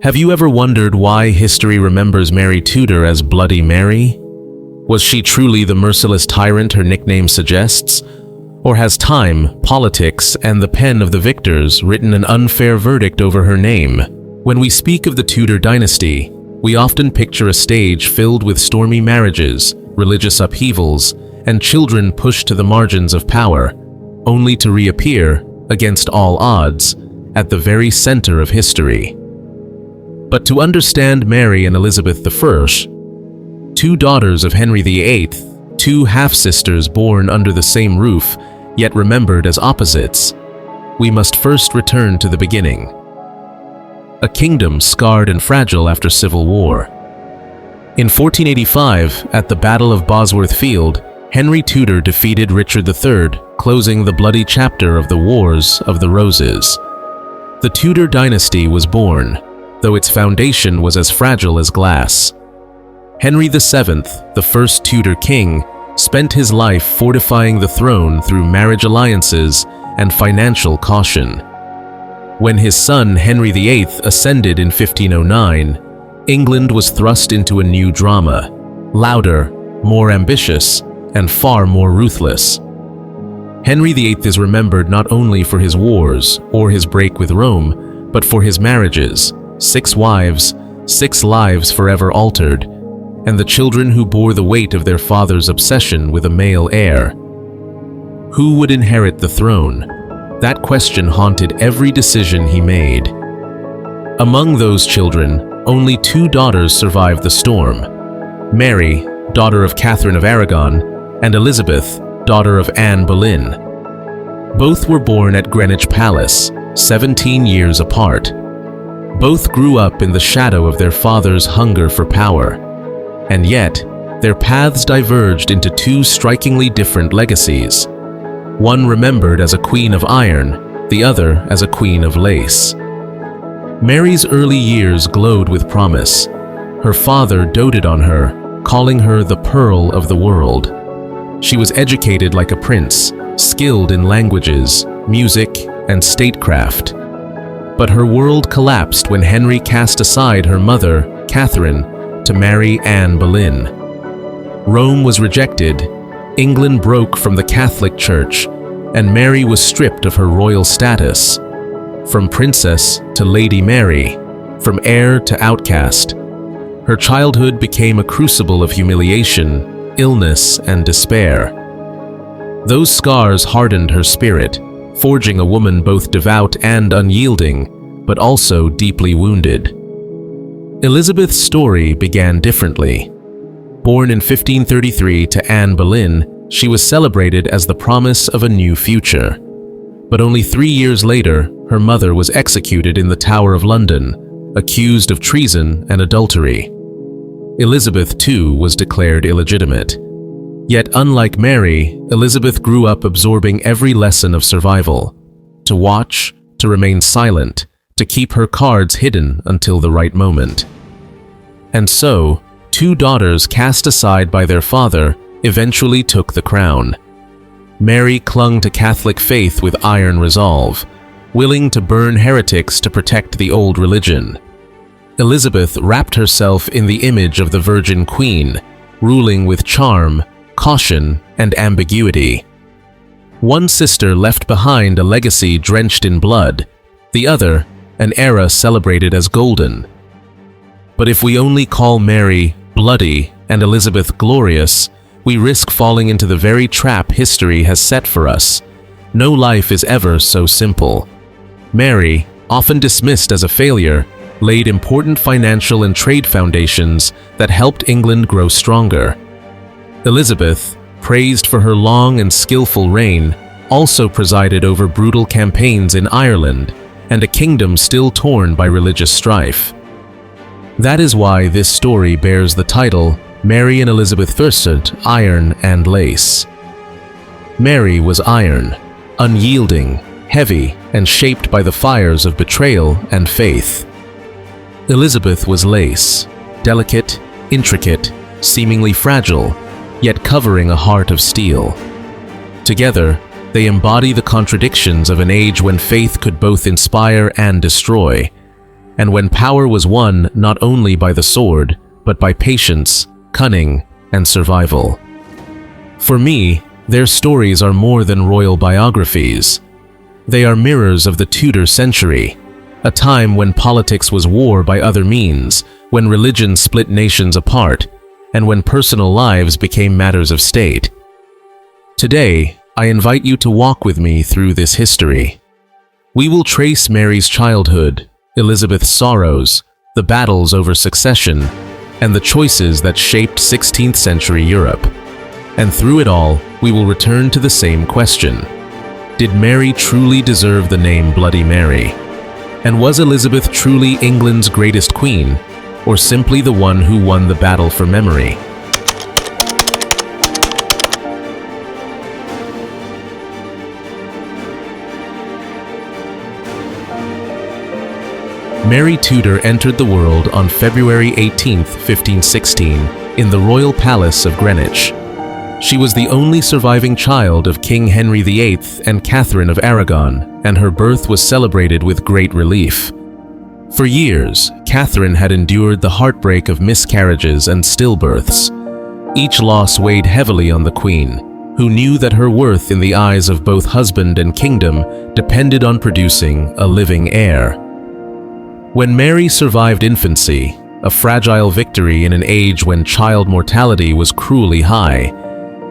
Have you ever wondered why history remembers Mary Tudor as Bloody Mary? Was she truly the merciless tyrant her nickname suggests? Or has time, politics, and the pen of the victors written an unfair verdict over her name? When we speak of the Tudor dynasty, we often picture a stage filled with stormy marriages, religious upheavals, and children pushed to the margins of power, only to reappear, against all odds, at the very center of history. But to understand Mary and Elizabeth I, two daughters of Henry VIII, two half-sisters born under the same roof, yet remembered as opposites, we must first return to the beginning. A kingdom scarred and fragile after civil war. In 1485, at the Battle of Bosworth Field, Henry Tudor defeated Richard III, closing the bloody chapter of the Wars of the Roses. The Tudor dynasty was born, though its foundation was as fragile as glass. Henry VII, the first Tudor king, spent his life fortifying the throne through marriage alliances and financial caution. When his son Henry VIII ascended in 1509, England was thrust into a new drama, louder, more ambitious, and far more ruthless. Henry VIII is remembered not only for his wars or his break with Rome, but for his marriages, 6 wives, 6 lives forever altered, and the children who bore the weight of their father's obsession with a male heir. Who would inherit the throne? That question haunted every decision he made. Among those children, only 2 daughters survived the storm: Mary, daughter of Catherine of Aragon, and Elizabeth, daughter of Anne Boleyn. Both were born at Greenwich Palace, 17 years apart. Both grew up in the shadow of their father's hunger for power, and yet their paths diverged into 2 strikingly different legacies. One remembered as a queen of iron, the other as a queen of lace. Mary's early years glowed with promise. Her father doted on her, calling her the pearl of the world. She was educated like a prince, skilled in languages, music, and statecraft. But her world collapsed when Henry cast aside her mother, Catherine, to marry Anne Boleyn. Rome was rejected, England broke from the Catholic Church, and Mary was stripped of her royal status. From princess to Lady Mary, from heir to outcast, her childhood became a crucible of humiliation, illness, and despair. Those scars hardened her spirit, forging a woman both devout and unyielding, but also deeply wounded. Elizabeth's story began differently. Born in 1533 to Anne Boleyn, she was celebrated as the promise of a new future. But only 3 years later, her mother was executed in the Tower of London, accused of treason and adultery. Elizabeth, too, was declared illegitimate. Yet, unlike Mary, Elizabeth grew up absorbing every lesson of survival: to watch, to remain silent, to keep her cards hidden until the right moment. And so, 2 daughters cast aside by their father eventually took the crown. Mary clung to Catholic faith with iron resolve, willing to burn heretics to protect the old religion. Elizabeth wrapped herself in the image of the Virgin Queen, ruling with charm, caution, and ambiguity. One sister left behind a legacy drenched in blood, the other, an era celebrated as golden. But if we only call Mary bloody and Elizabeth glorious, we risk falling into the very trap history has set for us. No life is ever so simple. Mary, often dismissed as a failure, laid important financial and trade foundations that helped England grow stronger. Elizabeth, praised for her long and skillful reign, also presided over brutal campaigns in Ireland and a kingdom still torn by religious strife. That is why this story bears the title Mary and Elizabeth I, Iron and Lace. Mary was iron, unyielding, heavy, and shaped by the fires of betrayal and faith. Elizabeth was lace, delicate, intricate, seemingly fragile, yet covering a heart of steel. Together, they embody the contradictions of an age when faith could both inspire and destroy. and when power was won not only by the sword, but by patience, cunning, and survival. For me, their stories are more than royal biographies. They are mirrors of the Tudor century, a time when politics was war by other means, when religion split nations apart, and when personal lives became matters of state. Today, I invite you to walk with me through this history. We will trace Mary's childhood, Elizabeth's sorrows, the battles over succession, and the choices that shaped 16th century Europe. And through it all, we will return to the same question. Did Mary truly deserve the name Bloody Mary? And was Elizabeth truly England's greatest queen, or simply the one who won the battle for memory? Mary Tudor entered the world on February 18, 1516, in the royal palace of Greenwich. She was the only surviving child of King Henry VIII and Catherine of Aragon, and her birth was celebrated with great relief. For years, Catherine had endured the heartbreak of miscarriages and stillbirths. Each loss weighed heavily on the queen, who knew that her worth in the eyes of both husband and kingdom depended on producing a living heir. When Mary survived infancy, a fragile victory in an age when child mortality was cruelly high,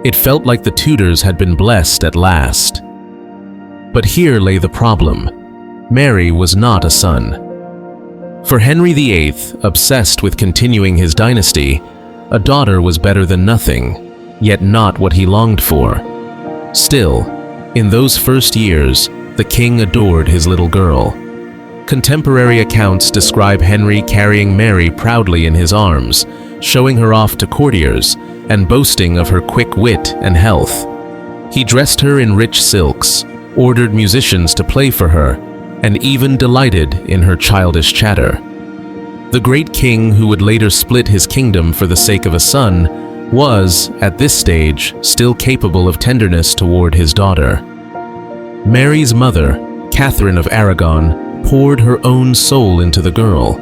it felt like the Tudors had been blessed at last. But here lay the problem. Mary was not a son. For Henry VIII, obsessed with continuing his dynasty, a daughter was better than nothing, yet not what he longed for. Still, in those first years, the king adored his little girl. Contemporary accounts describe Henry carrying Mary proudly in his arms, showing her off to courtiers, and boasting of her quick wit and health. He dressed her in rich silks, ordered musicians to play for her, and even delighted in her childish chatter. The great king who would later split his kingdom for the sake of a son was, at this stage, still capable of tenderness toward his daughter. Mary's mother, Catherine of Aragon, poured her own soul into the girl.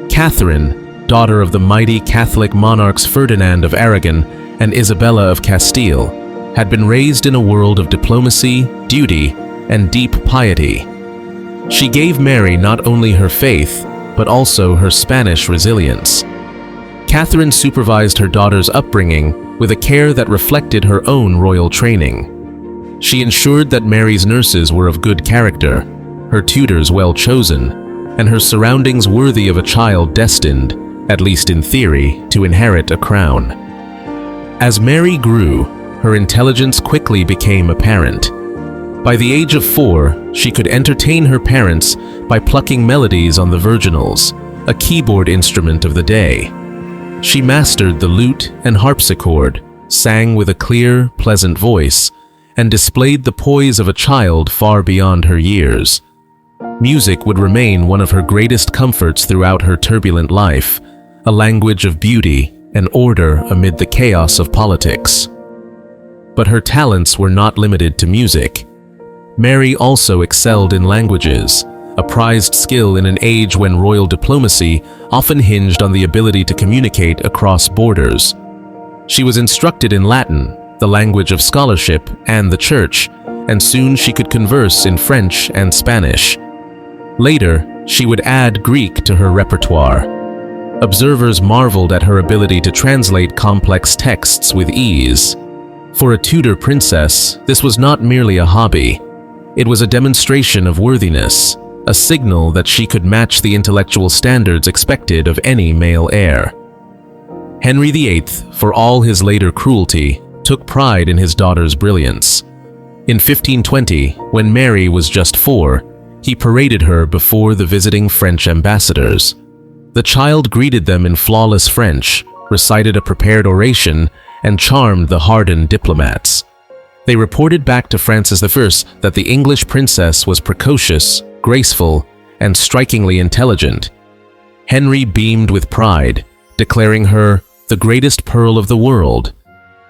Catherine, daughter of the mighty Catholic monarchs Ferdinand of Aragon and Isabella of Castile, had been raised in a world of diplomacy, duty, and deep piety. She gave Mary not only her faith, but also her Spanish resilience. Catherine supervised her daughter's upbringing with a care that reflected her own royal training. She ensured that Mary's nurses were of good character, her tutors well chosen, and her surroundings worthy of a child destined, at least in theory, to inherit a crown. As Mary grew, her intelligence quickly became apparent. By the age of 4, she could entertain her parents by plucking melodies on the virginals, a keyboard instrument of the day. She mastered the lute and harpsichord, sang with a clear, pleasant voice, and displayed the poise of a child far beyond her years. Music would remain one of her greatest comforts throughout her turbulent life, a language of beauty and order amid the chaos of politics. But her talents were not limited to music. Mary also excelled in languages, a prized skill in an age when royal diplomacy often hinged on the ability to communicate across borders. She was instructed in Latin, the language of scholarship and the church, and soon she could converse in French and Spanish. Later, she would add Greek to her repertoire. Observers marveled at her ability to translate complex texts with ease. For a Tudor princess, this was not merely a hobby. It was a demonstration of worthiness, a signal that she could match the intellectual standards expected of any male heir. Henry VIII, for all his later cruelty, took pride in his daughter's brilliance. In 1520, when Mary was just 4, he paraded her before the visiting French ambassadors. The child greeted them in flawless French, recited a prepared oration, and charmed the hardened diplomats. They reported back to Francis I that the English princess was precocious, graceful, and strikingly intelligent. Henry beamed with pride, declaring her the greatest pearl of the world.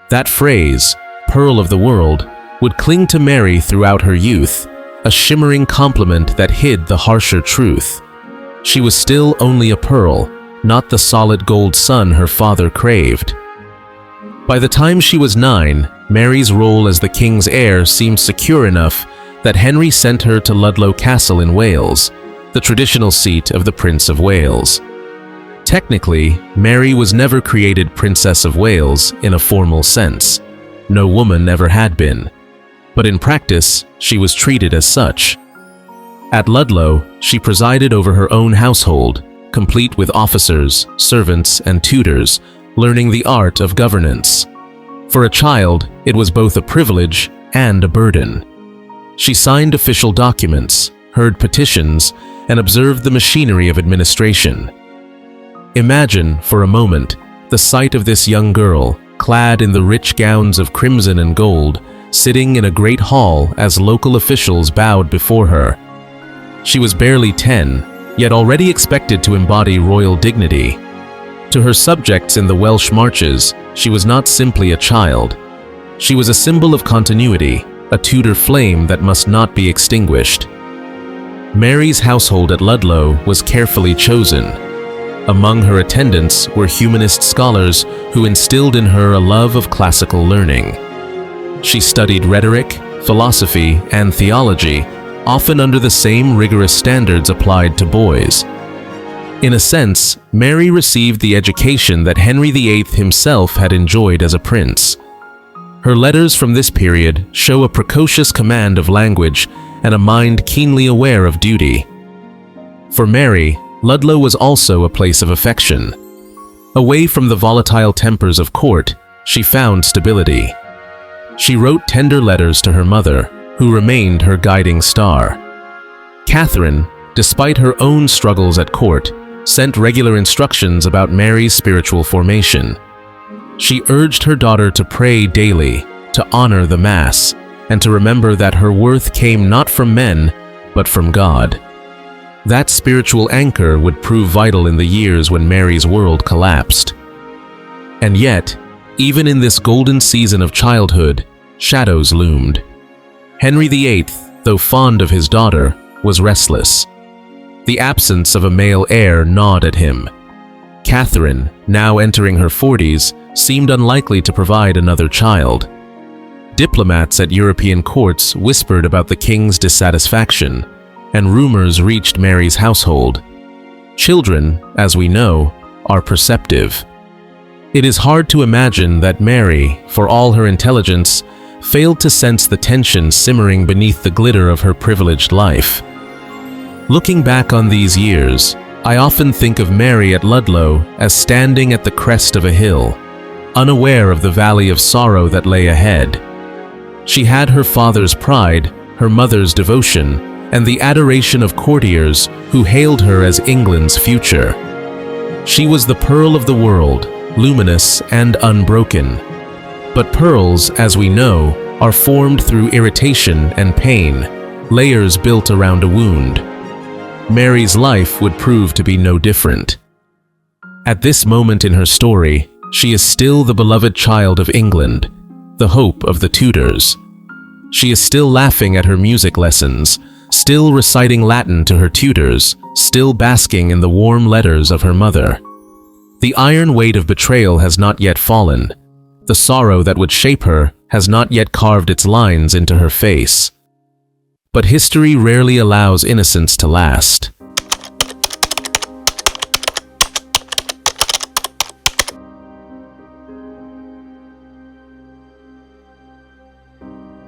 That phrase, pearl of the world, would cling to Mary throughout her youth, a shimmering compliment that hid the harsher truth. she was still only a pearl, not the solid gold son her father craved. By the time she was 9, Mary's role as the king's heir seemed secure enough that Henry sent her to Ludlow Castle in Wales, the traditional seat of the Prince of Wales. Technically, Mary was never created Princess of Wales in a formal sense. No woman ever had been. But in practice, she was treated as such. At Ludlow, she presided over her own household, complete with officers, servants, and tutors, learning the art of governance. For a child, it was both a privilege and a burden. She signed official documents, heard petitions, and observed the machinery of administration. Imagine, for a moment, the sight of this young girl, clad in the rich gowns of crimson and gold, sitting in a great hall as local officials bowed before her. She was barely 10, yet already expected to embody royal dignity. To her subjects in the Welsh marches, she was not simply a child. She was a symbol of continuity, a Tudor flame that must not be extinguished. Mary's household at Ludlow was carefully chosen. Among her attendants were humanist scholars who instilled in her a love of classical learning. She studied rhetoric, philosophy, and theology, often under the same rigorous standards applied to boys. In a sense, Mary received the education that Henry VIII himself had enjoyed as a prince. Her letters from this period show a precocious command of language and a mind keenly aware of duty. For Mary, Ludlow was also a place of affection. Away from the volatile tempers of court, she found stability. She wrote tender letters to her mother, who remained her guiding star. Catherine, despite her own struggles at court, sent regular instructions about Mary's spiritual formation. She urged her daughter to pray daily, to honor the Mass, and to remember that her worth came not from men, but from God. That spiritual anchor would prove vital in the years when Mary's world collapsed. And yet, even in this golden season of childhood, shadows loomed. Henry VIII, though fond of his daughter, was restless. The absence of a male heir gnawed at him. Catherine, now entering her 40s, seemed unlikely to provide another child. Diplomats at European courts whispered about the king's dissatisfaction, and rumors reached Mary's household. Children, as we know, are perceptive. It is hard to imagine that Mary, for all her intelligence, failed to sense the tension simmering beneath the glitter of her privileged life. Looking back on these years, I often think of Mary at Ludlow as standing at the crest of a hill, unaware of the valley of sorrow that lay ahead. She had her father's pride, her mother's devotion, and the adoration of courtiers who hailed her as England's future. She was the pearl of the world, luminous and unbroken. But pearls, as we know, are formed through irritation and pain, layers built around a wound. Mary's life would prove to be no different. At this moment in her story, she is still the beloved child of England, the hope of the Tudors. She is still laughing at her music lessons, still reciting Latin to her tutors, still basking in the warm letters of her mother. The iron weight of betrayal has not yet fallen. The sorrow that would shape her has not yet carved its lines into her face. But history rarely allows innocence to last.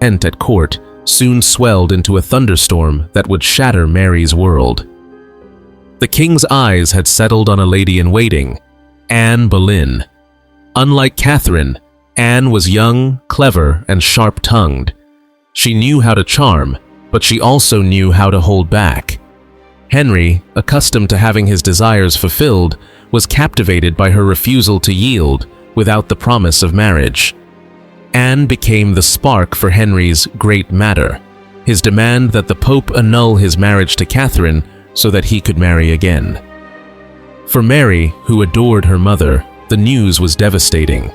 At court soon swelled into a thunderstorm that would shatter Mary's world. The king's eyes had settled on a lady-in-waiting, Anne Boleyn. Unlike Catherine, Anne was young, clever, and sharp-tongued. She knew how to charm, but she also knew how to hold back. Henry, accustomed to having his desires fulfilled, was captivated by her refusal to yield without the promise of marriage. Anne became the spark for Henry's great matter, his demand that the Pope annul his marriage to Catherine so that he could marry again. For Mary, who adored her mother, the news was devastating.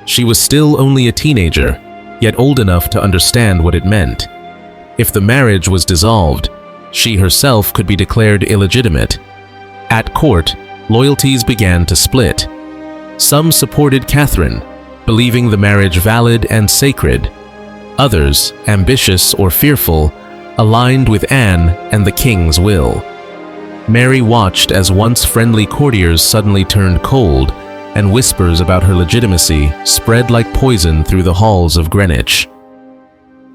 She was still only a teenager, yet old enough to understand what it meant. If the marriage was dissolved, she herself could be declared illegitimate. At court, loyalties began to split. Some supported Catherine, believing the marriage valid and sacred. Others, ambitious or fearful, aligned with Anne and the king's will. Mary watched as once friendly courtiers suddenly turned cold, and whispers about her legitimacy spread like poison through the halls of Greenwich.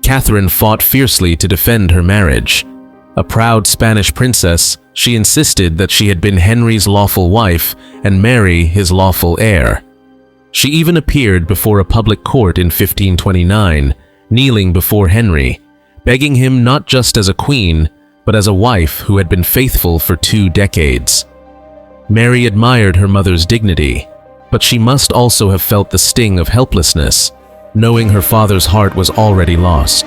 Catherine fought fiercely to defend her marriage. A proud Spanish princess, she insisted that she had been Henry's lawful wife and Mary his lawful heir. She even appeared before a public court in 1529, kneeling before Henry, begging him not just as a queen, but as a wife who had been faithful for 2 decades. Mary admired her mother's dignity, but she must also have felt the sting of helplessness, knowing her father's heart was already lost.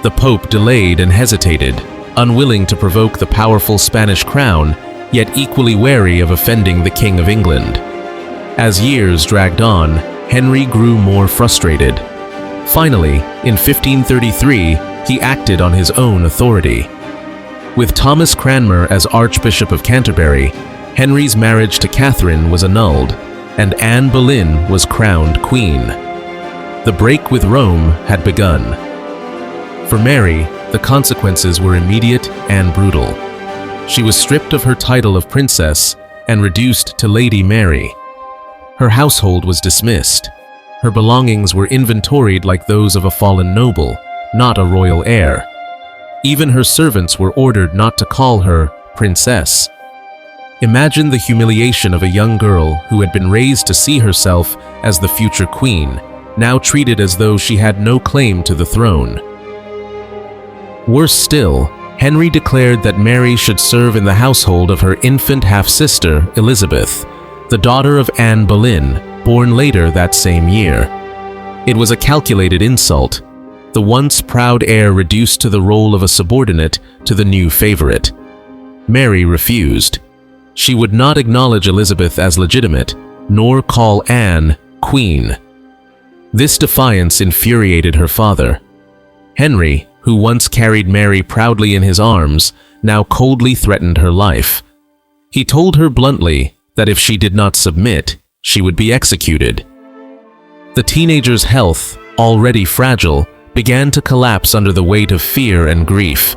The Pope delayed and hesitated, unwilling to provoke the powerful Spanish crown, yet equally wary of offending the King of England. As years dragged on, Henry grew more frustrated. Finally, in 1533, he acted on his own authority. With Thomas Cranmer as Archbishop of Canterbury, Henry's marriage to Catherine was annulled, and Anne Boleyn was crowned queen. The break with Rome had begun. For Mary, the consequences were immediate and brutal. She was stripped of her title of princess and reduced to Lady Mary. Her household was dismissed. Her belongings were inventoried like those of a fallen noble, not a royal heir. Even her servants were ordered not to call her princess. Imagine the humiliation of a young girl who had been raised to see herself as the future queen, now treated as though she had no claim to the throne. Worse still, Henry declared that Mary should serve in the household of her infant half-sister, Elizabeth, the daughter of Anne Boleyn, born later that same year. It was a calculated insult, the once proud heir reduced to the role of a subordinate to the new favorite. Mary refused. She would not acknowledge Elizabeth as legitimate, nor call Anne queen. This defiance infuriated her father. Henry, who once carried Mary proudly in his arms, now coldly threatened her life. He told her bluntly that if she did not submit, she would be executed. The teenager's health, already fragile, began to collapse under the weight of fear and grief.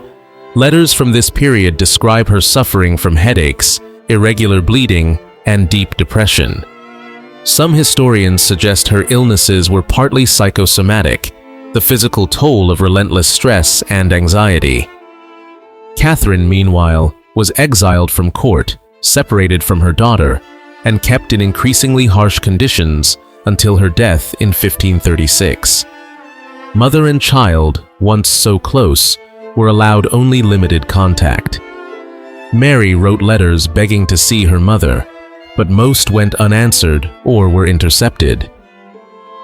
Letters from this period describe her suffering from headaches, irregular bleeding, and deep depression. Some historians suggest her illnesses were partly psychosomatic, the physical toll of relentless stress and anxiety. Catherine, meanwhile, was exiled from court, separated from her daughter, and kept in increasingly harsh conditions until her death in 1536. Mother and child, once so close, were allowed only limited contact. Mary wrote letters begging to see her mother, but most went unanswered or were intercepted.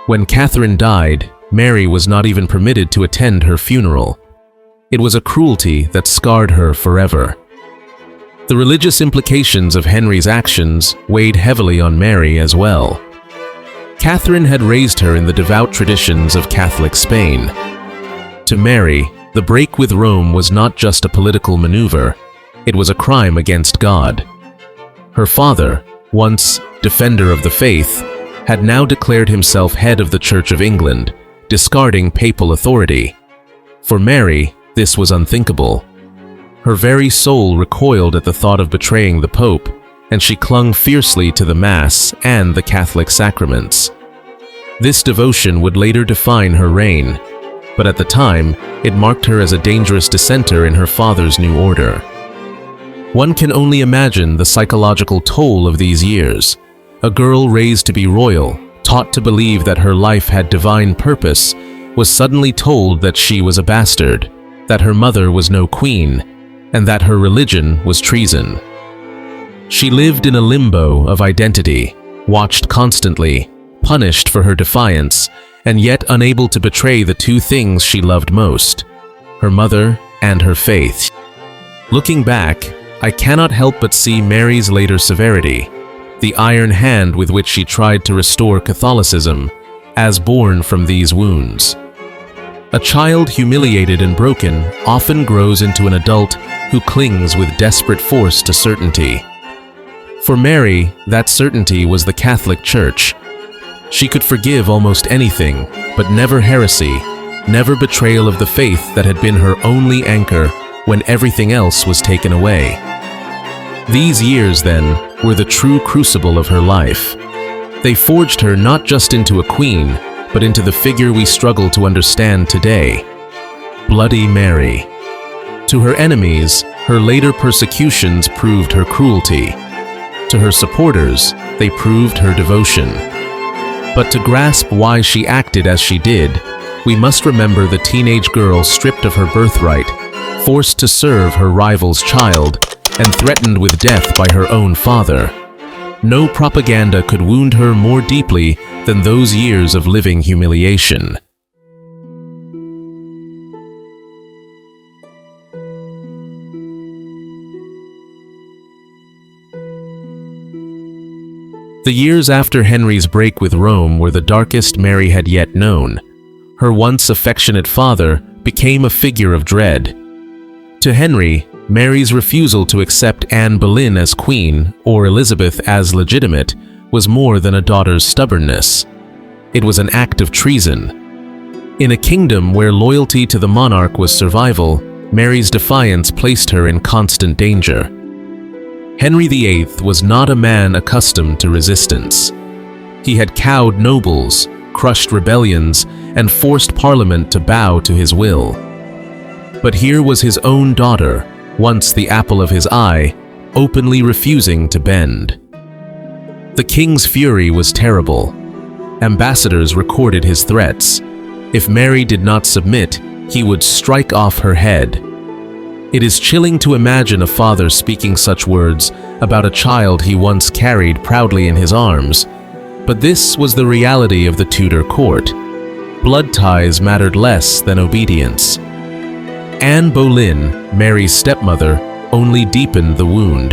When Catherine died, Mary was not even permitted to attend her funeral. It was a cruelty that scarred her forever. The religious implications of Henry's actions weighed heavily on Mary as well. Catherine had raised her in the devout traditions of Catholic Spain. To Mary, the break with Rome was not just a political maneuver, it was a crime against God. Her father, once defender of the faith, had now declared himself head of the Church of England, discarding papal authority. For Mary, this was unthinkable. Her very soul recoiled at the thought of betraying the Pope, and she clung fiercely to the Mass and the Catholic sacraments. This devotion would later define her reign, but at the time, it marked her as a dangerous dissenter in her father's new order. One can only imagine the psychological toll of these years. A girl raised to be royal, taught to believe that her life had divine purpose, was suddenly told that she was a bastard, that her mother was no queen, and that her religion was treason. She lived in a limbo of identity, watched constantly, punished for her defiance, and yet unable to betray the two things she loved most, her mother and her faith. Looking back, I cannot help but see Mary's later severity, the iron hand with which she tried to restore Catholicism, as born from these wounds. A child humiliated and broken often grows into an adult who clings with desperate force to certainty, For Mary, that certainty was the Catholic Church. She could forgive almost anything, but never heresy, never betrayal of the faith that had been her only anchor when everything else was taken away. These years, then, were the true crucible of her life. They forged her not just into a queen, but into the figure we struggle to understand today: Bloody Mary. To her enemies, her later persecutions proved her cruelty. To her supporters, they proved her devotion. But to grasp why she acted as she did, we must remember the teenage girl stripped of her birthright, forced to serve her rival's child, and threatened with death by her own father. No propaganda could wound her more deeply than those years of living humiliation. The years after Henry's break with Rome were the darkest Mary had yet known. Her once affectionate father became a figure of dread. To Henry, Mary's refusal to accept Anne Boleyn as queen or Elizabeth as legitimate was more than a daughter's stubbornness. It was an act of treason. In a kingdom where loyalty to the monarch was survival, Mary's defiance placed her in constant danger. Henry VIII was not a man accustomed to resistance. He had cowed nobles, crushed rebellions, and forced Parliament to bow to his will. But here was his own daughter, once the apple of his eye, openly refusing to bend. The king's fury was terrible. Ambassadors recorded his threats. If Mary did not submit, he would strike off her head. It is chilling to imagine a father speaking such words about a child he once carried proudly in his arms. But this was the reality of the Tudor court. Blood ties mattered less than obedience. Anne Boleyn, Mary's stepmother, only deepened the wound.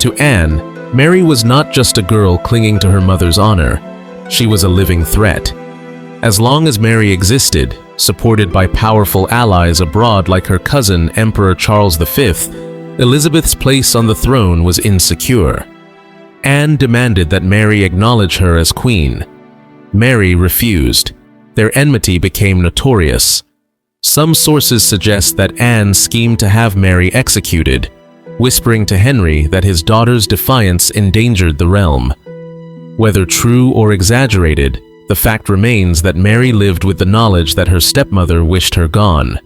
To Anne, Mary was not just a girl clinging to her mother's honor. She was a living threat. As long as Mary existed, supported by powerful allies abroad like her cousin Emperor Charles V, Elizabeth's place on the throne was insecure. Anne demanded that Mary acknowledge her as queen. Mary refused. Their enmity became notorious. Some sources suggest that Anne schemed to have Mary executed, whispering to Henry that his daughter's defiance endangered the realm. Whether true or exaggerated, the fact remains that Mary lived with the knowledge that her stepmother wished her gone.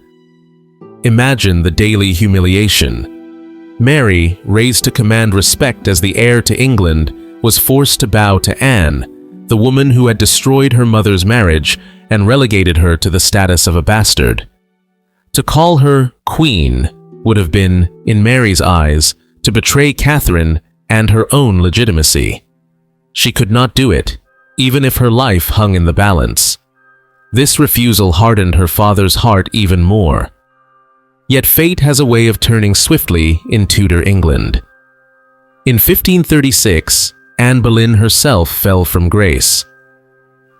Imagine the daily humiliation. Mary, raised to command respect as the heir to England, was forced to bow to Anne, the woman who had destroyed her mother's marriage and relegated her to the status of a bastard. To call her queen would have been, in Mary's eyes, to betray Catherine and her own legitimacy. She could not do it, even if her life hung in the balance. This refusal hardened her father's heart even more. Yet fate has a way of turning swiftly in Tudor England. In 1536, Anne Boleyn herself fell from grace.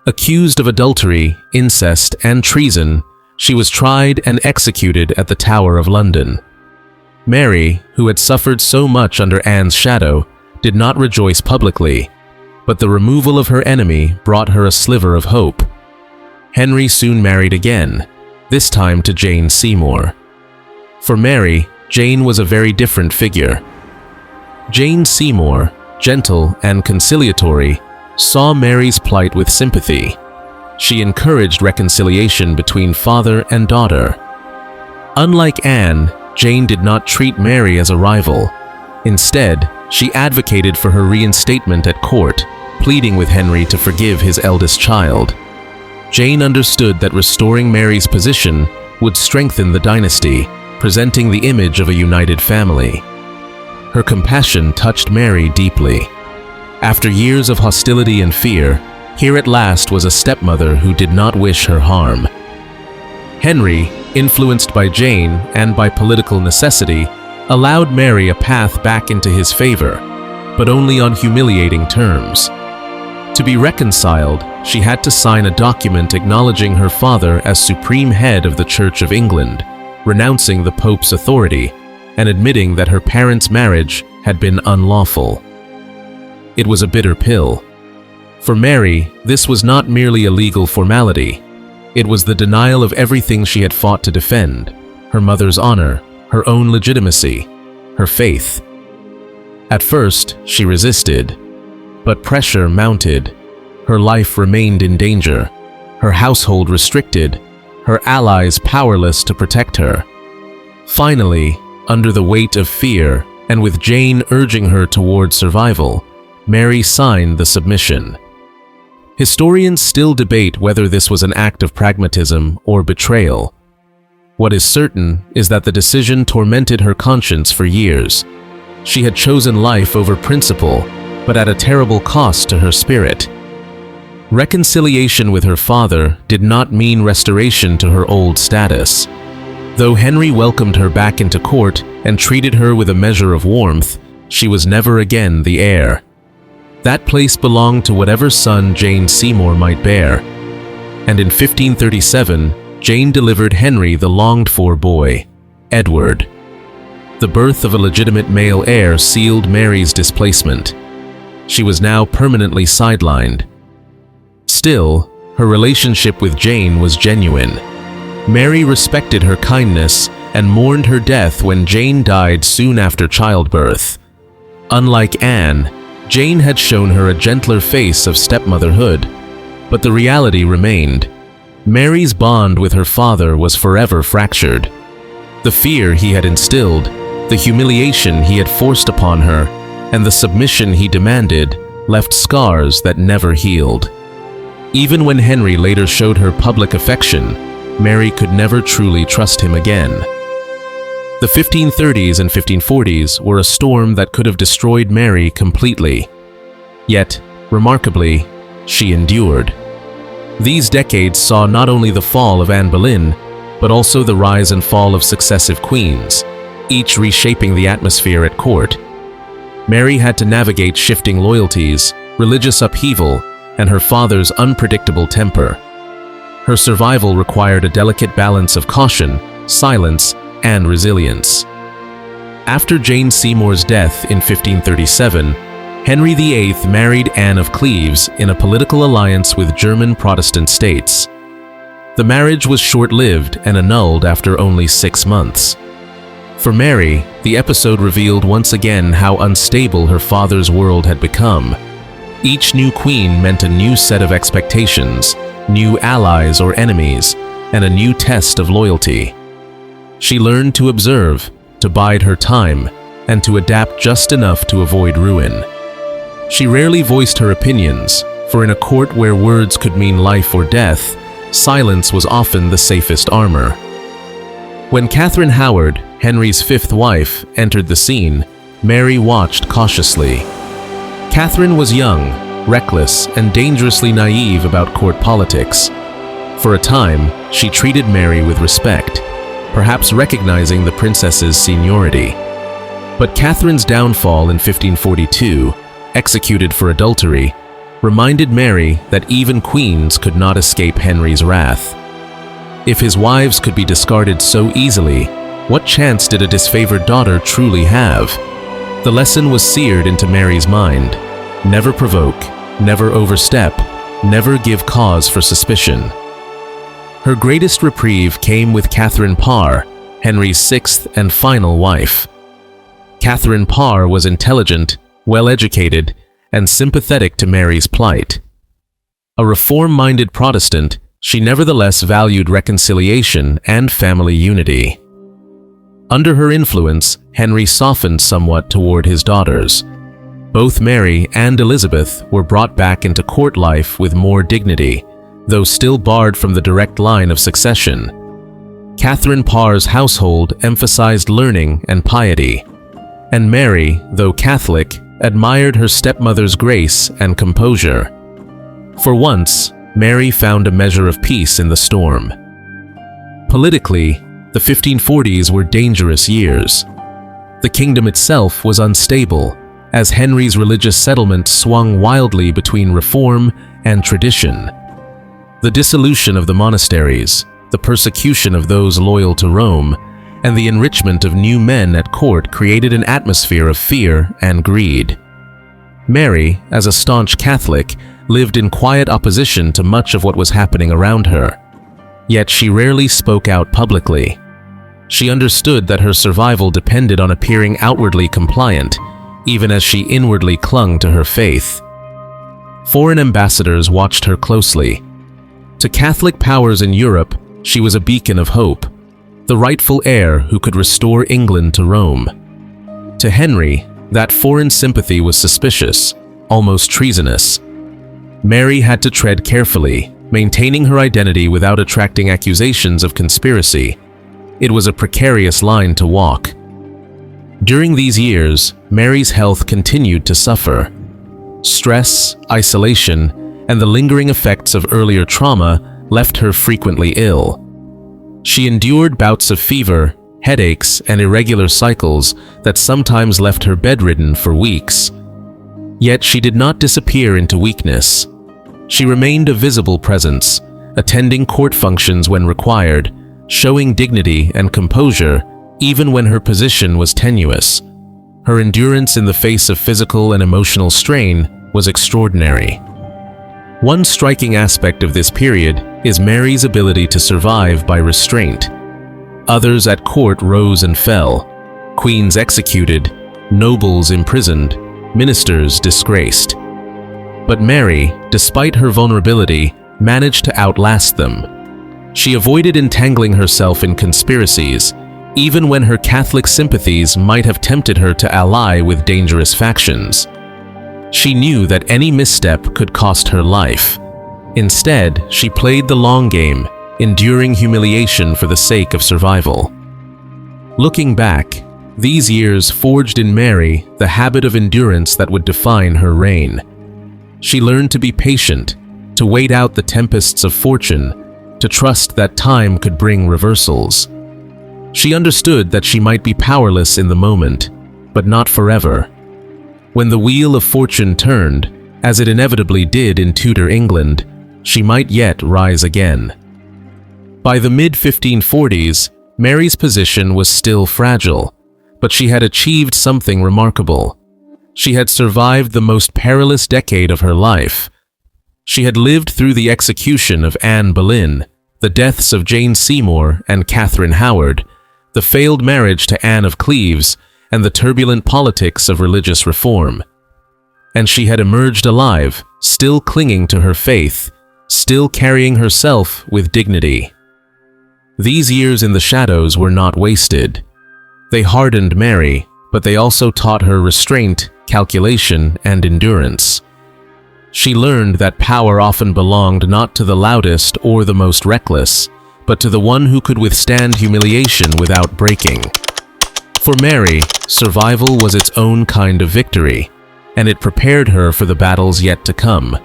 Accused of adultery, incest, and treason, she was tried and executed at the Tower of London. Mary, who had suffered so much under Anne's shadow, did not rejoice publicly, but the removal of her enemy brought her a sliver of hope. Henry soon married again, this time to Jane Seymour. For Mary, Jane was a very different figure. Jane Seymour, gentle and conciliatory, saw Mary's plight with sympathy. She encouraged reconciliation between father and daughter. Unlike Anne, Jane did not treat Mary as a rival. Instead, she advocated for her reinstatement at court, pleading with Henry to forgive his eldest child. Jane understood that restoring Mary's position would strengthen the dynasty, presenting the image of a united family. Her compassion touched Mary deeply. After years of hostility and fear, here at last was a stepmother who did not wish her harm. Henry, influenced by Jane and by political necessity, allowed Mary a path back into his favor, but only on humiliating terms. To be reconciled, she had to sign a document acknowledging her father as supreme head of the Church of England, renouncing the Pope's authority, and admitting that her parents' marriage had been unlawful. it was a bitter pill. For Mary, this was not merely a legal formality. It was the denial of everything she had fought to defend: her mother's honor, her own legitimacy, her faith. At first, she resisted, but pressure mounted. Her life remained in danger, her household restricted, her allies powerless to protect her. Finally, under the weight of fear, and with Jane urging her toward survival, Mary signed the submission. Historians still debate whether this was an act of pragmatism or betrayal. What is certain is that the decision tormented her conscience for years. She had chosen life over principle, but at a terrible cost to her spirit. Reconciliation with her father did not mean restoration to her old status. Though Henry welcomed her back into court and treated her with a measure of warmth, she was never again the heir. That place belonged to whatever son Jane Seymour might bear. And in 1537, Jane delivered Henry the longed-for boy, Edward. The birth of a legitimate male heir sealed Mary's displacement. She was now permanently sidelined. Still, her relationship with Jane was genuine. Mary respected her kindness and mourned her death when Jane died soon after childbirth. Unlike Anne, Jane had shown her a gentler face of stepmotherhood, but the reality remained. Mary's bond with her father was forever fractured. The fear he had instilled, the humiliation he had forced upon her, and the submission he demanded left scars that never healed. Even when Henry later showed her public affection, Mary could never truly trust him again. The 1530s and 1540s were a storm that could have destroyed Mary completely. Yet, remarkably, she endured. These decades saw not only the fall of Anne Boleyn, but also the rise and fall of successive queens, each reshaping the atmosphere at court. Mary had to navigate shifting loyalties, religious upheaval, and her father's unpredictable temper. Her survival required a delicate balance of caution, silence, and resilience. After Jane Seymour's death in 1537, Henry VIII married Anne of Cleves in a political alliance with German Protestant states. The marriage was short-lived and annulled after only 6 months. For Mary, the episode revealed once again how unstable her father's world had become. Each new queen meant a new set of expectations, new allies or enemies, and a new test of loyalty. She learned to observe, to bide her time, and to adapt just enough to avoid ruin. She rarely voiced her opinions, for in a court where words could mean life or death, silence was often the safest armor. When Catherine Howard, Henry's fifth wife, entered the scene, Mary watched cautiously. Catherine was young, reckless, and dangerously naive about court politics. For a time, she treated Mary with respect, perhaps recognizing the princess's seniority. But Catherine's downfall in 1542, executed for adultery, reminded Mary that even queens could not escape Henry's wrath. If his wives could be discarded so easily, what chance did a disfavored daughter truly have? The lesson was seared into Mary's mind: never provoke, never overstep, never give cause for suspicion. Her greatest reprieve came with Catherine Parr, Henry's sixth and final wife. Catherine Parr was intelligent, well-educated, and sympathetic to Mary's plight. A reform-minded Protestant, she nevertheless valued reconciliation and family unity. Under her influence, Henry softened somewhat toward his daughters. Both Mary and Elizabeth were brought back into court life with more dignity, though still barred from the direct line of succession. Catherine Parr's household emphasized learning and piety, and Mary, though Catholic, admired her stepmother's grace and composure. For once, Mary found a measure of peace in the storm. Politically, the 1540s were dangerous years. The kingdom itself was unstable, as Henry's religious settlement swung wildly between reform and tradition. The dissolution of the monasteries, the persecution of those loyal to Rome, and the enrichment of new men at court created an atmosphere of fear and greed. Mary, as a staunch Catholic, lived in quiet opposition to much of what was happening around her. Yet she rarely spoke out publicly. She understood that her survival depended on appearing outwardly compliant, even as she inwardly clung to her faith. Foreign ambassadors watched her closely. To Catholic powers in Europe, she was a beacon of hope, the rightful heir who could restore England to Rome. To Henry, that foreign sympathy was suspicious, almost treasonous. Mary had to tread carefully, maintaining her identity without attracting accusations of conspiracy. It was a precarious line to walk. During these years, Mary's health continued to suffer. Stress, isolation, and the lingering effects of earlier trauma left her frequently ill. She endured bouts of fever, headaches, and irregular cycles that sometimes left her bedridden for weeks. Yet she did not disappear into weakness. She remained a visible presence, attending court functions when required, showing dignity and composure even when her position was tenuous. Her endurance in the face of physical and emotional strain was extraordinary. One striking aspect of this period is Mary's ability to survive by restraint. Others at court rose and fell, queens executed, nobles imprisoned, ministers disgraced. But Mary, despite her vulnerability, managed to outlast them. She avoided entangling herself in conspiracies, even when her Catholic sympathies might have tempted her to ally with dangerous factions. She knew that any misstep could cost her life. Instead, she played the long game, enduring humiliation for the sake of survival. Looking back, these years forged in Mary the habit of endurance that would define her reign. She learned to be patient, to wait out the tempests of fortune, to trust that time could bring reversals. She understood that she might be powerless in the moment, but not forever. When the wheel of fortune turned, as it inevitably did in Tudor England, she might yet rise again. By the mid-1540s, Mary's position was still fragile, but she had achieved something remarkable. She had survived the most perilous decade of her life. She had lived through the execution of Anne Boleyn, the deaths of Jane Seymour and Catherine Howard, the failed marriage to Anne of Cleves, and the turbulent politics of religious reform. And she had emerged alive, still clinging to her faith, still carrying herself with dignity. These years in the shadows were not wasted. They hardened Mary, but they also taught her restraint, calculation, and endurance. She learned that power often belonged not to the loudest or the most reckless, but to the one who could withstand humiliation without breaking. For Mary, survival was its own kind of victory, and it prepared her for the battles yet to come.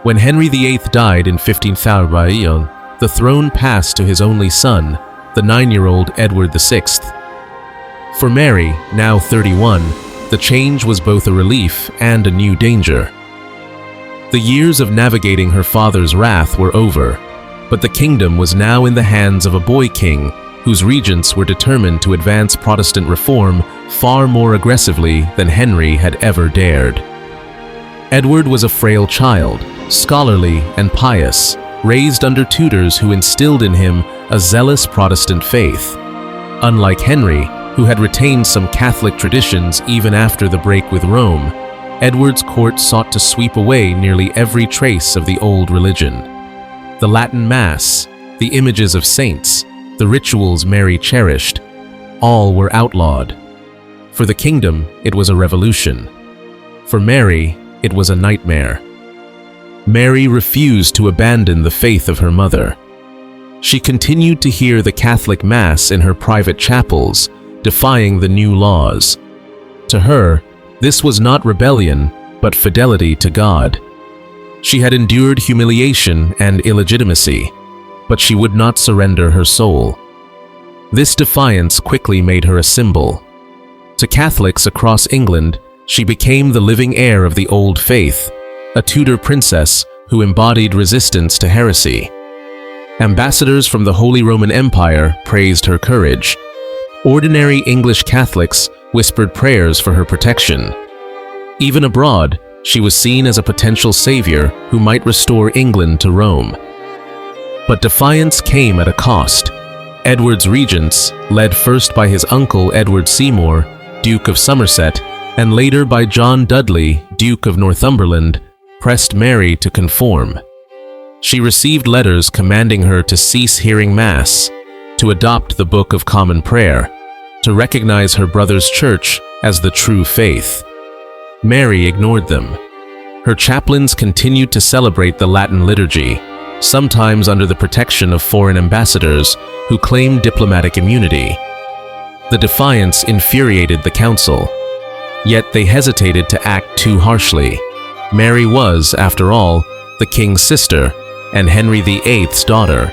When Henry VIII died in 1531, the throne passed to his only son, the 9-year-old Edward VI. For Mary, now 31, the change was both a relief and a new danger. The years of navigating her father's wrath were over, but the kingdom was now in the hands of a boy king whose regents were determined to advance Protestant reform far more aggressively than Henry had ever dared. Edward was a frail child, scholarly and pious, raised under tutors who instilled in him a zealous Protestant faith. Unlike Henry, who had retained some Catholic traditions even after the break with Rome, Edward's court sought to sweep away nearly every trace of the old religion. The Latin Mass, the images of saints, the rituals Mary cherished, all were outlawed. For the kingdom, it was a revolution. For Mary, it was a nightmare. Mary refused to abandon the faith of her mother. She continued to hear the Catholic Mass in her private chapels, defying the new laws. To her, this was not rebellion, but fidelity to God. She had endured humiliation and illegitimacy, but she would not surrender her soul. This defiance quickly made her a symbol. To Catholics across England, she became the living heir of the old faith, a Tudor princess who embodied resistance to heresy. Ambassadors from the Holy Roman Empire praised her courage. Ordinary English Catholics whispered prayers for her protection. Even abroad, she was seen as a potential savior who might restore England to Rome. But defiance came at a cost. Edward's regents, led first by his uncle Edward Seymour, Duke of Somerset, and later by John Dudley, Duke of Northumberland, pressed Mary to conform. She received letters commanding her to cease hearing Mass, to adopt the Book of Common Prayer, to recognize her brother's church as the true faith. Mary ignored them. Her chaplains continued to celebrate the Latin liturgy, sometimes under the protection of foreign ambassadors who claimed diplomatic immunity. The defiance infuriated the council, yet they hesitated to act too harshly. Mary was, after all, the king's sister and Henry VIII's daughter.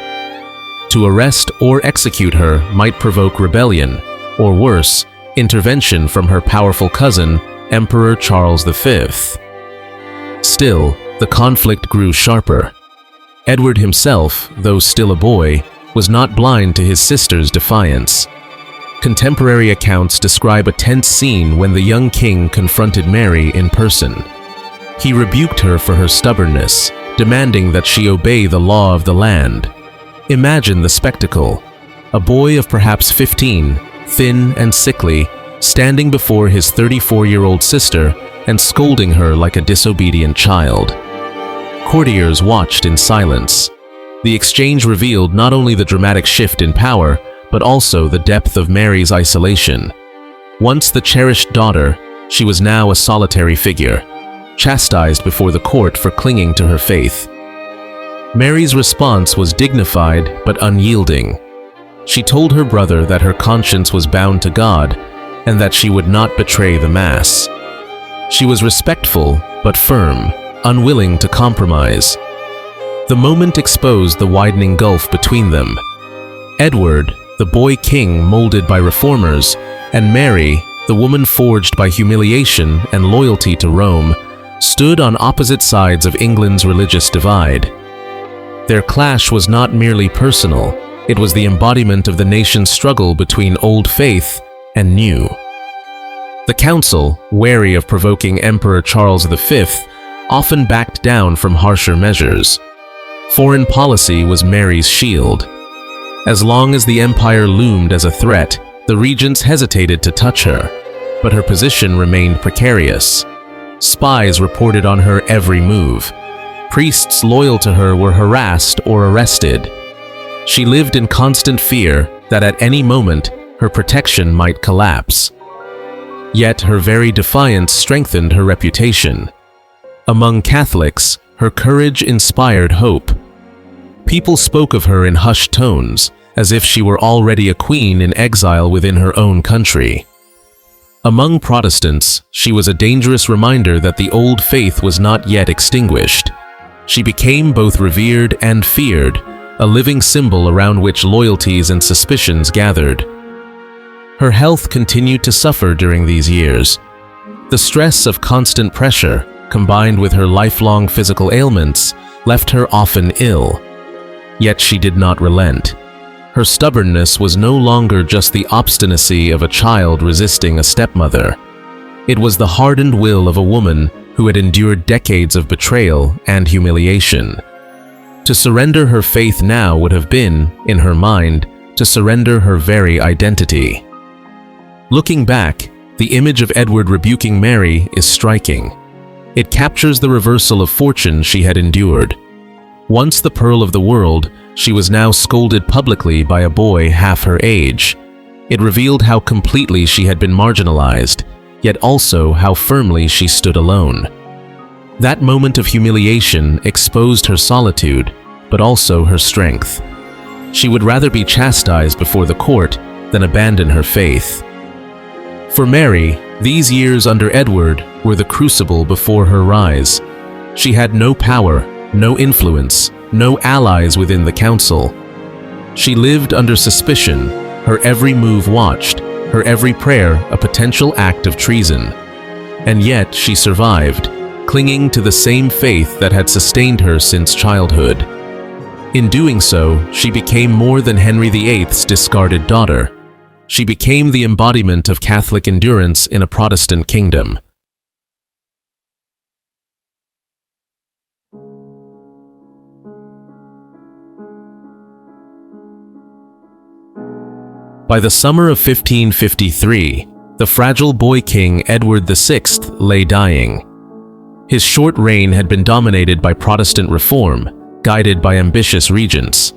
To arrest or execute her might provoke rebellion, or worse, intervention from her powerful cousin, Emperor Charles V. Still, the conflict grew sharper. Edward himself, though still a boy, was not blind to his sister's defiance. Contemporary accounts describe a tense scene when the young king confronted Mary in person. He rebuked her for her stubbornness, demanding that she obey the law of the land. Imagine the spectacle. A boy of perhaps 15, thin and sickly, standing before his 34-year-old sister and scolding her like a disobedient child. Courtiers watched in silence. The exchange revealed not only the dramatic shift in power, but also the depth of Mary's isolation. Once the cherished daughter, she was now a solitary figure, chastised before the court for clinging to her faith. Mary's response was dignified but unyielding. She told her brother that her conscience was bound to God and that she would not betray the Mass. She was respectful but firm, unwilling to compromise. The moment exposed the widening gulf between them. Edward, the boy king molded by reformers, and Mary, the woman forged by humiliation and loyalty to Rome, stood on opposite sides of England's religious divide. Their clash was not merely personal, it was the embodiment of the nation's struggle between old faith and new. The council, wary of provoking Emperor Charles V, often backed down from harsher measures. Foreign policy was Mary's shield. As long as the empire loomed as a threat, the regents hesitated to touch her, but her position remained precarious. Spies reported on her every move. Priests loyal to her were harassed or arrested. She lived in constant fear that at any moment her protection might collapse. Yet her very defiance strengthened her reputation. Among Catholics, her courage inspired hope. People spoke of her in hushed tones, as if she were already a queen in exile within her own country. Among Protestants, she was a dangerous reminder that the old faith was not yet extinguished. She became both revered and feared, a living symbol around which loyalties and suspicions gathered. Her health continued to suffer during these years. The stress of constant pressure, combined with her lifelong physical ailments, left her often ill. Yet she did not relent. Her stubbornness was no longer just the obstinacy of a child resisting a stepmother. It was the hardened will of a woman who had endured decades of betrayal and humiliation. To surrender her faith now would have been, in her mind, to surrender her very identity. Looking back, the image of Edward rebuking Mary is striking. It captures the reversal of fortune she had endured. Once the pearl of the world, she was now scolded publicly by a boy half her age. It revealed how completely she had been marginalized, yet also how firmly she stood alone. That moment of humiliation exposed her solitude, but also her strength. She would rather be chastised before the court than abandon her faith. For Mary, these years under Edward were the crucible before her rise. She had no power, no influence, no allies within the council. She lived under suspicion, her every move watched, her every prayer a potential act of treason. And yet she survived, clinging to the same faith that had sustained her since childhood. In doing so, she became more than Henry VIII's discarded daughter. She became the embodiment of Catholic endurance in a Protestant kingdom. By the summer of 1553, the fragile boy king Edward VI lay dying. His short reign had been dominated by Protestant reform, guided by ambitious regents.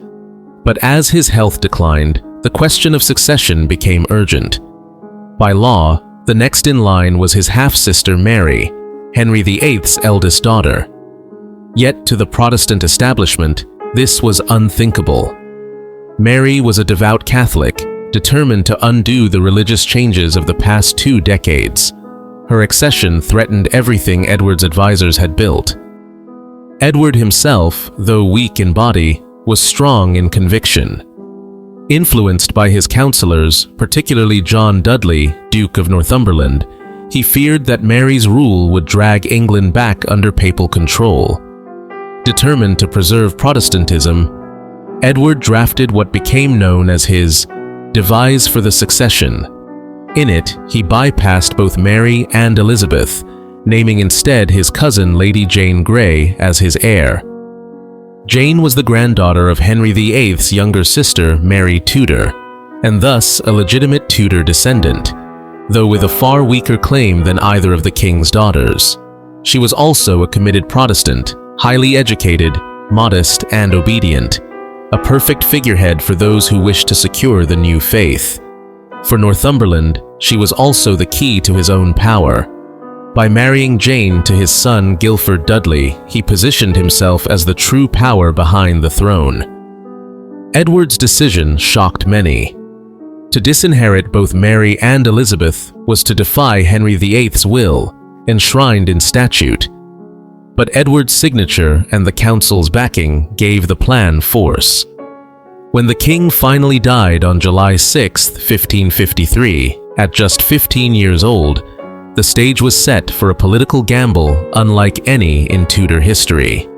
But as his health declined, the question of succession became urgent. By law, the next in line was his half-sister Mary, Henry VIII's eldest daughter. Yet to the Protestant establishment, this was unthinkable. Mary was a devout Catholic, determined to undo the religious changes of the past 2 decades. Her accession threatened everything Edward's advisors had built. Edward himself, though weak in body, was strong in conviction. Influenced by his counselors, particularly John Dudley, Duke of Northumberland, he feared that Mary's rule would drag England back under papal control. Determined to preserve Protestantism, Edward drafted what became known as his Devise for the Succession. In it, he bypassed both Mary and Elizabeth, naming instead his cousin Lady Jane Grey as his heir. Jane was the granddaughter of Henry VIII's younger sister, Mary Tudor, and thus a legitimate Tudor descendant, though with a far weaker claim than either of the king's daughters. She was also a committed Protestant, highly educated, modest, and obedient, a perfect figurehead for those who wished to secure the new faith. For Northumberland, she was also the key to his own power. By marrying Jane to his son Guilford Dudley, he positioned himself as the true power behind the throne. Edward's decision shocked many. To disinherit both Mary and Elizabeth was to defy Henry VIII's will, enshrined in statute. But Edward's signature and the council's backing gave the plan force. When the king finally died on July 6, 1553, at just 15 years old, the stage was set for a political gamble unlike any in Tudor history.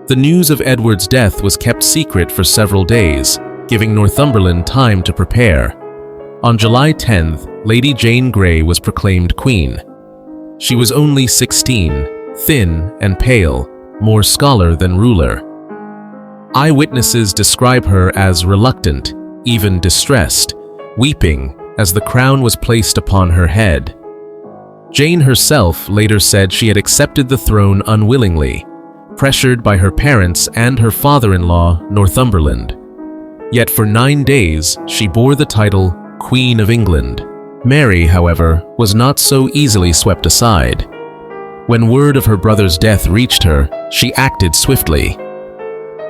The news of Edward's death was kept secret for several days, giving Northumberland time to prepare. On July 10th, Lady Jane Grey was proclaimed queen. She was only 16, thin and pale, more scholar than ruler. Eyewitnesses describe her as reluctant, even distressed, weeping as the crown was placed upon her head. Jane herself later said she had accepted the throne unwillingly, pressured by her parents and her father-in-law, Northumberland. Yet for 9 days, she bore the title Queen of England. Mary, however, was not so easily swept aside. When word of her brother's death reached her, she acted swiftly.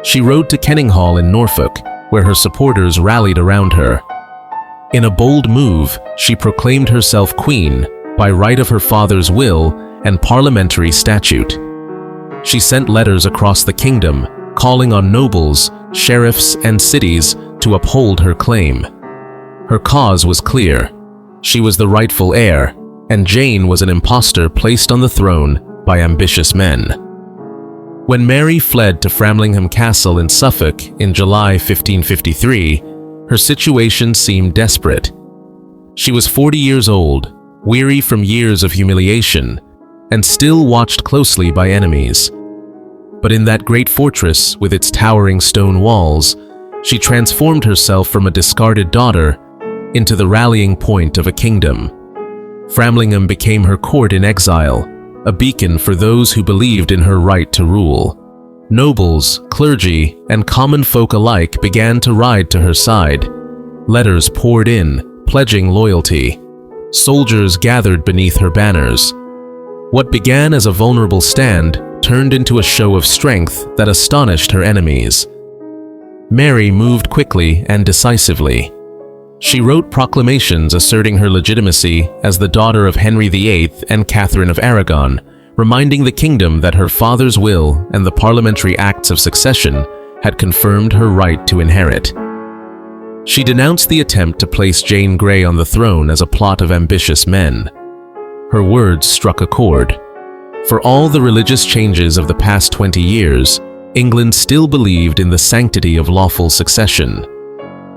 She rode to Kenninghall in Norfolk, where her supporters rallied around her. In a bold move, she proclaimed herself queen by right of her father's will and parliamentary statute. She sent letters across the kingdom, calling on nobles, sheriffs, and cities to uphold her claim. Her cause was clear. She was the rightful heir, and Jane was an impostor placed on the throne by ambitious men. When Mary fled to Framlingham Castle in Suffolk in July 1553, her situation seemed desperate. She was 40 years old, weary from years of humiliation, and still watched closely by enemies. But in that great fortress with its towering stone walls, she transformed herself from a discarded daughter into the rallying point of a kingdom. Framlingham became her court in exile, a beacon for those who believed in her right to rule. Nobles, clergy, and common folk alike began to ride to her side. Letters poured in, pledging loyalty. Soldiers gathered beneath her banners. What began as a vulnerable stand turned into a show of strength that astonished her enemies. Mary moved quickly and decisively. She wrote proclamations asserting her legitimacy as the daughter of Henry VIII and Catherine of Aragon, reminding the kingdom that her father's will and the parliamentary acts of succession had confirmed her right to inherit. She denounced the attempt to place Jane Grey on the throne as a plot of ambitious men. Her words struck a chord. For all the religious changes of the past 20 years, England still believed in the sanctity of lawful succession.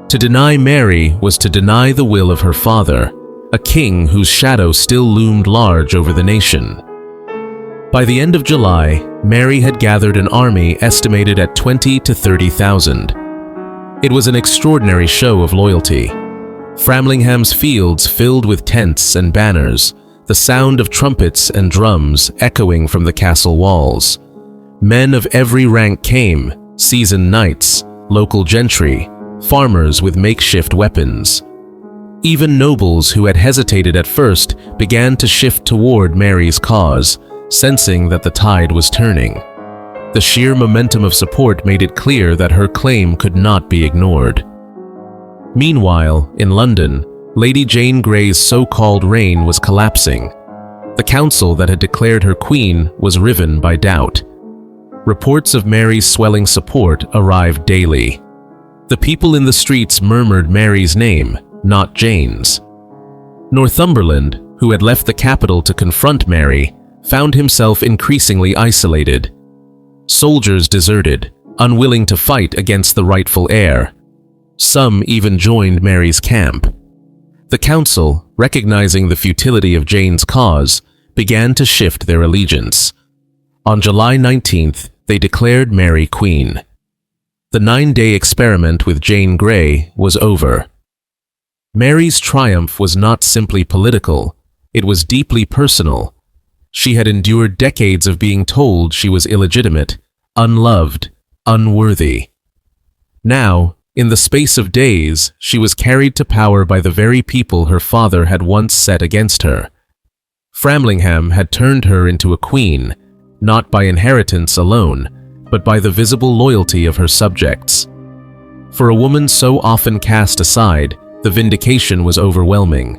To deny Mary was to deny the will of her father, a king whose shadow still loomed large over the nation. By the end of July, Mary had gathered an army estimated at 20 to 30,000. It was an extraordinary show of loyalty. Framlingham's fields filled with tents and banners, the sound of trumpets and drums echoing from the castle walls. Men of every rank came, seasoned knights, local gentry, farmers with makeshift weapons. Even nobles who had hesitated at first began to shift toward Mary's cause, sensing that the tide was turning. The sheer momentum of support made it clear that her claim could not be ignored. Meanwhile, in London, Lady Jane Grey's so-called reign was collapsing. The council that had declared her queen was riven by doubt. Reports of Mary's swelling support arrived daily. The people in the streets murmured Mary's name, not Jane's. Northumberland, who had left the capital to confront Mary, found himself increasingly isolated. Soldiers deserted, unwilling to fight against the rightful heir. Some even joined Mary's camp. The council, recognizing the futility of Jane's cause, began to shift their allegiance. On July 19th, they declared Mary queen. The 9-day experiment with Jane Grey was over. Mary's triumph was not simply political, it was deeply personal. She had endured decades of being told she was illegitimate, unloved, unworthy. Now, in the space of days, she was carried to power by the very people her father had once set against her. Framlingham had turned her into a queen, not by inheritance alone, but by the visible loyalty of her subjects. For a woman so often cast aside, the vindication was overwhelming.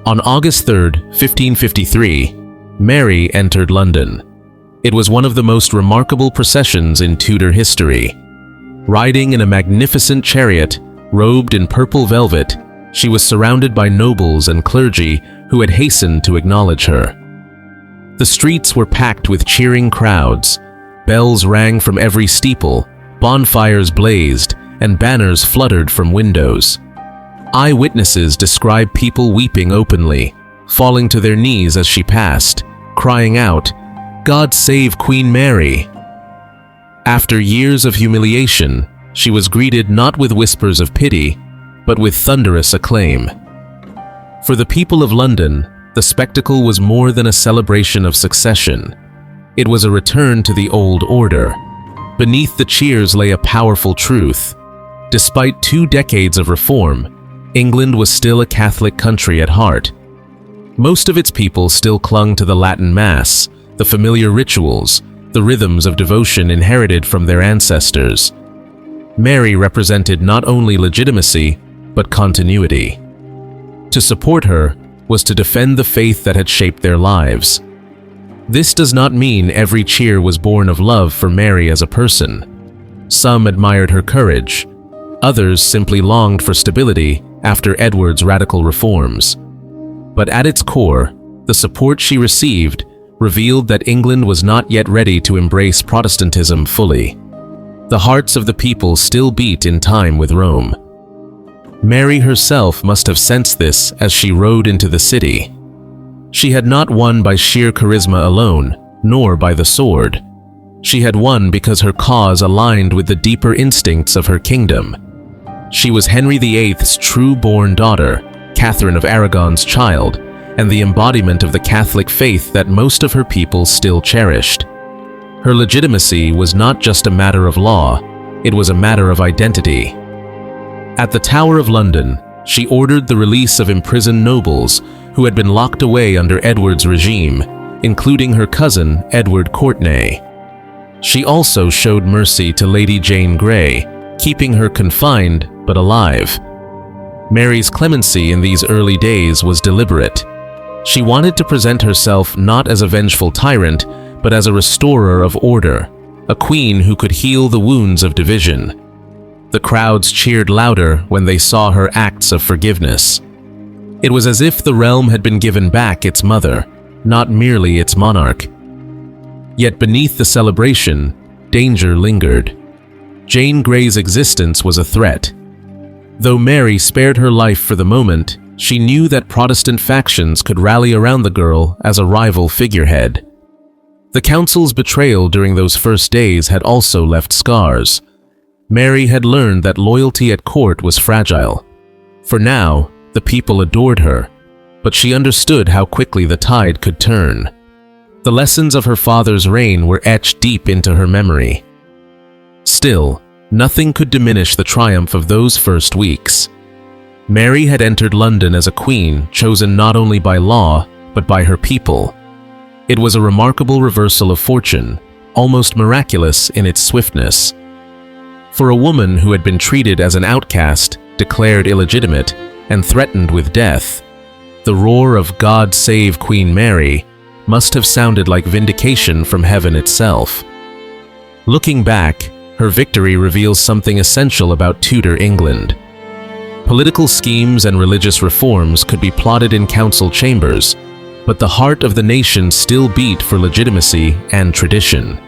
On August 3, 1553, Mary entered London. It was one of the most remarkable processions in Tudor history. Riding in a magnificent chariot, robed in purple velvet, she was surrounded by nobles and clergy who had hastened to acknowledge her. The streets were packed with cheering crowds. Bells rang from every steeple, bonfires blazed, and banners fluttered from windows. Eyewitnesses describe people weeping openly, falling to their knees as she passed, crying out, "God save Queen Mary!" After years of humiliation, she was greeted not with whispers of pity, but with thunderous acclaim. For the people of London, the spectacle was more than a celebration of succession. It was a return to the old order. Beneath the cheers lay a powerful truth. Despite 2 decades of reform, England was still a Catholic country at heart. Most of its people still clung to the Latin Mass, the familiar rituals, the rhythms of devotion inherited from their ancestors. Mary represented not only legitimacy, but continuity. To support her was to defend the faith that had shaped their lives. This does not mean every cheer was born of love for Mary as a person. Some admired her courage. Others simply longed for stability after Edward's radical reforms. But at its core, the support she received revealed that England was not yet ready to embrace Protestantism fully. The hearts of the people still beat in time with Rome. Mary herself must have sensed this as she rode into the city. She had not won by sheer charisma alone, nor by the sword. She had won because her cause aligned with the deeper instincts of her kingdom. She was Henry VIII's true-born daughter, Catherine of Aragon's child, and the embodiment of the Catholic faith that most of her people still cherished. Her legitimacy was not just a matter of law, it was a matter of identity. At the Tower of London, she ordered the release of imprisoned nobles who had been locked away under Edward's regime, including her cousin, Edward Courtenay. She also showed mercy to Lady Jane Grey, keeping her confined but alive. Mary's clemency in these early days was deliberate. She wanted to present herself not as a vengeful tyrant, but as a restorer of order, a queen who could heal the wounds of division. The crowds cheered louder when they saw her acts of forgiveness. It was as if the realm had been given back its mother, not merely its monarch. Yet beneath the celebration, danger lingered. Jane Grey's existence was a threat. Though Mary spared her life for the moment, she knew that Protestant factions could rally around the girl as a rival figurehead. The council's betrayal during those first days had also left scars. Mary had learned that loyalty at court was fragile. For now, the people adored her, but she understood how quickly the tide could turn. The lessons of her father's reign were etched deep into her memory. Still, nothing could diminish the triumph of those first weeks. Mary had entered London as a queen chosen not only by law, but by her people. It was a remarkable reversal of fortune, almost miraculous in its swiftness. For a woman who had been treated as an outcast, declared illegitimate, and threatened with death, the roar of "God save Queen Mary" must have sounded like vindication from heaven itself. Looking back, her victory reveals something essential about Tudor England. Political schemes and religious reforms could be plotted in council chambers, but the heart of the nation still beat for legitimacy and tradition.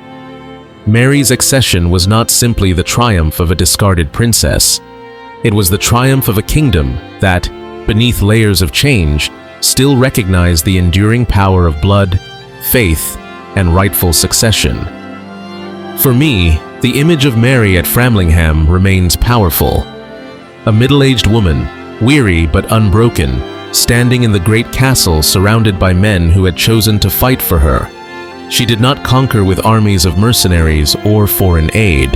Mary's accession was not simply the triumph of a discarded princess. It was the triumph of a kingdom that, beneath layers of change, still recognized the enduring power of blood, faith, and rightful succession. For me, the image of Mary at Framlingham remains powerful. A middle-aged woman, weary but unbroken, standing in the great castle surrounded by men who had chosen to fight for her. She did not conquer with armies of mercenaries or foreign aid.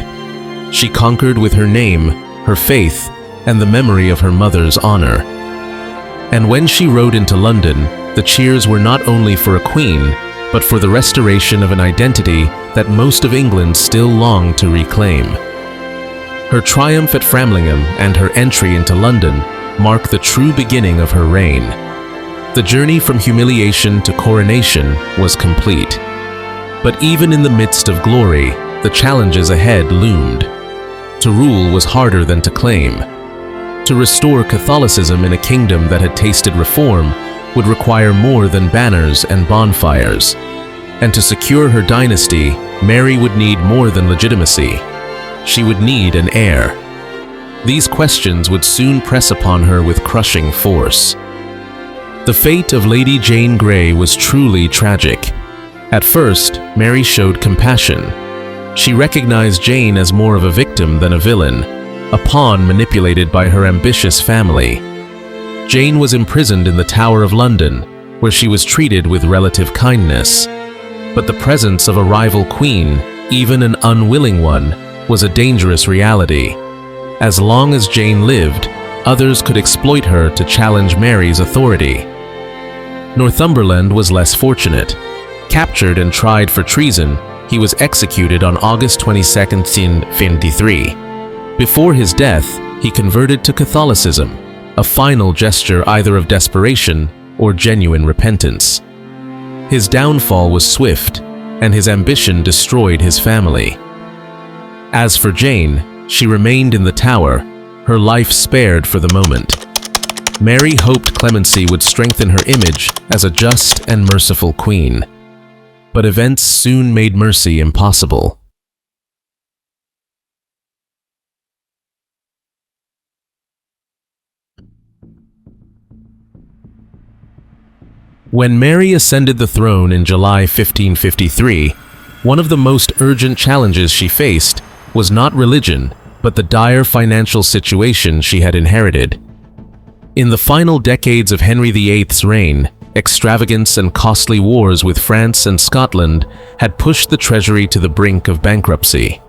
She conquered with her name, her faith, and the memory of her mother's honor. And when she rode into London, the cheers were not only for a queen, but for the restoration of an identity that most of England still longed to reclaim. Her triumph at Framlingham and her entry into London mark the true beginning of her reign. The journey from humiliation to coronation was complete. But even in the midst of glory, the challenges ahead loomed. To rule was harder than to claim. To restore Catholicism in a kingdom that had tasted reform would require more than banners and bonfires. And to secure her dynasty, Mary would need more than legitimacy. She would need an heir. These questions would soon press upon her with crushing force. The fate of Lady Jane Grey was truly tragic. At first, Mary showed compassion. She recognized Jane as more of a victim than a villain, a pawn manipulated by her ambitious family. Jane was imprisoned in the Tower of London, where she was treated with relative kindness. But the presence of a rival queen, even an unwilling one, was a dangerous reality. As long as Jane lived, others could exploit her to challenge Mary's authority. Northumberland was less fortunate. Captured and tried for treason, he was executed on August 22, 1553. Before his death, he converted to Catholicism, a final gesture either of desperation or genuine repentance. His downfall was swift, and his ambition destroyed his family. As for Jane, she remained in the Tower, her life spared for the moment. Mary hoped clemency would strengthen her image as a just and merciful queen. But events soon made mercy impossible. When Mary ascended the throne in July 1553, one of the most urgent challenges she faced was not religion, but the dire financial situation she had inherited. In the final decades of Henry VIII's reign, extravagance and costly wars with France and Scotland had pushed the treasury to the brink of bankruptcy.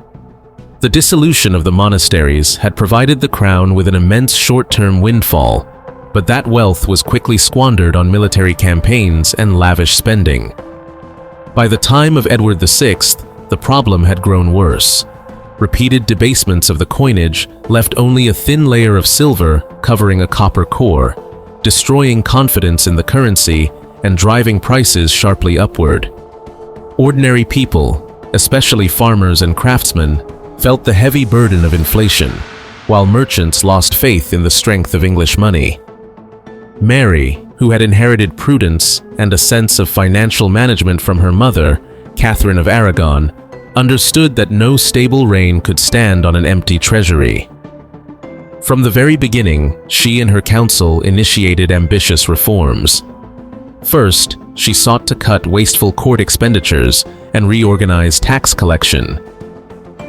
The dissolution of the monasteries had provided the crown with an immense short-term windfall, but that wealth was quickly squandered on military campaigns and lavish spending. By the time of Edward VI, the problem had grown worse. Repeated debastements of the coinage left only a thin layer of silver covering a copper core, destroying confidence in the currency and driving prices sharply upward. Ordinary people, especially farmers and craftsmen, felt the heavy burden of inflation, while merchants lost faith in the strength of English money. Mary, who had inherited prudence and a sense of financial management from her mother, Catherine of Aragon, understood that no stable reign could stand on an empty treasury. From the very beginning, she and her council initiated ambitious reforms. First, she sought to cut wasteful court expenditures and reorganize tax collection.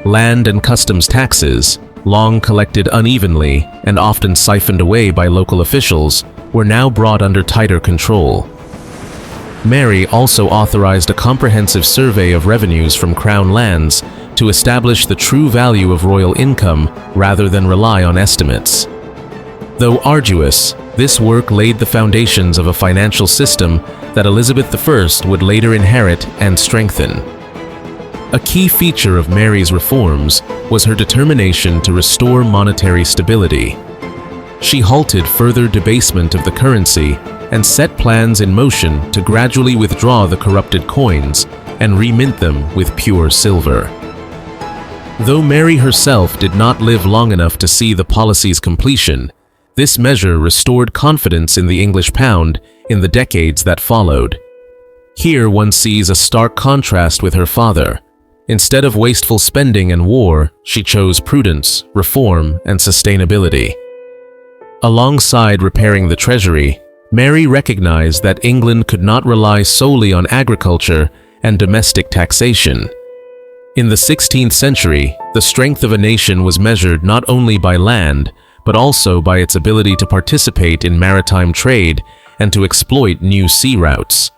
Land and customs taxes, long collected unevenly and often siphoned away by local officials, were now brought under tighter control. Mary also authorized a comprehensive survey of revenues from crown lands to establish the true value of royal income rather than rely on estimates. Though arduous, this work laid the foundations of a financial system that Elizabeth I would later inherit and strengthen. A key feature of Mary's reforms was her determination to restore monetary stability. She halted further debasement of the currency and set plans in motion to gradually withdraw the corrupted coins and remint them with pure silver. Though Mary herself did not live long enough to see the policy's completion, this measure restored confidence in the English pound in the decades that followed. Here one sees a stark contrast with her father. Instead of wasteful spending and war, she chose prudence, reform, and sustainability. Alongside repairing the treasury, Mary recognized that England could not rely solely on agriculture and domestic taxation. In the 16th century, the strength of a nation was measured not only by land, but also by its ability to participate in maritime trade and to exploit new sea routes.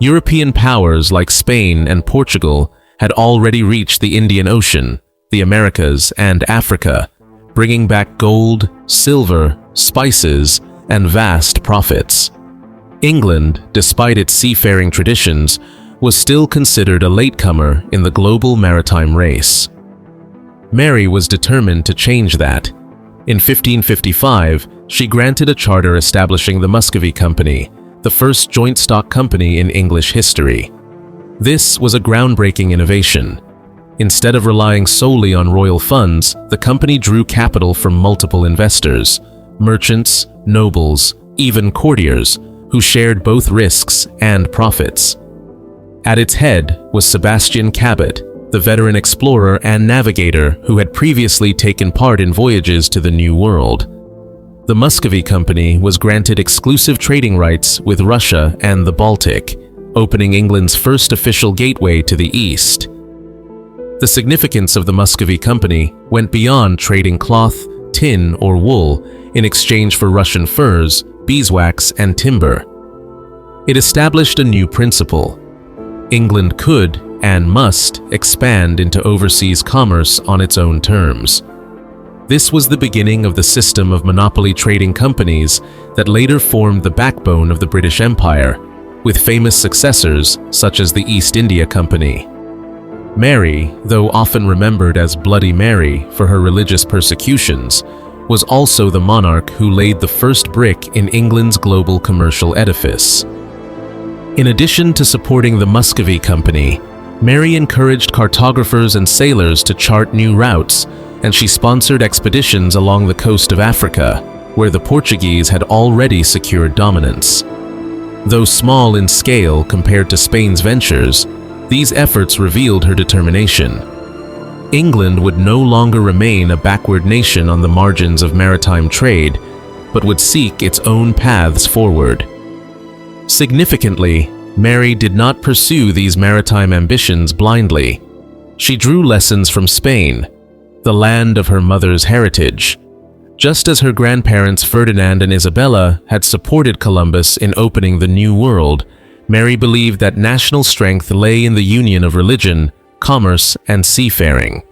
European powers like Spain and Portugal had already reached the Indian Ocean, the Americas, and Africa, bringing back gold, silver, spices, and vast profits. England, despite its seafaring traditions, was still considered a latecomer in the global maritime race. Mary was determined to change that. In 1555, she granted a charter establishing the Muscovy Company, the first joint stock company in English history. This was a groundbreaking innovation. Instead of relying solely on royal funds, the company drew capital from multiple investors, merchants, nobles, even courtiers, who shared both risks and profits. At its head was Sebastian Cabot, the veteran explorer and navigator who had previously taken part in voyages to the New World. The Muscovy Company was granted exclusive trading rights with Russia and the Baltic, opening England's first official gateway to the East. The significance of the Muscovy Company went beyond trading cloth, tin, or wool in exchange for Russian furs, beeswax, and timber. It established a new principle. England could and must expand into overseas commerce on its own terms. This was the beginning of the system of monopoly trading companies that later formed the backbone of the British Empire, with famous successors such as the East India Company. Mary, though often remembered as Bloody Mary for her religious persecutions, was also the monarch who laid the first brick in England's global commercial edifice. In addition to supporting the Muscovy Company, Mary encouraged cartographers and sailors to chart new routes, and she sponsored expeditions along the coast of Africa, where the Portuguese had already secured dominance. Though small in scale compared to Spain's ventures, these efforts revealed her determination. England would no longer remain a backward nation on the margins of maritime trade, but would seek its own paths forward. Significantly, Mary did not pursue these maritime ambitions blindly. She drew lessons from Spain, the land of her mother's heritage. Just as her grandparents Ferdinand and Isabella had supported Columbus in opening the New World, Mary believed that national strength lay in the union of religion, commerce, and seafaring.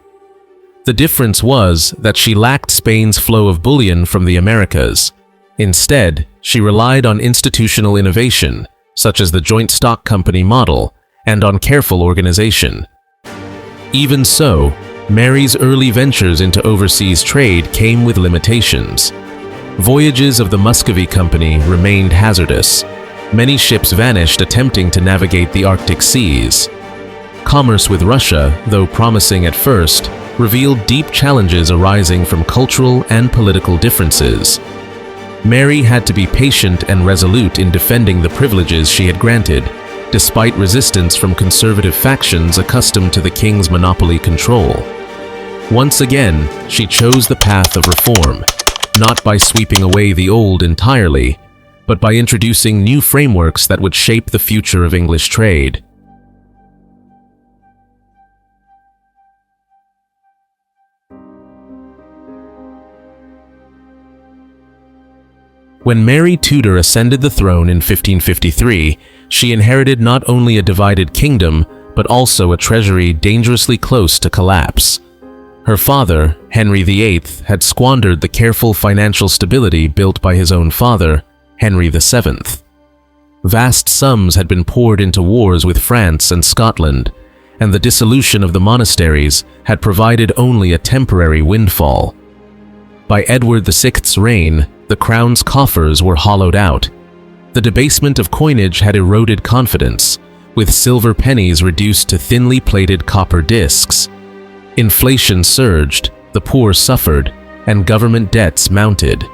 The difference was that she lacked Spain's flow of bullion from the Americas. Instead, she relied on institutional innovation, such as the joint stock company model, and on careful organization. Even so, Mary's early ventures into overseas trade came with limitations. Voyages of the Muscovy Company remained hazardous. Many ships vanished attempting to navigate the Arctic seas. Commerce with Russia, though promising at first, revealed deep challenges arising from cultural and political differences. Mary had to be patient and resolute in defending the privileges she had granted, despite resistance from conservative factions accustomed to the king's monopoly control. Once again, she chose the path of reform, not by sweeping away the old entirely, but by introducing new frameworks that would shape the future of English trade. When Mary Tudor ascended the throne in 1553, she inherited not only a divided kingdom, but also a treasury dangerously close to collapse. Her father, Henry VIII, had squandered the careful financial stability built by his own father, Henry VII. Vast sums had been poured into wars with France and Scotland, and the dissolution of the monasteries had provided only a temporary windfall. By Edward VI's reign, the crown's coffers were hollowed out. The debasement of coinage had eroded confidence, with silver pennies reduced to thinly plated copper discs. Inflation surged, the poor suffered, and government debts mounted.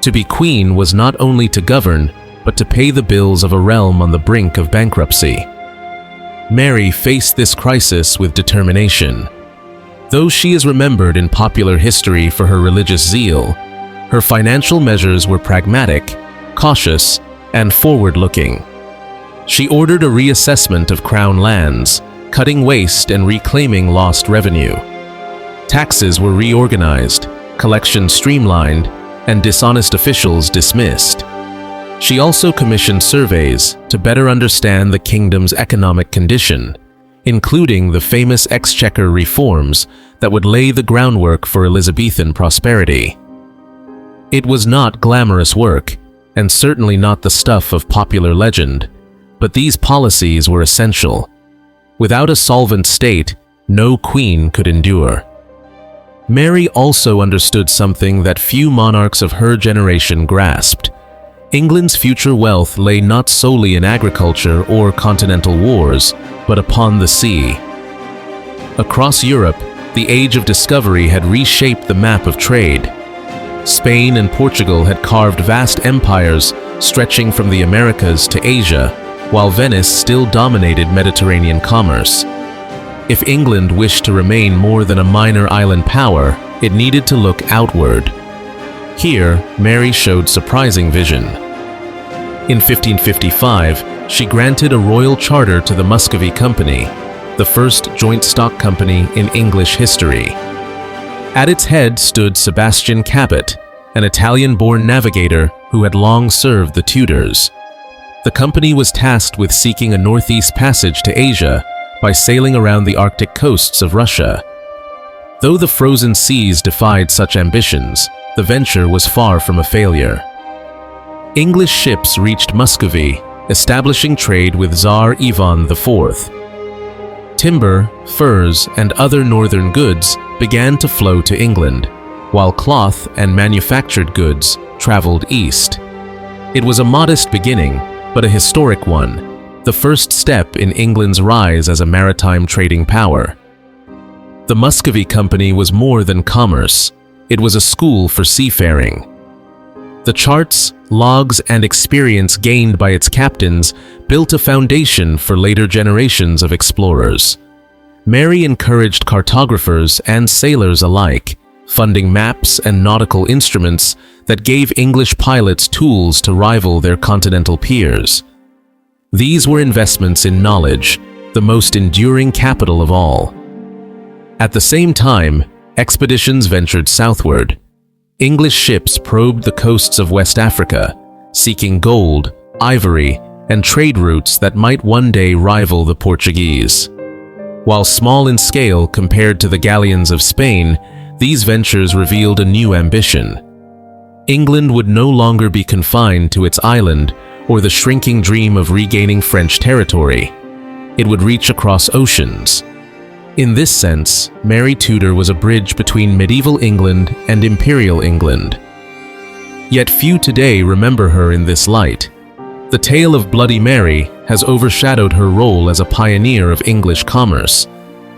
To be queen was not only to govern, but to pay the bills of a realm on the brink of bankruptcy. Mary faced this crisis with determination. Though she is remembered in popular history for her religious zeal, her financial measures were pragmatic, cautious, and forward-looking. She ordered a reassessment of crown lands, cutting waste and reclaiming lost revenue. Taxes were reorganized, collections streamlined, and dishonest officials dismissed. She also commissioned surveys to better understand the kingdom's economic condition, including the famous exchequer reforms that would lay the groundwork for Elizabethan prosperity. It was not glamorous work, and certainly not the stuff of popular legend, but these policies were essential. Without a solvent state, no queen could endure. Mary also understood something that few monarchs of her generation grasped. England's future wealth lay not solely in agriculture or continental wars, but upon the sea. Across Europe, the Age of Discovery had reshaped the map of trade. Spain and Portugal had carved vast empires stretching from the Americas to Asia, while Venice still dominated Mediterranean commerce. If England wished to remain more than a minor island power, it needed to look outward. Here, Mary showed surprising vision. In 1555, she granted a royal charter to the Muscovy Company, the first joint stock company in English history. At its head stood Sebastian Cabot, an Italian-born navigator who had long served the Tudors. The company was tasked with seeking a northeast passage to Asia by sailing around the Arctic coasts of Russia. Though the frozen seas defied such ambitions, the venture was far from a failure. English ships reached Muscovy, establishing trade with Tsar Ivan IV. Timber, furs, and other northern goods began to flow to England, while cloth and manufactured goods traveled east. It was a modest beginning, but a historic one, the first step in England's rise as a maritime trading power. The Muscovy Company was more than commerce. It was a school for seafaring. The charts, logs, and experience gained by its captains built a foundation for later generations of explorers. Mary encouraged cartographers and sailors alike, funding maps and nautical instruments that gave English pilots tools to rival their continental peers. These were investments in knowledge, the most enduring capital of all. At the same time, expeditions ventured southward. English ships probed the coasts of West Africa, seeking gold, ivory, and trade routes that might one day rival the Portuguese. While small in scale compared to the galleons of Spain, these ventures revealed a new ambition. England would no longer be confined to its island or the shrinking dream of regaining French territory. It would reach across oceans. In this sense, Mary Tudor was a bridge between medieval England and imperial England. Yet few today remember her in this light. The tale of Bloody Mary has overshadowed her role as a pioneer of English commerce.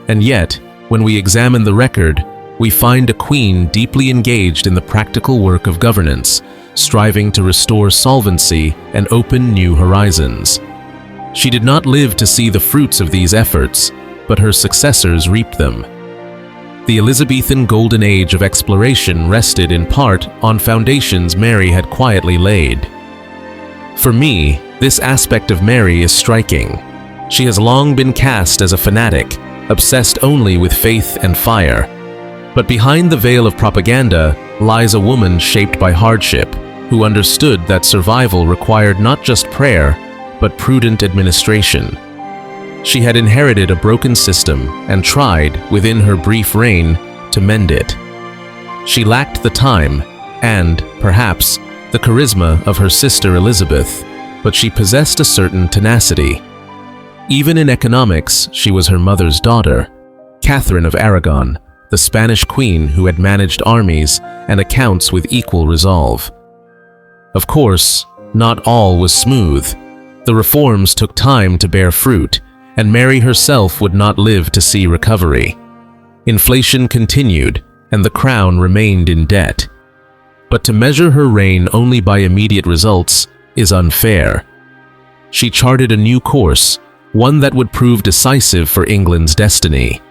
And yet, when we examine the record, we find a queen deeply engaged in the practical work of governance, striving to restore solvency and open new horizons. She did not live to see the fruits of these efforts, but her successors reaped them. The Elizabethan Golden Age of exploration rested in part on foundations Mary had quietly laid. For me, this aspect of Mary is striking. She has long been cast as a fanatic, obsessed only with faith and fire. But behind the veil of propaganda lies a woman shaped by hardship, who understood that survival required not just prayer, but prudent administration. She had inherited a broken system and tried, within her brief reign, to mend it. She lacked the time and, perhaps, the charisma of her sister Elizabeth, but she possessed a certain tenacity. Even in economics, she was her mother's daughter, Catherine of Aragon, the Spanish queen who had managed armies and accounts with equal resolve. Of course, not all was smooth. The reforms took time to bear fruit, and Mary herself would not live to see recovery. Inflation continued, and the crown remained in debt. But to measure her reign only by immediate results is unfair. She charted a new course, one that would prove decisive for England's destiny.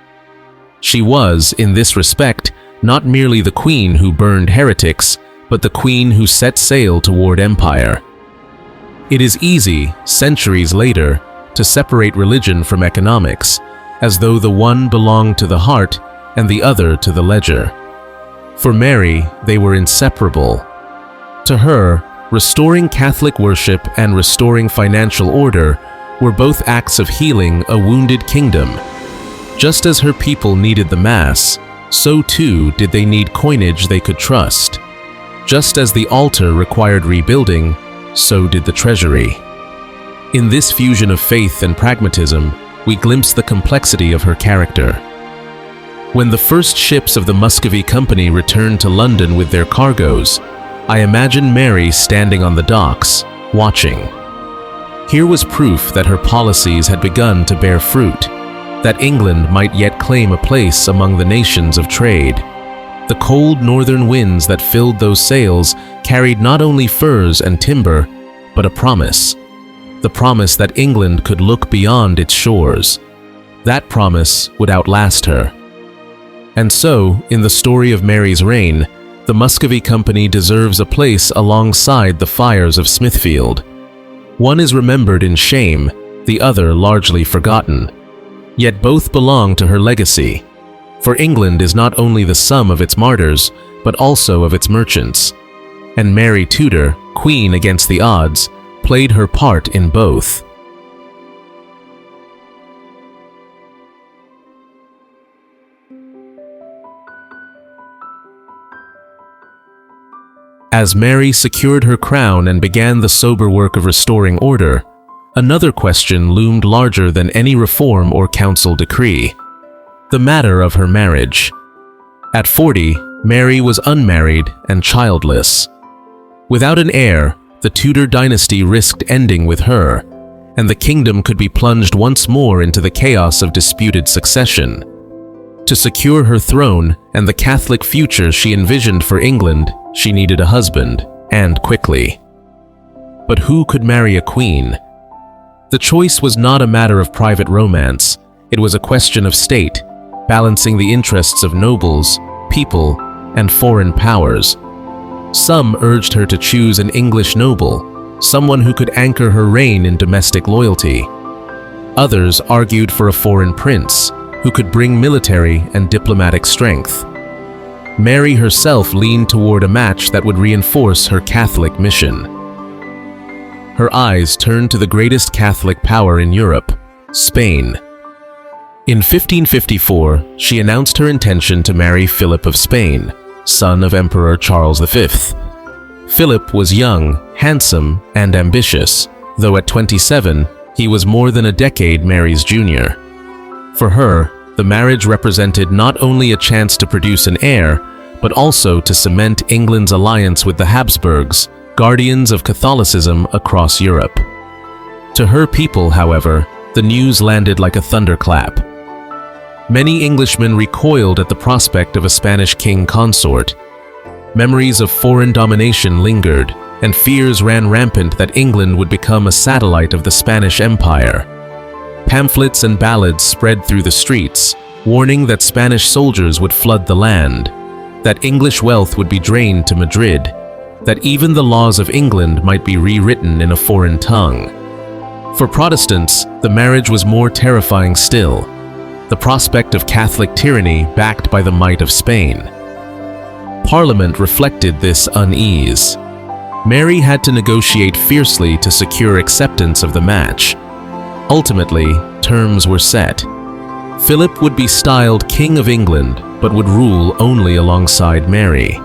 She was, in this respect, not merely the queen who burned heretics, but the queen who set sail toward empire. It is easy, centuries later, to separate religion from economics, as though the one belonged to the heart and the other to the ledger. For Mary, they were inseparable. To her, restoring Catholic worship and restoring financial order were both acts of healing a wounded kingdom. Just as her people needed the Mass, so too did they need coinage they could trust. Just as the altar required rebuilding, so did the treasury. In this fusion of faith and pragmatism, we glimpse the complexity of her character. When the first ships of the Muscovy Company returned to London with their cargoes, I imagine Mary standing on the docks, watching. Here was proof that her policies had begun to bear fruit, that England might yet claim a place among the nations of trade. The cold northern winds that filled those sails carried not only furs and timber, but a promise. The promise that England could look beyond its shores. That promise would outlast her. And so, in the story of Mary's reign, the Muscovy Company deserves a place alongside the fires of Smithfield. One is remembered in shame, the other largely forgotten. Yet both belong to her legacy. For England is not only the sum of its martyrs, but also of its merchants. And Mary Tudor, queen against the odds, played her part in both. As Mary secured her crown and began the sober work of restoring order, another question loomed larger than any reform or council decree: the matter of her marriage. At 40, Mary was unmarried and childless. Without an heir, the Tudor dynasty risked ending with her, and the kingdom could be plunged once more into the chaos of disputed succession. To secure her throne and the Catholic future she envisioned for England, she needed a husband, and quickly. But who could marry a queen? The choice was not a matter of private romance. It was a question of state, balancing the interests of nobles, people, and foreign powers. Some urged her to choose an English noble, someone who could anchor her reign in domestic loyalty. Others argued for a foreign prince, who could bring military and diplomatic strength. Mary herself leaned toward a match that would reinforce her Catholic mission. Her eyes turned to the greatest Catholic power in Europe, Spain. In 1554, she announced her intention to marry Philip of Spain, son of Emperor Charles V. Philip was young, handsome, and ambitious, though at 27, he was more than a decade Mary's junior. For her, the marriage represented not only a chance to produce an heir, but also to cement England's alliance with the Habsburgs, guardians of Catholicism across Europe. To her people, however, the news landed like a thunderclap. Many Englishmen recoiled at the prospect of a Spanish king consort. Memories of foreign domination lingered, and fears ran rampant that England would become a satellite of the Spanish Empire. Pamphlets and ballads spread through the streets, warning that Spanish soldiers would flood the land, that English wealth would be drained to Madrid, that even the laws of England might be rewritten in a foreign tongue. For Protestants, the marriage was more terrifying still, the prospect of Catholic tyranny backed by the might of Spain. Parliament reflected this unease. Mary had to negotiate fiercely to secure acceptance of the match. Ultimately, terms were set. Philip would be styled King of England, but would rule only alongside Mary.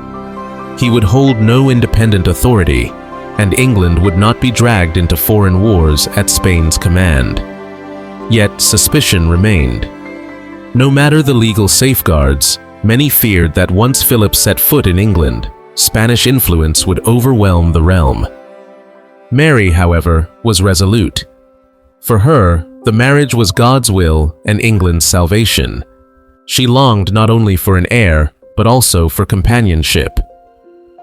He would hold no independent authority, and England would not be dragged into foreign wars at Spain's command. Yet suspicion remained. No matter the legal safeguards, many feared that once Philip set foot in England, Spanish influence would overwhelm the realm. Mary, however, was resolute. For her, the marriage was God's will and England's salvation. She longed not only for an heir, but also for companionship.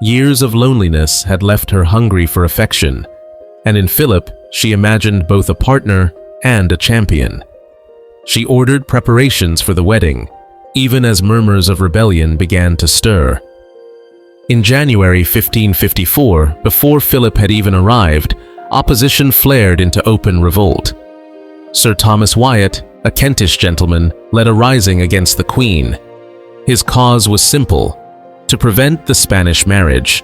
Years of loneliness had left her hungry for affection, and in Philip she imagined both a partner and a champion. She ordered preparations for the wedding, even as murmurs of rebellion began to stir. In January 1554, before Philip had even arrived, opposition flared into open revolt. Sir Thomas Wyatt, a Kentish gentleman, led a rising against the Queen. His cause was simple: to prevent the Spanish marriage.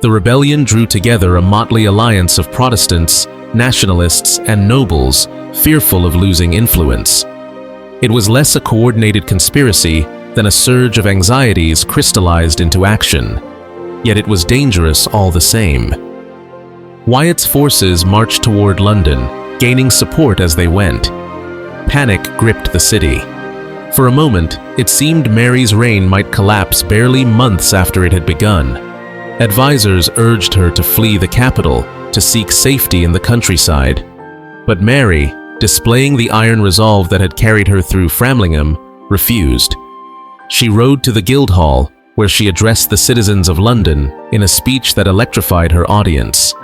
The rebellion drew together a motley alliance of Protestants, nationalists, and nobles, fearful of losing influence. It was less a coordinated conspiracy than a surge of anxieties crystallized into action. Yet it was dangerous all the same. Wyatt's forces marched toward London, gaining support as they went. Panic gripped the city. For a moment, it seemed Mary's reign might collapse barely months after it had begun. Advisors urged her to flee the capital, to seek safety in the countryside. But Mary, displaying the iron resolve that had carried her through Framlingham, refused. She rode to the Guildhall, where she addressed the citizens of London in a speech that electrified her audience.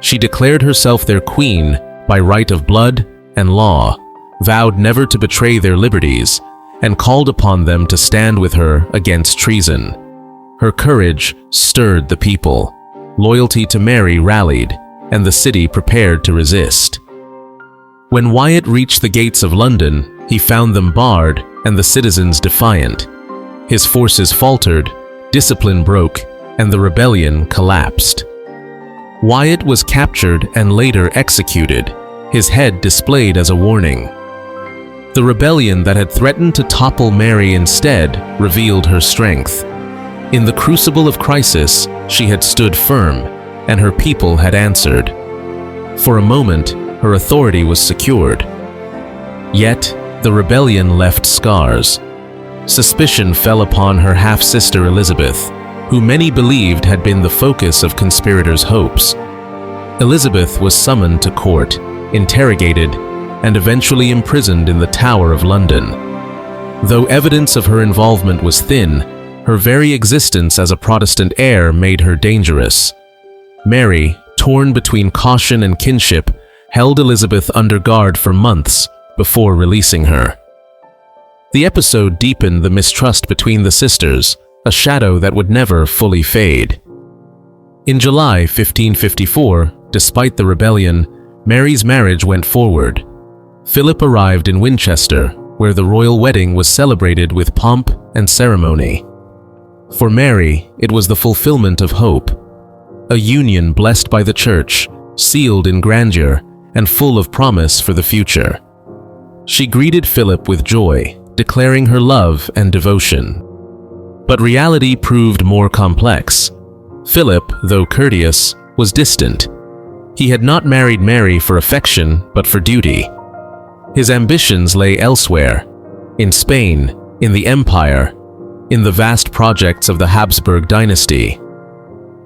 She declared herself their queen by right of blood and law, vowed never to betray their liberties, and called upon them to stand with her against treason. Her courage stirred the people. Loyalty to Mary rallied, and the city prepared to resist. When Wyatt reached the gates of London, he found them barred and the citizens defiant. His forces faltered, discipline broke, and the rebellion collapsed. Wyatt was captured and later executed, his head displayed as a warning. The rebellion that had threatened to topple Mary instead revealed her strength. In the crucible of crisis, she had stood firm, and her people had answered. For a moment, her authority was secured. Yet, the rebellion left scars. Suspicion fell upon her half-sister Elizabeth, who many believed had been the focus of conspirators' hopes. Elizabeth was summoned to court, interrogated, and eventually imprisoned in the Tower of London. Though evidence of her involvement was thin, her very existence as a Protestant heir made her dangerous. Mary, torn between caution and kinship, held Elizabeth under guard for months before releasing her. The episode deepened the mistrust between the sisters, a shadow that would never fully fade. In July 1554, despite the rebellion, Mary's marriage went forward. Philip arrived in Winchester, where the royal wedding was celebrated with pomp and ceremony. For Mary, it was the fulfillment of hope, a union blessed by the Church, sealed in grandeur, and full of promise for the future. She greeted Philip with joy, declaring her love and devotion. But reality proved more complex. Philip, though courteous, was distant. He had not married Mary for affection, but for duty. His ambitions lay elsewhere, in Spain, in the Empire, in the vast projects of the Habsburg dynasty.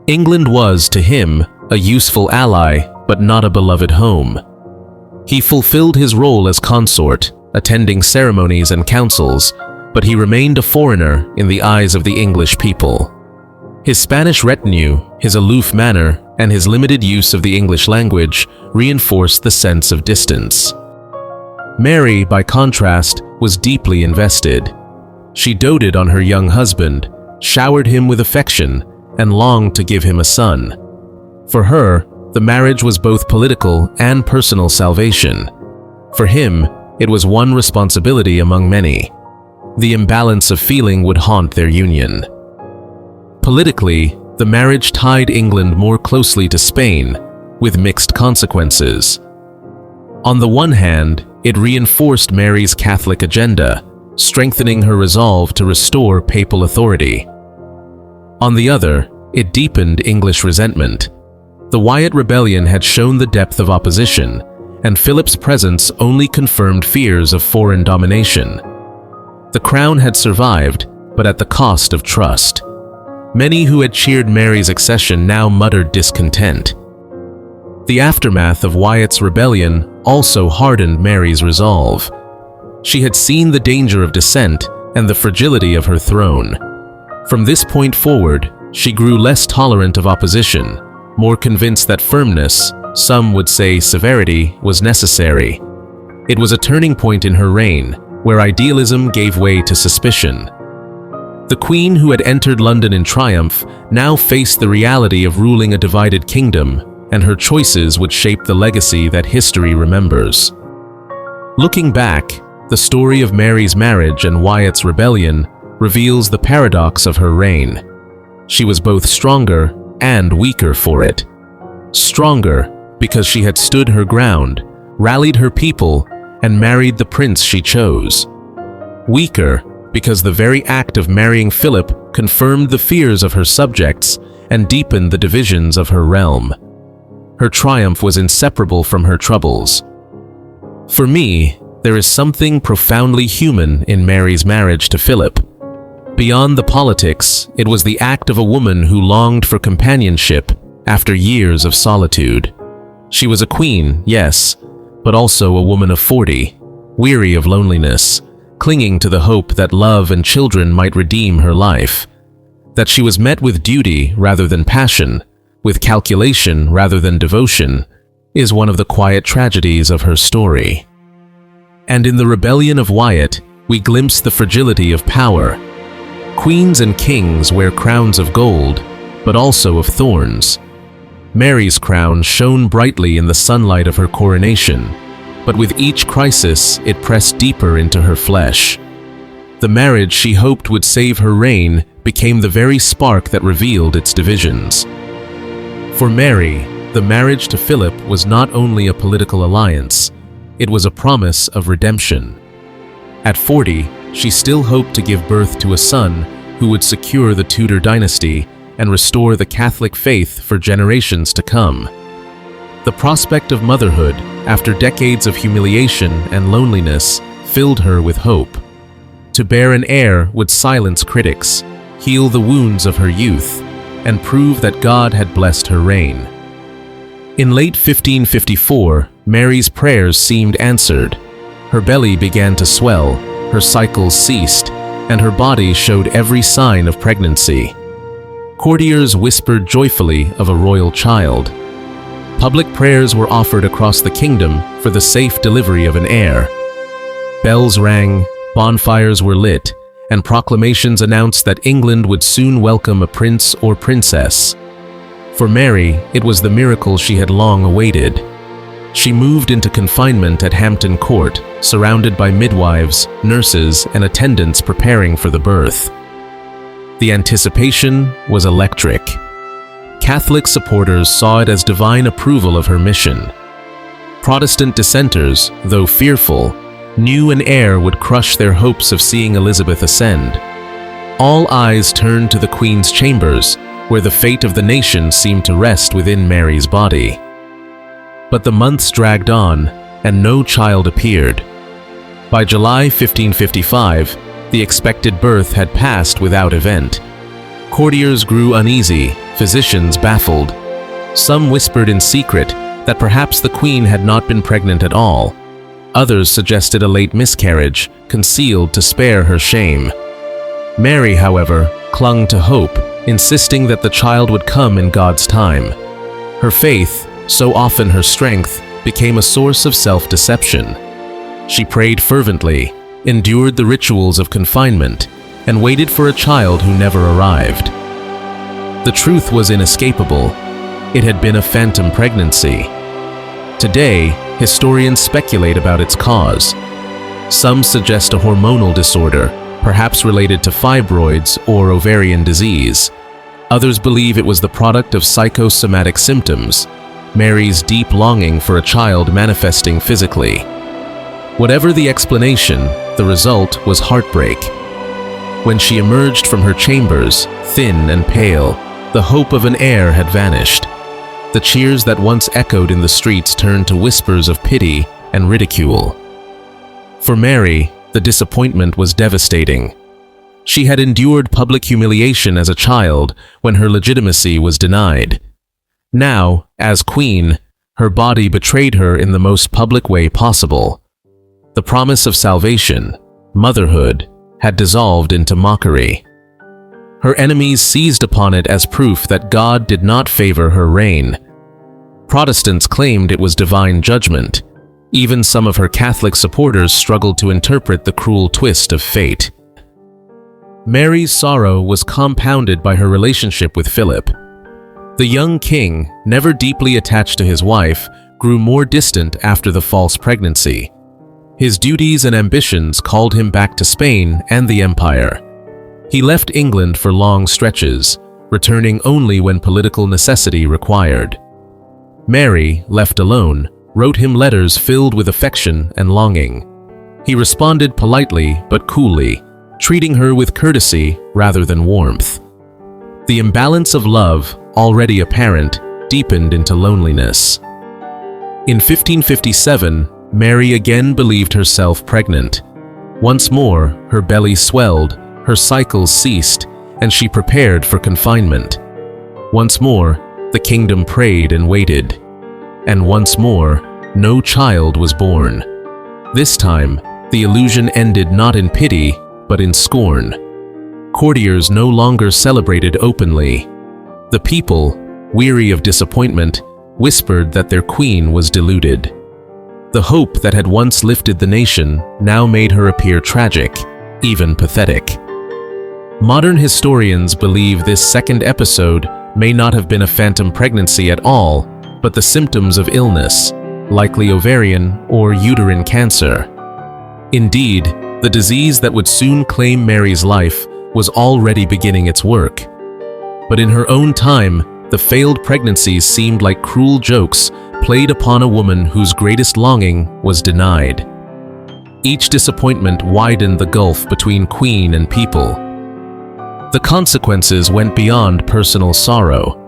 England was, to him, a useful ally, but not a beloved home. He fulfilled his role as consort, attending ceremonies and councils, but he remained a foreigner in the eyes of the English people. His Spanish retinue, his aloof manner, and his limited use of the English language reinforced the sense of distance. Mary, by contrast, was deeply invested. She doted on her young husband, showered him with affection, and longed to give him a son. For her, the marriage was both political and personal salvation. For him, it was one responsibility among many. The imbalance of feeling would haunt their union. Politically, the marriage tied England more closely to Spain, with mixed consequences. On the one hand, it reinforced Mary's Catholic agenda, strengthening her resolve to restore papal authority. On the other, it deepened English resentment. The Wyatt rebellion had shown the depth of opposition, and Philip's presence only confirmed fears of foreign domination. The crown had survived, but at the cost of trust. Many who had cheered Mary's accession now muttered discontent. The aftermath of Wyatt's rebellion also hardened Mary's resolve. She had seen the danger of dissent and the fragility of her throne. From this point forward, she grew less tolerant of opposition, more convinced that firmness, some would say severity, was necessary. It was a turning point in her reign, where idealism gave way to suspicion. The Queen, who had entered London in triumph, now faced the reality of ruling a divided kingdom, and her choices would shape the legacy that history remembers. Looking back, the story of Mary's marriage and Wyatt's rebellion reveals the paradox of her reign. She was both stronger and weaker for it. Stronger because she had stood her ground, rallied her people, and married the prince she chose. Weaker because the very act of marrying Philip confirmed the fears of her subjects and deepened the divisions of her realm. Her triumph was inseparable from her troubles. For me, there is something profoundly human in Mary's marriage to Philip. Beyond the politics, it was the act of a woman who longed for companionship after years of solitude. She was a queen, yes, but also a woman of 40, weary of loneliness, clinging to the hope that love and children might redeem her life. That she was met with duty rather than passion, with calculation rather than devotion, is one of the quiet tragedies of her story. And in the rebellion of Wyatt, we glimpse the fragility of power. Queens and kings wear crowns of gold, but also of thorns. Mary's crown shone brightly in the sunlight of her coronation, but with each crisis it pressed deeper into her flesh. The marriage she hoped would save her reign became the very spark that revealed its divisions. For Mary, the marriage to Philip was not only a political alliance, it was a promise of redemption. At 40, she still hoped to give birth to a son who would secure the Tudor dynasty and restore the Catholic faith for generations to come. The prospect of motherhood, after decades of humiliation and loneliness, filled her with hope. To bear an heir would silence critics, heal the wounds of her youth, and prove that God had blessed her reign. In late 1554, Mary's prayers seemed answered. Her belly began to swell, her cycles ceased, and her body showed every sign of pregnancy. Courtiers whispered joyfully of a royal child. Public prayers were offered across the kingdom for the safe delivery of an heir. Bells rang, bonfires were lit, and proclamations announced that England would soon welcome a prince or princess. For Mary, it was the miracle she had long awaited. She moved into confinement at Hampton Court, surrounded by midwives, nurses, and attendants preparing for the birth. The anticipation was electric. Catholic supporters saw it as divine approval of her mission. Protestant dissenters, though fearful, knew an heir would crush their hopes of seeing Elizabeth ascend. All eyes turned to the Queen's chambers, where the fate of the nation seemed to rest within Mary's body. But the months dragged on, and no child appeared. By July 1555, the expected birth had passed without event. Courtiers grew uneasy, physicians baffled. Some whispered in secret that perhaps the Queen had not been pregnant at all. Others suggested a late miscarriage, concealed to spare her shame. Mary, however, clung to hope, insisting that the child would come in God's time. Her faith, so often her strength, became a source of self-deception. She prayed fervently, endured the rituals of confinement, and waited for a child who never arrived. The truth was inescapable. It had been a phantom pregnancy. Today, historians speculate about its cause. Some suggest a hormonal disorder, perhaps related to fibroids or ovarian disease. Others believe it was the product of psychosomatic symptoms, Mary's deep longing for a child manifesting physically. Whatever the explanation, the result was heartbreak. When she emerged from her chambers, thin and pale, the hope of an heir had vanished. The cheers that once echoed in the streets turned to whispers of pity and ridicule. For Mary, the disappointment was devastating. She had endured public humiliation as a child when her legitimacy was denied. Now, as queen, her body betrayed her in the most public way possible. The promise of salvation, motherhood, had dissolved into mockery. Her enemies seized upon it as proof that God did not favor her reign. Protestants claimed it was divine judgment. Even some of her Catholic supporters struggled to interpret the cruel twist of fate. Mary's sorrow was compounded by her relationship with Philip. The young king, never deeply attached to his wife, grew more distant after the false pregnancy. His duties and ambitions called him back to Spain and the empire. He left England for long stretches, returning only when political necessity required. Mary, left alone, wrote him letters filled with affection and longing. He responded politely but coolly, treating her with courtesy rather than warmth. The imbalance of love, already apparent, deepened into loneliness. In 1557, Mary again believed herself pregnant. Once more, her belly swelled, her cycles ceased, and she prepared for confinement. Once more, the kingdom prayed and waited. And once more, no child was born. This time, the illusion ended not in pity, but in scorn. Courtiers no longer celebrated openly. The people, weary of disappointment, whispered that their queen was deluded. The hope that had once lifted the nation now made her appear tragic, even pathetic. Modern historians believe this second episode may not have been a phantom pregnancy at all, but the symptoms of illness, likely ovarian or uterine cancer. Indeed, the disease that would soon claim Mary's life was already beginning its work. But in her own time, the failed pregnancies seemed like cruel jokes played upon a woman whose greatest longing was denied. Each disappointment widened the gulf between queen and people. The consequences went beyond personal sorrow.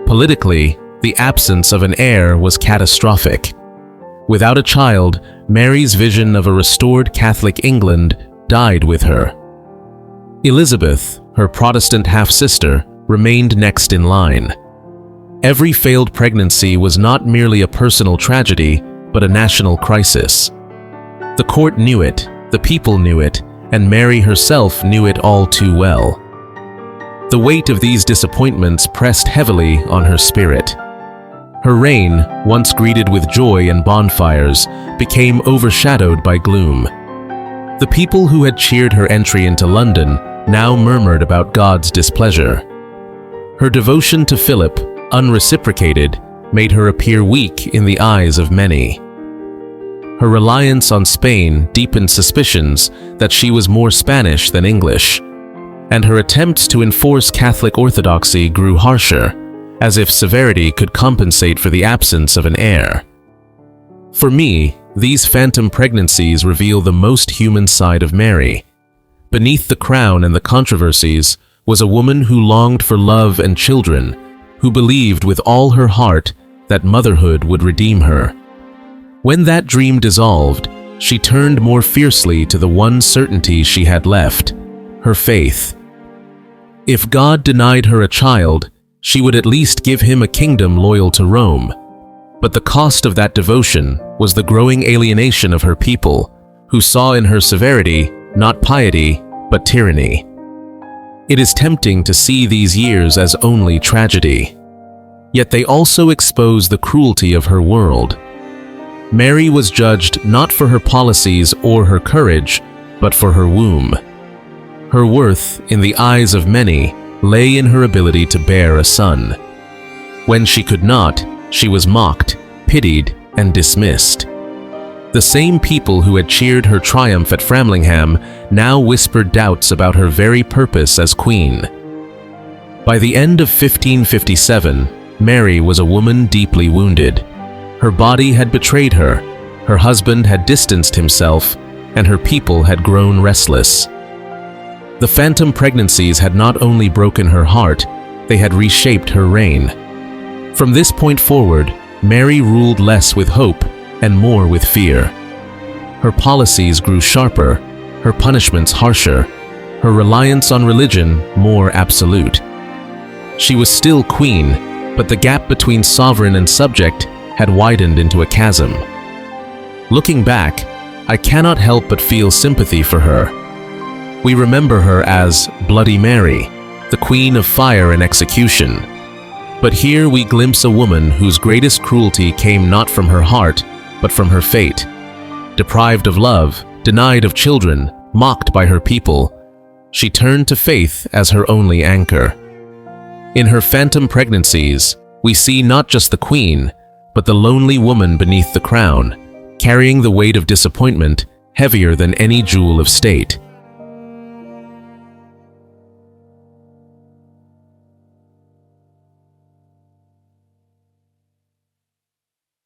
Politically, the absence of an heir was catastrophic. Without a child, Mary's vision of a restored Catholic England died with her. Elizabeth, her Protestant half-sister, remained next in line. Every failed pregnancy was not merely a personal tragedy, but a national crisis. The court knew it, the people knew it, and Mary herself knew it all too well. The weight of these disappointments pressed heavily on her spirit. Her reign, once greeted with joy and bonfires, became overshadowed by gloom. The people who had cheered her entry into London now murmured about God's displeasure. Her devotion to Philip, unreciprocated, made her appear weak in the eyes of many. Her reliance on Spain deepened suspicions that she was more Spanish than English, and her attempts to enforce Catholic orthodoxy grew harsher, as if severity could compensate for the absence of an heir. For me, these phantom pregnancies reveal the most human side of Mary. Beneath the crown and the controversies was a woman who longed for love and children, who believed with all her heart that motherhood would redeem her. When that dream dissolved, she turned more fiercely to the one certainty she had left, her faith. If God denied her a child, she would at least give him a kingdom loyal to Rome. But the cost of that devotion was the growing alienation of her people, who saw in her severity not piety, but tyranny. It is tempting to see these years as only tragedy. Yet they also expose the cruelty of her world. Mary was judged not for her policies or her courage, but for her womb. Her worth, in the eyes of many, lay in her ability to bear a son. When she could not, she was mocked, pitied, and dismissed. The same people who had cheered her triumph at Framlingham now whispered doubts about her very purpose as queen. By the end of 1557, Mary was a woman deeply wounded. Her body had betrayed her husband had distanced himself, and her people had grown restless. The phantom pregnancies had not only broken her heart, they had reshaped her reign. From this point forward, Mary ruled less with hope and more with fear. Her policies grew sharper, her punishments harsher, her reliance on religion more absolute. She was still queen, but the gap between sovereign and subject had widened into a chasm. Looking back, I cannot help but feel sympathy for her. We remember her as Bloody Mary, the queen of fire and execution. But here we glimpse a woman whose greatest cruelty came not from her heart, but from her fate. Deprived of love, denied of children, mocked by her people, she turned to faith as her only anchor. In her phantom pregnancies, we see not just the queen, but the lonely woman beneath the crown, carrying the weight of disappointment heavier than any jewel of state.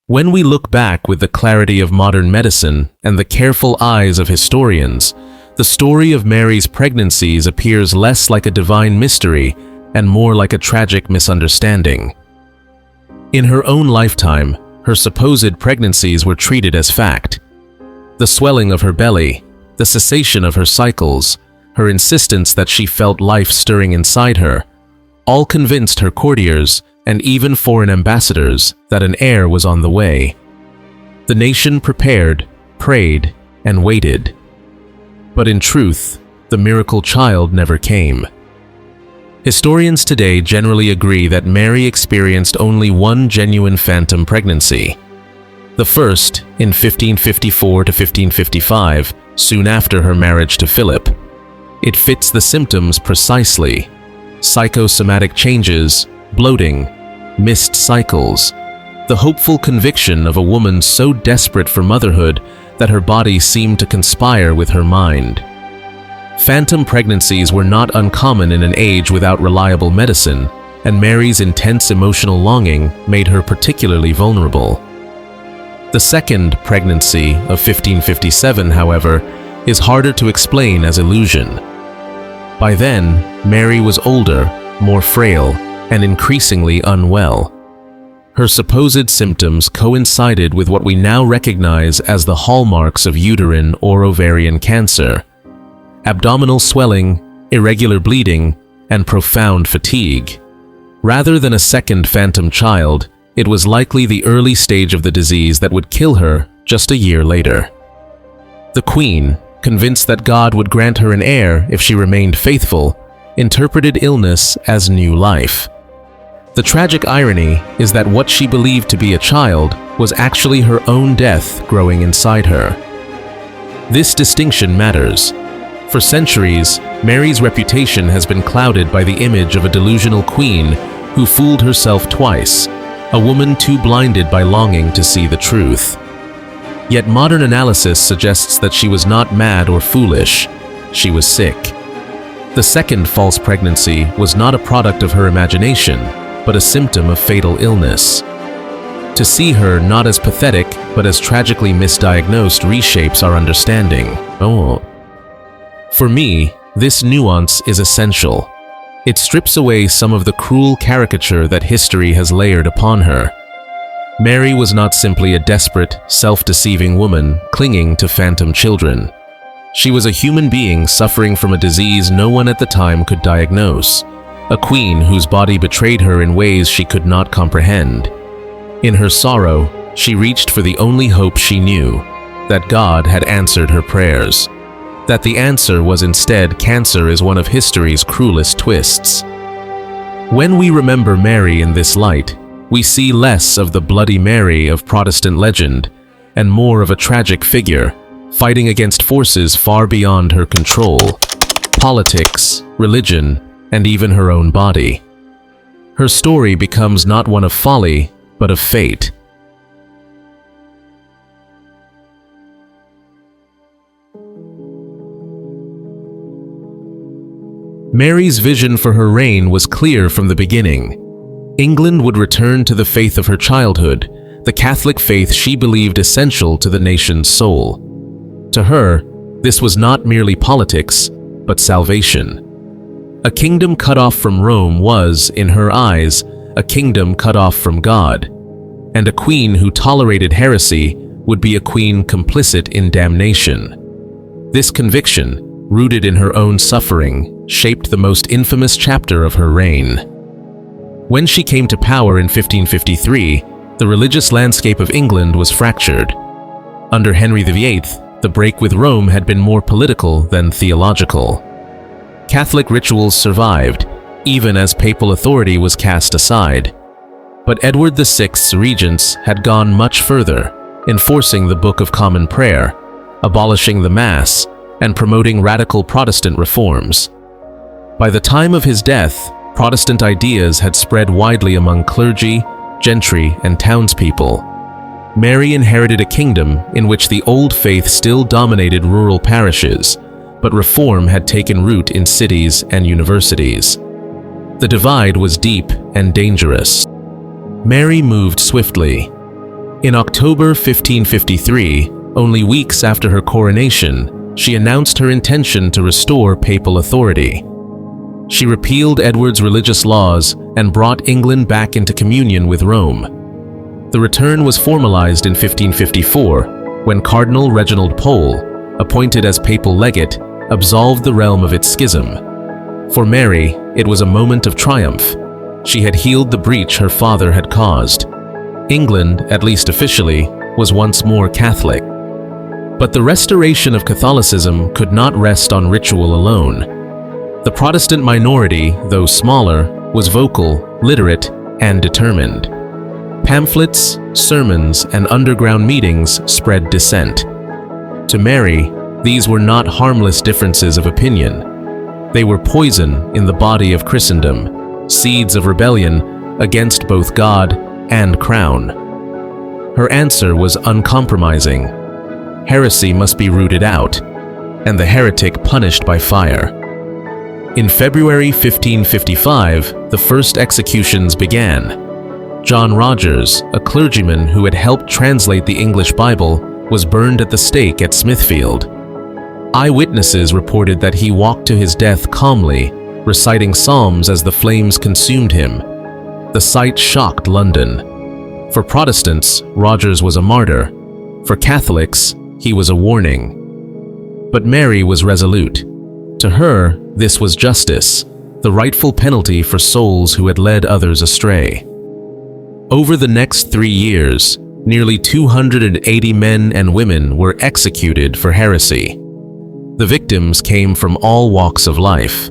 When we look back with the clarity of modern medicine and the careful eyes of historians, the story of Mary's pregnancies appears less like a divine mystery and more like a tragic misunderstanding. In her own lifetime, her supposed pregnancies were treated as fact. The swelling of her belly, the cessation of her cycles, her insistence that she felt life stirring inside her, all convinced her courtiers and even foreign ambassadors that an heir was on the way. The nation prepared, prayed, and waited. But in truth, the miracle child never came. Historians today generally agree that Mary experienced only one genuine phantom pregnancy. The first, in 1554 to 1555, soon after her marriage to Philip. It fits the symptoms precisely: psychosomatic changes, bloating, missed cycles, the hopeful conviction of a woman so desperate for motherhood that her body seemed to conspire with her mind. Phantom pregnancies were not uncommon in an age without reliable medicine, and Mary's intense emotional longing made her particularly vulnerable. The second pregnancy of 1557, however, is harder to explain as illusion. By then, Mary was older, more frail, and increasingly unwell. Her supposed symptoms coincided with what we now recognize as the hallmarks of uterine or ovarian cancer: abdominal swelling, irregular bleeding, and profound fatigue. Rather than a second phantom child, it was likely the early stage of the disease that would kill her just a year later. The queen, convinced that God would grant her an heir if she remained faithful, interpreted illness as new life. The tragic irony is that what she believed to be a child was actually her own death growing inside her. This distinction matters. For centuries, Mary's reputation has been clouded by the image of a delusional queen who fooled herself twice, a woman too blinded by longing to see the truth. Yet modern analysis suggests that she was not mad or foolish, she was sick. The second false pregnancy was not a product of her imagination, but a symptom of fatal illness. To see her not as pathetic, but as tragically misdiagnosed reshapes our understanding. For me, this nuance is essential. It strips away some of the cruel caricature that history has layered upon her. Mary was not simply a desperate, self-deceiving woman clinging to phantom children. She was a human being suffering from a disease no one at the time could diagnose, a queen whose body betrayed her in ways she could not comprehend. In her sorrow, she reached for the only hope she knew, that God had answered her prayers. That the answer was instead cancer is one of history's cruelest twists. When we remember Mary in this light, we see less of the Bloody Mary of Protestant legend and more of a tragic figure fighting against forces far beyond her control: politics, religion, and even her own body. Her story becomes not one of folly, but of fate. Mary's vision for her reign was clear from the beginning. England would return to the faith of her childhood, the Catholic faith she believed essential to the nation's soul. To her, this was not merely politics, but salvation. A kingdom cut off from Rome was, in her eyes, a kingdom cut off from God, and a queen who tolerated heresy would be a queen complicit in damnation. This conviction, rooted in her own suffering, shaped the most infamous chapter of her reign. When she came to power in 1553, the religious landscape of England was fractured. Under Henry VIII, the break with Rome had been more political than theological. Catholic rituals survived, even as papal authority was cast aside. But Edward VI's regents had gone much further, enforcing the Book of Common Prayer, abolishing the Mass, and promoting radical Protestant reforms. By the time of his death, Protestant ideas had spread widely among clergy, gentry, and townspeople. Mary inherited a kingdom in which the old faith still dominated rural parishes, but reform had taken root in cities and universities. The divide was deep and dangerous. Mary moved swiftly. In October 1553, only weeks after her coronation, she announced her intention to restore papal authority. She repealed Edward's religious laws and brought England back into communion with Rome. The return was formalized in 1554, when Cardinal Reginald Pole, appointed as papal legate, absolved the realm of its schism. For Mary, it was a moment of triumph. She had healed the breach her father had caused. England, at least officially, was once more Catholic. But the restoration of Catholicism could not rest on ritual alone. The Protestant minority, though smaller, was vocal, literate, and determined. Pamphlets, sermons, and underground meetings spread dissent. To Mary, these were not harmless differences of opinion. They were poison in the body of Christendom, seeds of rebellion against both God and crown. Her answer was uncompromising. Heresy must be rooted out, and the heretic punished by fire. In February 1555, the first executions began. John Rogers, a clergyman who had helped translate the English Bible, was burned at the stake at Smithfield. Eyewitnesses reported that he walked to his death calmly, reciting psalms as the flames consumed him. The sight shocked London. For Protestants, Rogers was a martyr. For Catholics, he was a warning. But Mary was resolute. To her, this was justice, the rightful penalty for souls who had led others astray. Over the next 3 years, nearly 280 men and women were executed for heresy. The victims came from all walks of life.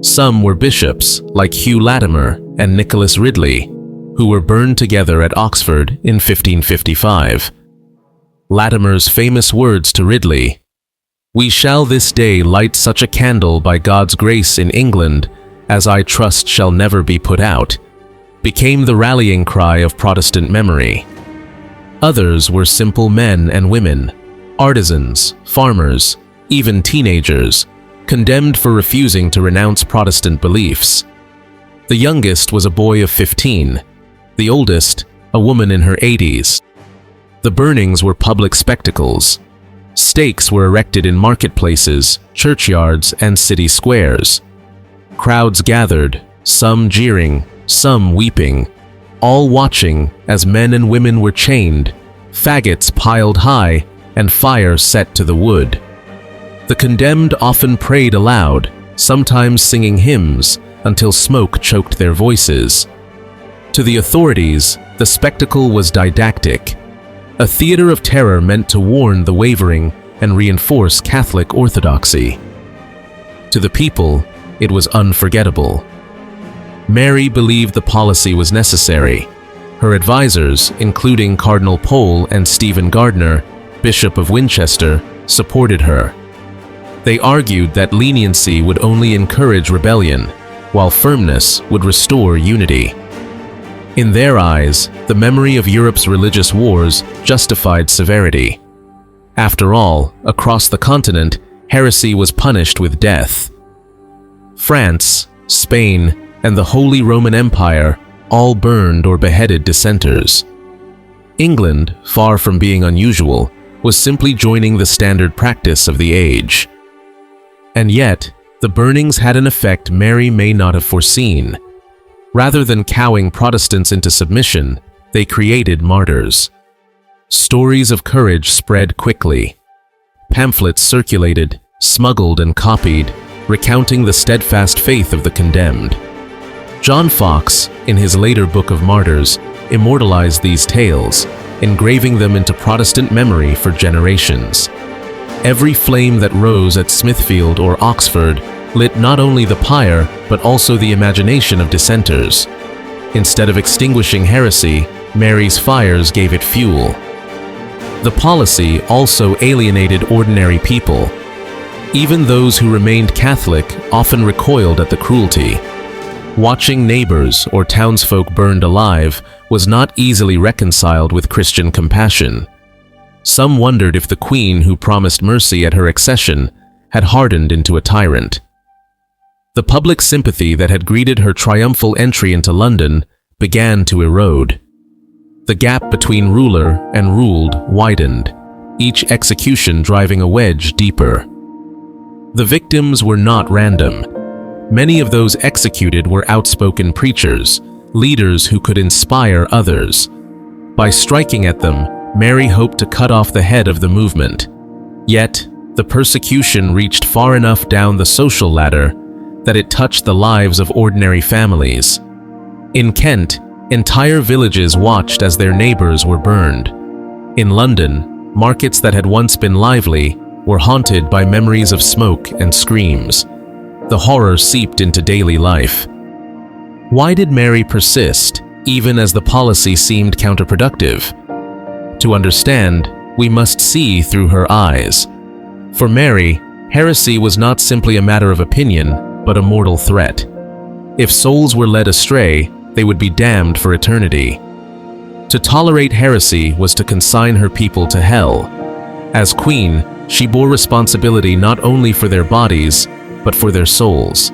Some were bishops, like Hugh Latimer and Nicholas Ridley, who were burned together at Oxford in 1555. Latimer's famous words to Ridley, "We shall this day light such a candle by God's grace in England, as I trust shall never be put out," became the rallying cry of Protestant memory. Others were simple men and women, artisans, farmers, even teenagers, condemned for refusing to renounce Protestant beliefs. The youngest was a boy of 15, the oldest, a woman in her 80s. The burnings were public spectacles. Stakes were erected in marketplaces, churchyards, and city squares. Crowds gathered, some jeering, some weeping, all watching as men and women were chained, faggots piled high, and fire set to the wood. The condemned often prayed aloud, sometimes singing hymns, until smoke choked their voices. To the authorities, the spectacle was didactic, a theater of terror meant to warn the wavering and reinforce Catholic orthodoxy. To the people, it was unforgettable. Mary believed the policy was necessary. Her advisors, including Cardinal Pole and Stephen Gardiner, Bishop of Winchester, supported her. They argued that leniency would only encourage rebellion, while firmness would restore unity. In their eyes, the memory of Europe's religious wars justified severity. After all, across the continent, heresy was punished with death. France, Spain, and the Holy Roman Empire all burned or beheaded dissenters. England, far from being unusual, was simply joining the standard practice of the age. And yet, the burnings had an effect Mary may not have foreseen. Rather than cowing Protestants into submission, they created martyrs. Stories of courage spread quickly. Pamphlets circulated, smuggled and copied, recounting the steadfast faith of the condemned. John Foxe, in his later Book of Martyrs, immortalized these tales, engraving them into Protestant memory for generations. Every flame that rose at Smithfield or Oxford lit not only the pyre, but also the imagination of dissenters. Instead of extinguishing heresy, Mary's fires gave it fuel. The policy also alienated ordinary people. Even those who remained Catholic often recoiled at the cruelty. Watching neighbors or townsfolk burned alive was not easily reconciled with Christian compassion. Some wondered if the Queen who promised mercy at her accession had hardened into a tyrant. The public sympathy that had greeted her triumphal entry into London began to erode. The gap between ruler and ruled widened, each execution driving a wedge deeper. The victims were not random. Many of those executed were outspoken preachers, leaders who could inspire others. By striking at them, Mary hoped to cut off the head of the movement. Yet, the persecution reached far enough down the social ladder that it touched the lives of ordinary families. In Kent, entire villages watched as their neighbors were burned. In London, markets that had once been lively were haunted by memories of smoke and screams. The horror seeped into daily life. Why did Mary persist, even as the policy seemed counterproductive? To understand, we must see through her eyes. For Mary, heresy was not simply a matter of opinion, but a mortal threat. If souls were led astray, they would be damned for eternity. To tolerate heresy was to consign her people to hell. As queen, she bore responsibility not only for their bodies, but for their souls.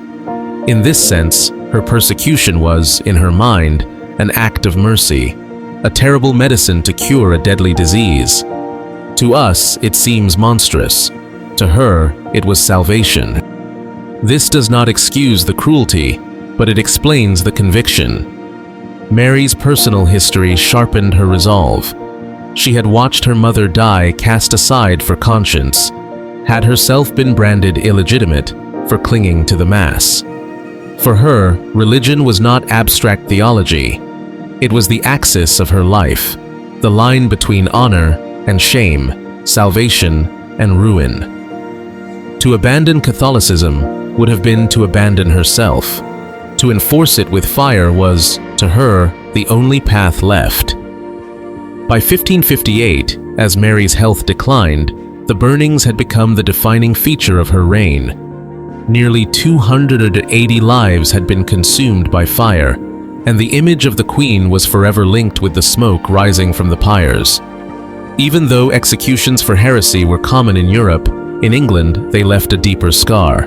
In this sense, her persecution was, in her mind, an act of mercy, a terrible medicine to cure a deadly disease. To us, it seems monstrous. To her, it was salvation. This does not excuse the cruelty, but it explains the conviction. Mary's personal history sharpened her resolve. She had watched her mother die cast aside for conscience, had herself been branded illegitimate for clinging to the Mass. For her, religion was not abstract theology. It was the axis of her life, the line between honor and shame, salvation and ruin. To abandon Catholicism would have been to abandon herself. To enforce it with fire was, to her, the only path left. By 1558, as Mary's health declined, the burnings had become the defining feature of her reign. Nearly 280 lives had been consumed by fire, and the image of the Queen was forever linked with the smoke rising from the pyres. Even though executions for heresy were common in Europe, in England they left a deeper scar.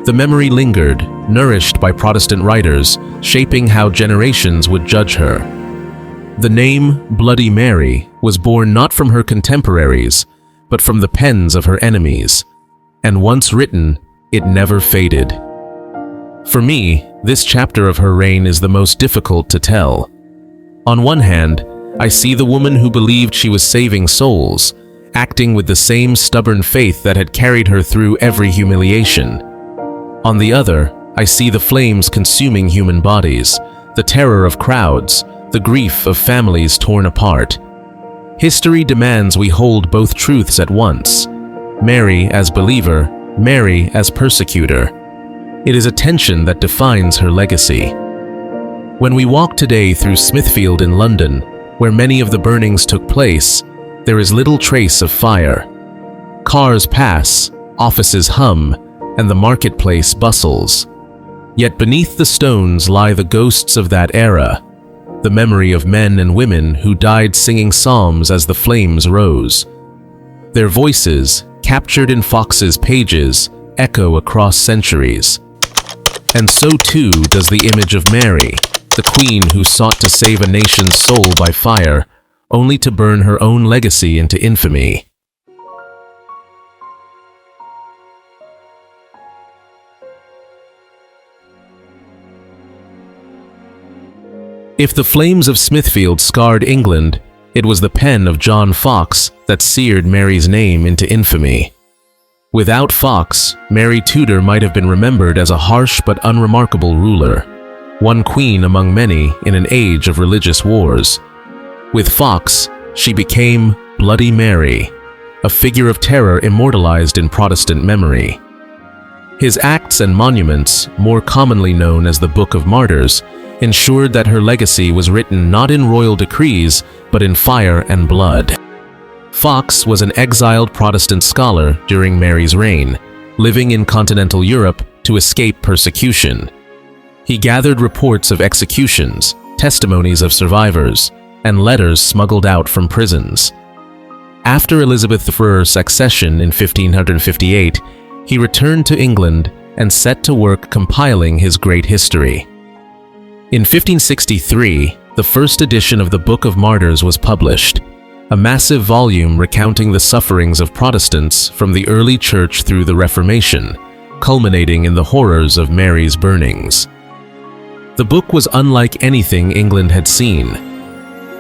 The memory lingered, nourished by Protestant writers, shaping how generations would judge her. The name Bloody Mary was born not from her contemporaries, but from the pens of her enemies, and once written, it never faded. For me, this chapter of her reign is the most difficult to tell. On one hand, I see the woman who believed she was saving souls, acting with the same stubborn faith that had carried her through every humiliation. On the other, I see the flames consuming human bodies, the terror of crowds, the grief of families torn apart. History demands we hold both truths at once: Mary as believer, Mary as persecutor. It is a tension that defines her legacy. When we walk today through Smithfield in London, where many of the burnings took place, there is little trace of fire. Cars pass, offices hum, and the marketplace bustles. Yet beneath the stones lie the ghosts of that era, the memory of men and women who died singing psalms as the flames rose. Their voices, captured in Fox's pages, echo across centuries. And so too does the image of Mary, the queen who sought to save a nation's soul by fire, only to burn her own legacy into infamy. If the flames of Smithfield scarred England, it was the pen of John Fox that seared Mary's name into infamy. Without Fox, Mary Tudor might have been remembered as a harsh but unremarkable ruler, one queen among many in an age of religious wars. With Fox, she became Bloody Mary, a figure of terror immortalized in Protestant memory. His acts and monuments, more commonly known as the Book of Martyrs, ensured that her legacy was written not in royal decrees, but in fire and blood. Fox was an exiled Protestant scholar during Mary's reign, living in continental Europe to escape persecution. He gathered reports of executions, testimonies of survivors, and letters smuggled out from prisons. After Elizabeth I's accession in 1558, he returned to England and set to work compiling his great history. In 1563, the first edition of the Book of Martyrs was published, a massive volume recounting the sufferings of Protestants from the early church through the Reformation, culminating in the horrors of Mary's burnings. The book was unlike anything England had seen.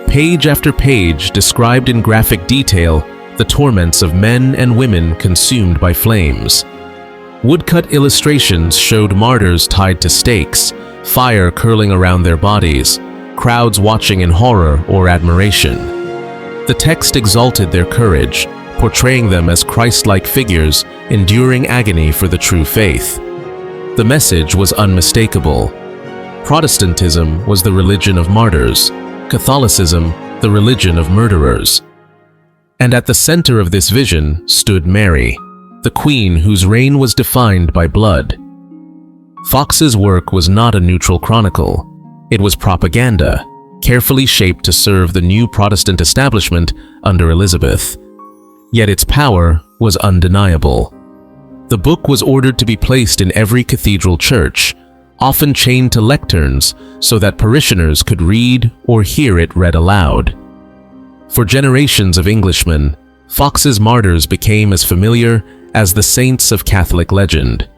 Page after page described in graphic detail the torments of men and women consumed by flames. Woodcut illustrations showed martyrs tied to stakes, fire curling around their bodies, crowds watching in horror or admiration. The text exalted their courage, portraying them as Christ-like figures enduring agony for the true faith. The message was unmistakable. Protestantism was the religion of martyrs, Catholicism the religion of murderers. And at the center of this vision stood Mary, the queen whose reign was defined by blood. Fox's work was not a neutral chronicle. It was propaganda, carefully shaped to serve the new Protestant establishment under Elizabeth. Yet its power was undeniable. The book was ordered to be placed in every cathedral church, often chained to lecterns so that parishioners could read or hear it read aloud. For generations of Englishmen, Fox's martyrs became as familiar as the saints of Catholic legend.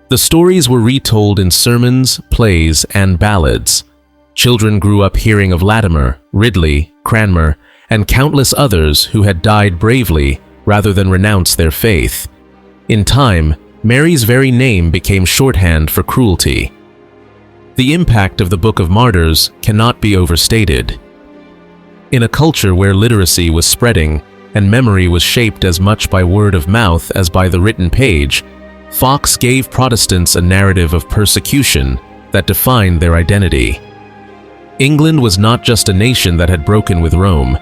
The stories were retold in sermons, plays, and ballads. Children grew up hearing of Latimer, Ridley, Cranmer, and countless others who had died bravely rather than renounce their faith. In time, Mary's very name became shorthand for cruelty. The impact of the Book of Martyrs cannot be overstated. In a culture where literacy was spreading and memory was shaped as much by word of mouth as by the written page, Fox gave Protestants a narrative of persecution that defined their identity. England was not just a nation that had broken with Rome,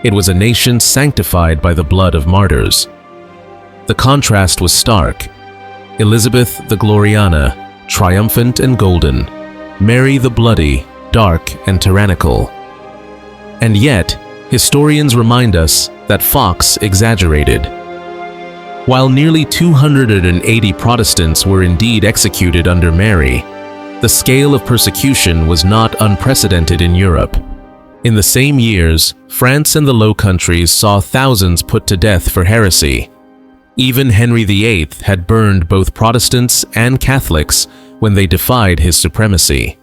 it was a nation sanctified by the blood of martyrs. The contrast was stark. Elizabeth the Gloriana, triumphant and golden, Mary the bloody, dark and tyrannical. And yet, historians remind us that Fox exaggerated. While nearly 280 Protestants were indeed executed under Mary, the scale of persecution was not unprecedented in Europe. In the same years, France and the Low Countries saw thousands put to death for heresy. Even Henry VIII had burned both Protestants and Catholics when they defied his supremacy.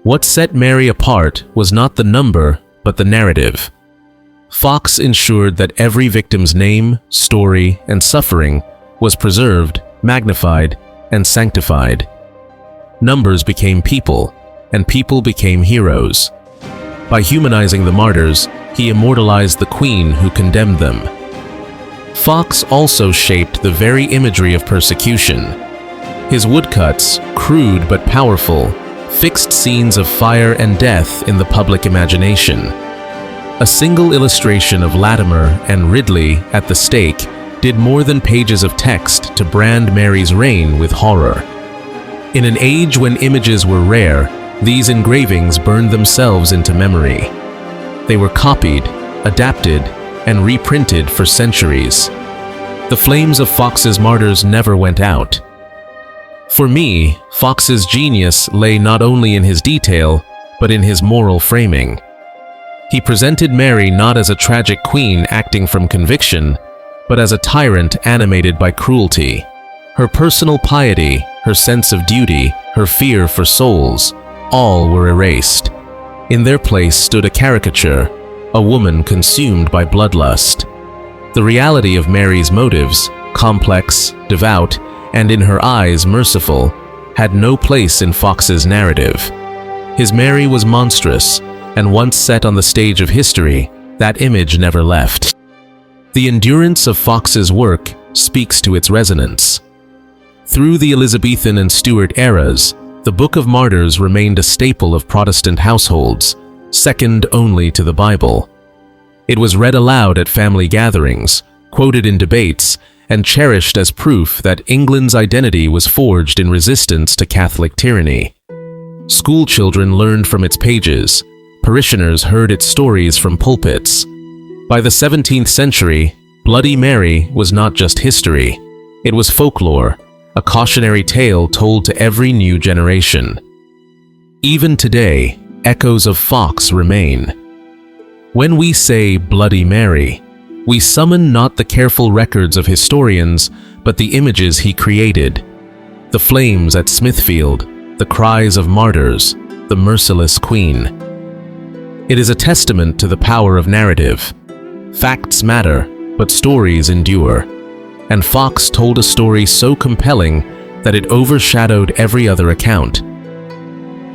What set Mary apart was not the number, but the narrative. Fox ensured that every victim's name, story, and suffering was preserved, magnified, and sanctified. Numbers became people, and people became heroes. By humanizing the martyrs, he immortalized the queen who condemned them. Fox also shaped the very imagery of persecution. His woodcuts, crude but powerful, fixed scenes of fire and death in the public imagination. A single illustration of Latimer and Ridley at the stake did more than pages of text to brand Mary's reign with horror. In an age when images were rare, these engravings burned themselves into memory. They were copied, adapted, and reprinted for centuries. The flames of Fox's martyrs never went out. For me, Fox's genius lay not only in his detail, but in his moral framing. He presented Mary not as a tragic queen acting from conviction, but as a tyrant animated by cruelty. Her personal piety, her sense of duty, her fear for souls, all were erased. In their place stood a caricature, a woman consumed by bloodlust. The reality of Mary's motives, complex, devout, and in her eyes merciful, had no place in Fox's narrative. His Mary was monstrous, and once set on the stage of history, that image never left. The endurance of Fox's work speaks to its resonance. Through the Elizabethan and Stuart eras, the Book of Martyrs remained a staple of Protestant households, second only to the Bible. It was read aloud at family gatherings, quoted in debates, and cherished as proof that England's identity was forged in resistance to Catholic tyranny. School children learned from its pages. Parishioners heard its stories from pulpits. By the 17th century, Bloody Mary was not just history. It was folklore, a cautionary tale told to every new generation. Even today, echoes of Fox remain. When we say Bloody Mary, we summon not the careful records of historians, but the images he created. The flames at Smithfield, the cries of martyrs, the merciless queen. It is a testament to the power of narrative. Facts matter, but stories endure. And Fox told a story so compelling that it overshadowed every other account.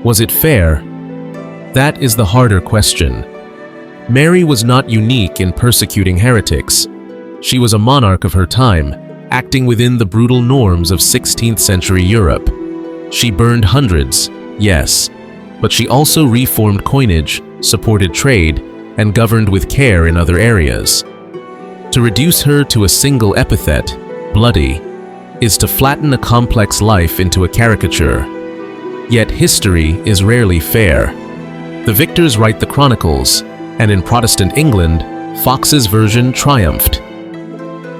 Was it fair? That is the harder question. Mary was not unique in persecuting heretics. She was a monarch of her time, acting within the brutal norms of 16th century Europe. She burned hundreds, yes, but she also reformed coinage, supported trade, and governed with care in other areas. To reduce her to a single epithet, bloody, is to flatten a complex life into a caricature. Yet history is rarely fair. The victors write the chronicles, and in Protestant England, Fox's version triumphed.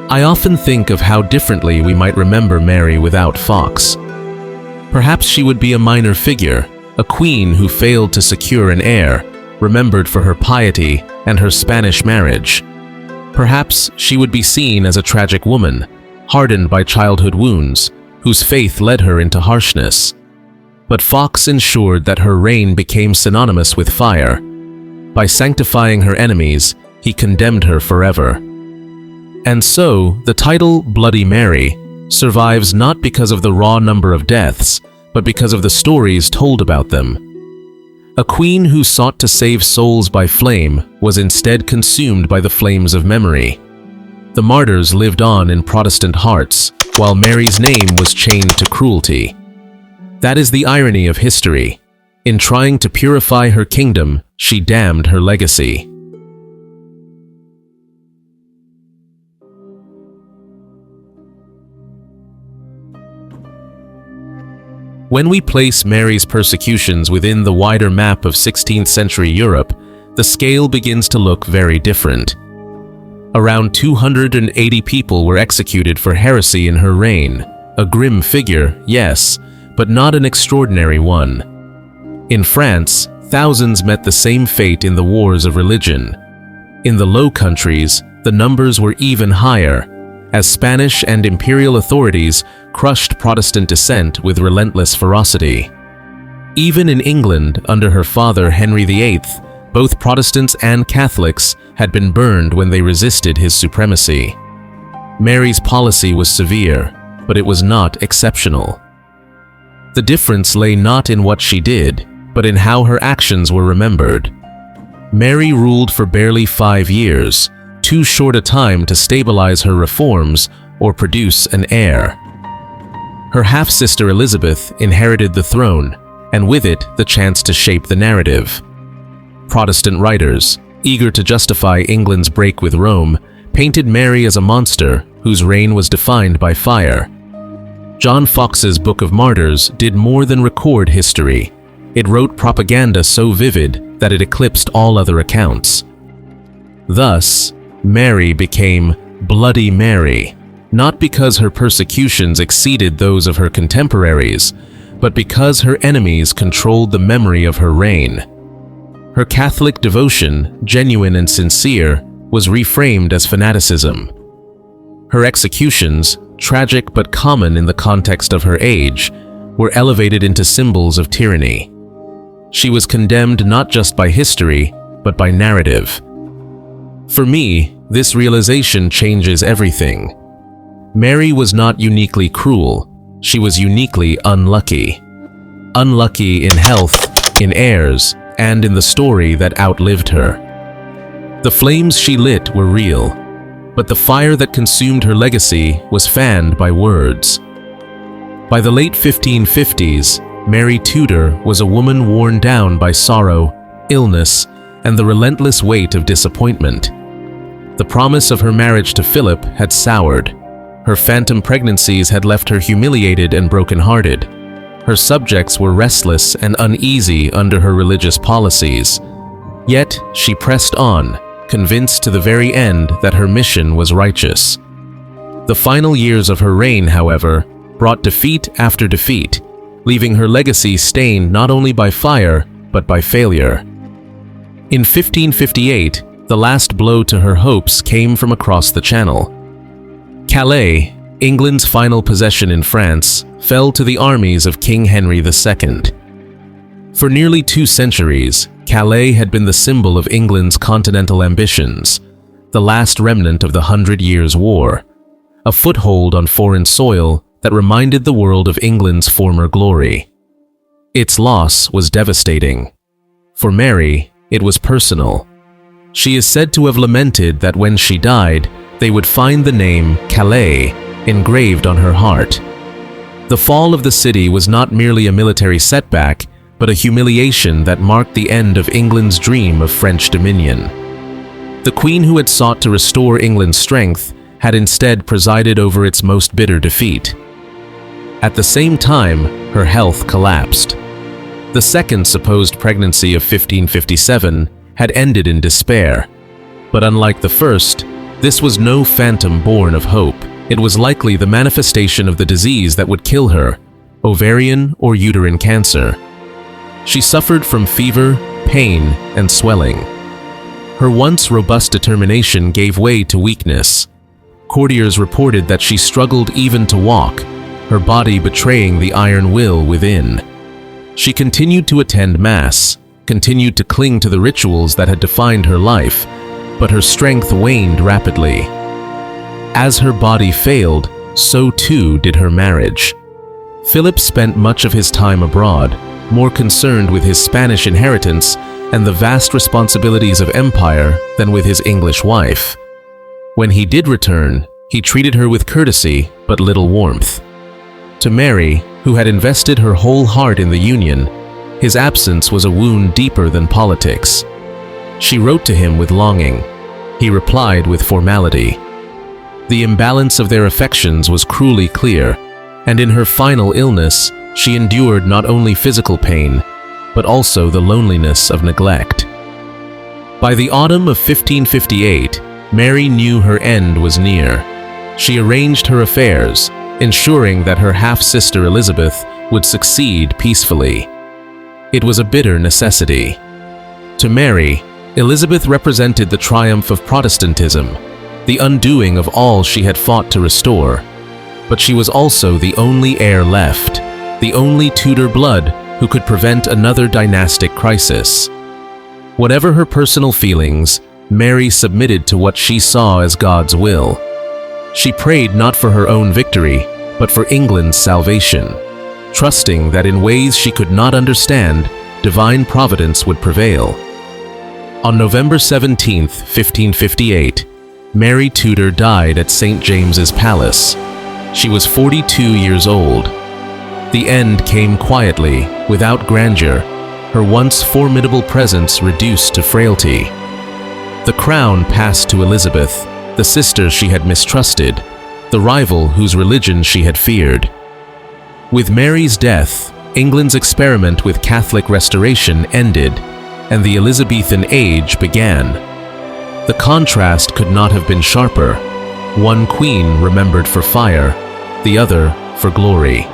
I often think of how differently we might remember Mary without Fox. Perhaps she would be a minor figure, a queen who failed to secure an heir, remembered for her piety and her Spanish marriage. Perhaps she would be seen as a tragic woman, hardened by childhood wounds, whose faith led her into harshness. But Fox ensured that her reign became synonymous with fire. By sanctifying her enemies, he condemned her forever. And so, the title Bloody Mary survives not because of the raw number of deaths, but because of the stories told about them. A queen who sought to save souls by flame was instead consumed by the flames of memory. The martyrs lived on in Protestant hearts, while Mary's name was chained to cruelty. That is the irony of history. In trying to purify her kingdom, she damned her legacy. When we place Mary's persecutions within the wider map of 16th century Europe, the scale begins to look very different. Around 280 people were executed for heresy in her reign. A grim figure, yes, but not an extraordinary one. In France, thousands met the same fate in the wars of religion. In the Low Countries, the numbers were even higher, as Spanish and imperial authorities crushed Protestant dissent with relentless ferocity. Even in England, under her father Henry VIII, both Protestants and Catholics had been burned when they resisted his supremacy. Mary's policy was severe, but it was not exceptional. The difference lay not in what she did, but in how her actions were remembered. Mary ruled for barely 5 years, too short a time to stabilize her reforms or produce an heir. Her half-sister Elizabeth inherited the throne, and with it the chance to shape the narrative. Protestant writers, eager to justify England's break with Rome, painted Mary as a monster whose reign was defined by fire. John Fox's Book of Martyrs did more than record history. It wrote propaganda so vivid that it eclipsed all other accounts. Thus, Mary became Bloody Mary, not because her persecutions exceeded those of her contemporaries, but because her enemies controlled the memory of her reign. Her Catholic devotion, genuine and sincere, was reframed as fanaticism. Her executions, tragic but common in the context of her age, were elevated into symbols of tyranny. She was condemned not just by history, but by narrative. For me, this realization changes everything. Mary was not uniquely cruel, she was uniquely unlucky. Unlucky in health, in heirs, and in the story that outlived her. The flames she lit were real, but the fire that consumed her legacy was fanned by words. By the late 1550s, Mary Tudor was a woman worn down by sorrow, illness, and the relentless weight of disappointment. The promise of her marriage to Philip had soured. Her phantom pregnancies had left her humiliated and brokenhearted. Her subjects were restless and uneasy under her religious policies. Yet she pressed on, convinced to the very end that her mission was righteous. The final years of her reign, however, brought defeat after defeat, leaving her legacy stained not only by fire, but by failure. In 1558, the last blow to her hopes came from across the Channel. Calais, England's final possession in France, fell to the armies of King Henry II. For nearly 2 centuries, Calais had been the symbol of England's continental ambitions, the last remnant of the 100 Years' War, a foothold on foreign soil that reminded the world of England's former glory. Its loss was devastating. For Mary, it was personal. She is said to have lamented that when she died, they would find the name Calais engraved on her heart. The fall of the city was not merely a military setback, but a humiliation that marked the end of England's dream of French dominion. The Queen who had sought to restore England's strength had instead presided over its most bitter defeat. At the same time, her health collapsed. The second supposed pregnancy of 1557 had ended in despair. But unlike the first, this was no phantom born of hope. It was likely the manifestation of the disease that would kill her, ovarian or uterine cancer. She suffered from fever, pain, and swelling. Her once robust determination gave way to weakness. Courtiers reported that she struggled even to walk, her body betraying the iron will within. She continued to attend Mass, continued to cling to the rituals that had defined her life, but her strength waned rapidly. As her body failed, so too did her marriage. Philip spent much of his time abroad, more concerned with his Spanish inheritance and the vast responsibilities of empire than with his English wife. When he did return, he treated her with courtesy but little warmth. To Mary, who had invested her whole heart in the union, his absence was a wound deeper than politics. She wrote to him with longing. He replied with formality. The imbalance of their affections was cruelly clear, and in her final illness, she endured not only physical pain, but also the loneliness of neglect. By the autumn of 1558, Mary knew her end was near. She arranged her affairs, ensuring that her half-sister Elizabeth would succeed peacefully. It was a bitter necessity. To Mary, Elizabeth represented the triumph of Protestantism, the undoing of all she had fought to restore. But she was also the only heir left, the only Tudor blood who could prevent another dynastic crisis. Whatever her personal feelings, Mary submitted to what she saw as God's will. She prayed not for her own victory, but for England's salvation, trusting that in ways she could not understand, divine providence would prevail. On November 17, 1558, Mary Tudor died at St. James's Palace. She was 42 years old. The end came quietly, without grandeur, her once formidable presence reduced to frailty. The crown passed to Elizabeth, the sister she had mistrusted, the rival whose religion she had feared. With Mary's death, England's experiment with Catholic restoration ended, and the Elizabethan age began. The contrast could not have been sharper. One queen remembered for fire, the other for glory.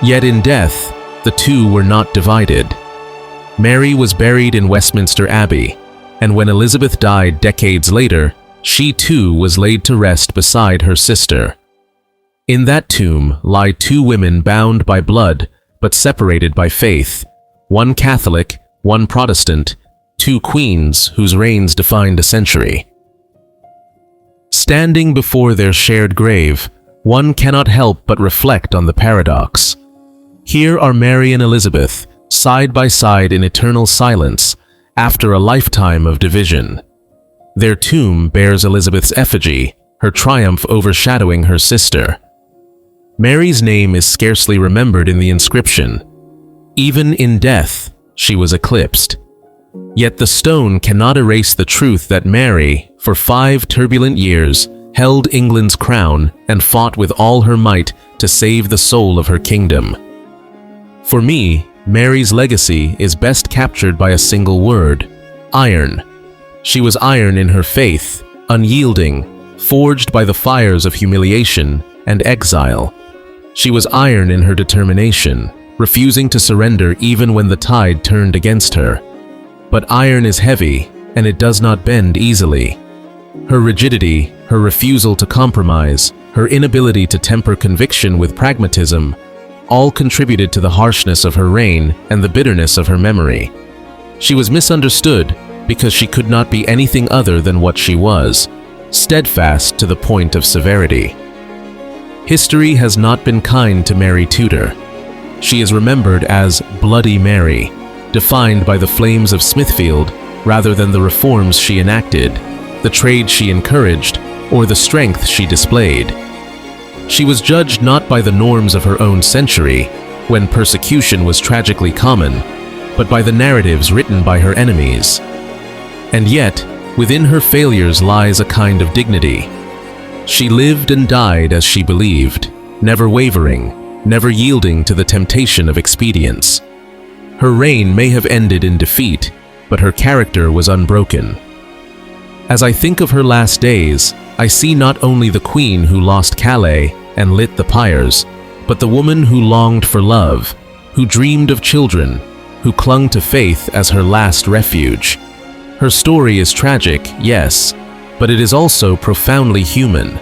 Yet in death, the two were not divided. Mary was buried in Westminster Abbey, and when Elizabeth died decades later, she too was laid to rest beside her sister. In that tomb lie two women bound by blood but separated by faith, one Catholic, one Protestant, two queens whose reigns defined a century. Standing before their shared grave, one cannot help but reflect on the paradox. Here are Mary and Elizabeth, side by side in eternal silence, after a lifetime of division. Their tomb bears Elizabeth's effigy, her triumph overshadowing her sister. Mary's name is scarcely remembered in the inscription. Even in death, she was eclipsed. Yet the stone cannot erase the truth that Mary, for 5 turbulent years, held England's crown and fought with all her might to save the soul of her kingdom. For me, Mary's legacy is best captured by a single word: iron. She was iron in her faith, unyielding, forged by the fires of humiliation and exile. She was iron in her determination, refusing to surrender even when the tide turned against her. But iron is heavy, and it does not bend easily. Her rigidity, her refusal to compromise, her inability to temper conviction with pragmatism, all contributed to the harshness of her reign and the bitterness of her memory. She was misunderstood because she could not be anything other than what she was, steadfast to the point of severity. History has not been kind to Mary Tudor. She is remembered as Bloody Mary, defined by the flames of Smithfield rather than the reforms she enacted, the trade she encouraged, or the strength she displayed. She was judged not by the norms of her own century, when persecution was tragically common, but by the narratives written by her enemies. And yet, within her failures lies a kind of dignity. She lived and died as she believed, never wavering, never yielding to the temptation of expedience. Her reign may have ended in defeat, but her character was unbroken. As I think of her last days, I see not only the queen who lost Calais and lit the pyres, but the woman who longed for love, who dreamed of children, who clung to faith as her last refuge. Her story is tragic, yes, but it is also profoundly human.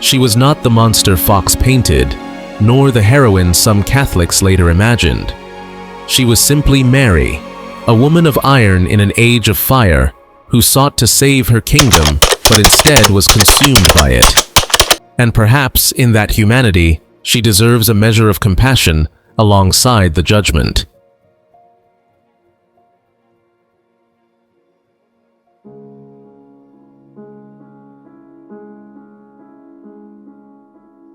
She was not the monster Fox painted, nor the heroine some Catholics later imagined. She was simply Mary, a woman of iron in an age of fire, who sought to save her kingdom, but instead was consumed by it. And perhaps in that humanity, she deserves a measure of compassion alongside the judgment.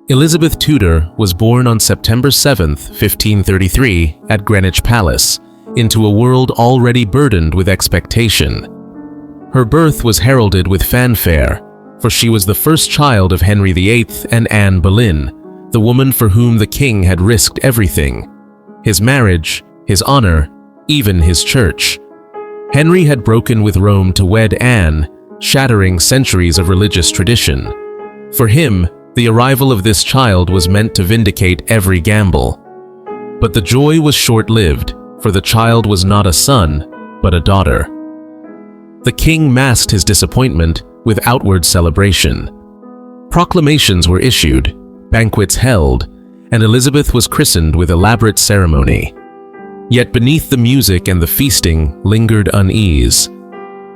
Elizabeth Tudor was born on September 7, 1533, at Greenwich Palace, into a world already burdened with expectation. Her birth was heralded with fanfare, for she was the first child of Henry VIII and Anne Boleyn, the woman for whom the king had risked everything: his marriage, his honor, even his church. Henry had broken with Rome to wed Anne, shattering centuries of religious tradition. For him, the arrival of this child was meant to vindicate every gamble. But the joy was short-lived, for the child was not a son, but a daughter. The king masked his disappointment with outward celebration. Proclamations were issued, banquets held, and Elizabeth was christened with elaborate ceremony. Yet beneath the music and the feasting lingered unease.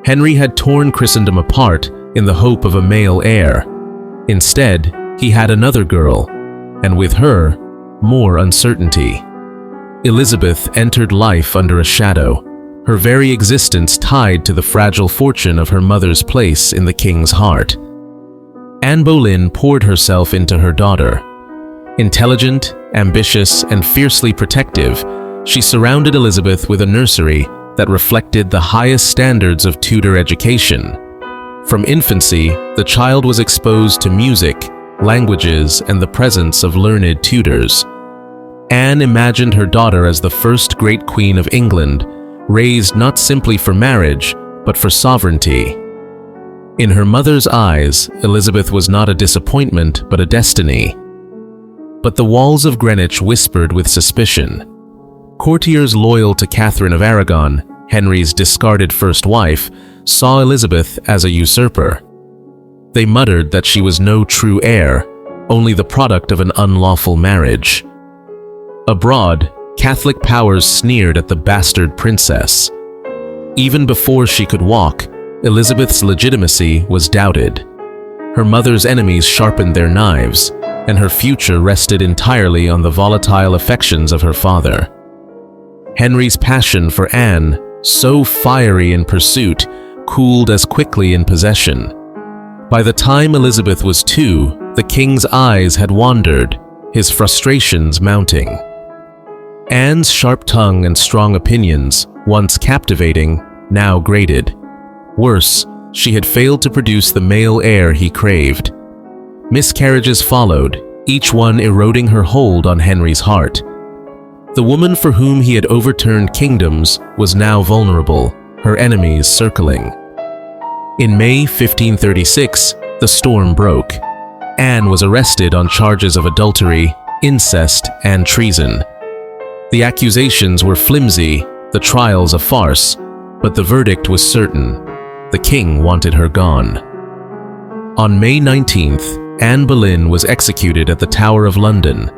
Henry had torn Christendom apart in the hope of a male heir. Instead, he had another girl, and with her, more uncertainty. Elizabeth entered life under a shadow, her very existence tied to the fragile fortune of her mother's place in the king's heart. Anne Boleyn poured herself into her daughter. Intelligent, ambitious, and fiercely protective, she surrounded Elizabeth with a nursery that reflected the highest standards of Tudor education. From infancy, the child was exposed to music, languages, and the presence of learned tutors. Anne imagined her daughter as the first great queen of England, raised not simply for marriage, but for sovereignty. In her mother's eyes, Elizabeth was not a disappointment, but a destiny. But the walls of Greenwich whispered with suspicion. Courtiers loyal to Catherine of Aragon, Henry's discarded first wife, saw Elizabeth as a usurper. They muttered that she was no true heir, only the product of an unlawful marriage. Abroad, Catholic powers sneered at the bastard princess. Even before she could walk, Elizabeth's legitimacy was doubted. Her mother's enemies sharpened their knives, and her future rested entirely on the volatile affections of her father. Henry's passion for Anne, so fiery in pursuit, cooled as quickly in possession. By the time Elizabeth was 2, the king's eyes had wandered, his frustrations mounting. Anne's sharp tongue and strong opinions, once captivating, now grated. Worse, she had failed to produce the male heir he craved. Miscarriages followed, each one eroding her hold on Henry's heart. The woman for whom he had overturned kingdoms was now vulnerable, her enemies circling. In May 1536, the storm broke. Anne was arrested on charges of adultery, incest, and treason. The accusations were flimsy, the trials a farce, but the verdict was certain. The king wanted her gone. On May 19th, Anne Boleyn was executed at the Tower of London.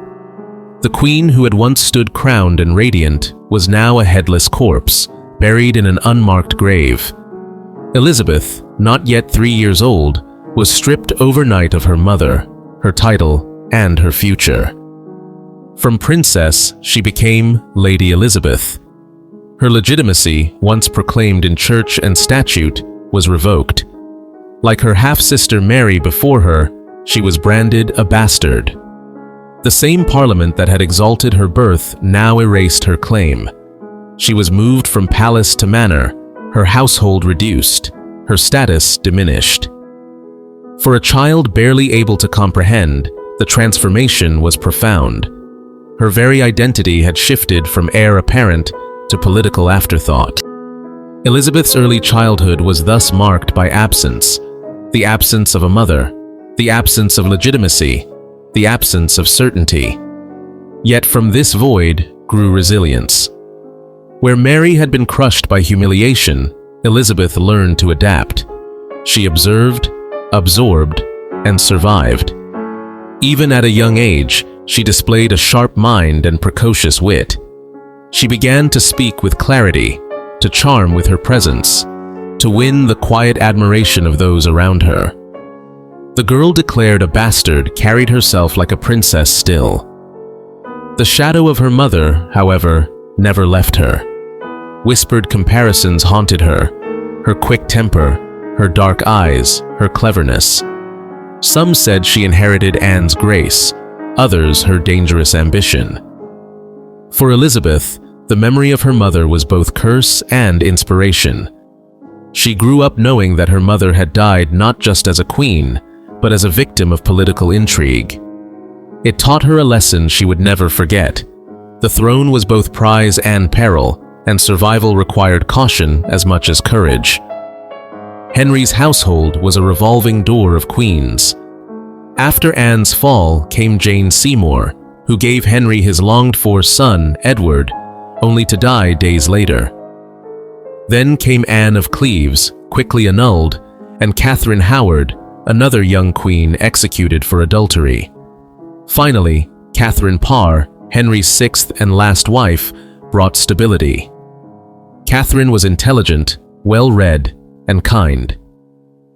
The queen who had once stood crowned and radiant was now a headless corpse, buried in an unmarked grave. Elizabeth, not yet 3 years old, was stripped overnight of her mother, her title, and her future. From princess, she became Lady Elizabeth. Her legitimacy, once proclaimed in church and statute, was revoked. Like her half-sister Mary before her, she was branded a bastard. The same parliament that had exalted her birth now erased her claim. She was moved from palace to manor, her household reduced, her status diminished. For a child barely able to comprehend, the transformation was profound. Her very identity had shifted from heir apparent to political afterthought. Elizabeth's early childhood was thus marked by absence, the absence of a mother, the absence of legitimacy, the absence of certainty. Yet from this void grew resilience. Where Mary had been crushed by humiliation, Elizabeth learned to adapt. She observed, absorbed, and survived. Even at a young age, she displayed a sharp mind and precocious wit. She began to speak with clarity, to charm with her presence, to win the quiet admiration of those around her. The girl declared a bastard carried herself like a princess still. The shadow of her mother, however, never left her. Whispered comparisons haunted her quick temper, her dark eyes, her cleverness. Some said she inherited Anne's grace, others her dangerous ambition. For Elizabeth, the memory of her mother was both curse and inspiration. She grew up knowing that her mother had died not just as a queen, but as a victim of political intrigue. It taught her a lesson she would never forget. The throne was both prize and peril, and survival required caution as much as courage. Henry's household was a revolving door of queens. After Anne's fall came Jane Seymour, who gave Henry his longed-for son, Edward, only to die days later. Then came Anne of Cleves, quickly annulled, and Catherine Howard, another young queen executed for adultery. Finally, Catherine Parr, Henry's sixth and last wife, brought stability. Catherine was intelligent, well-read, and kind.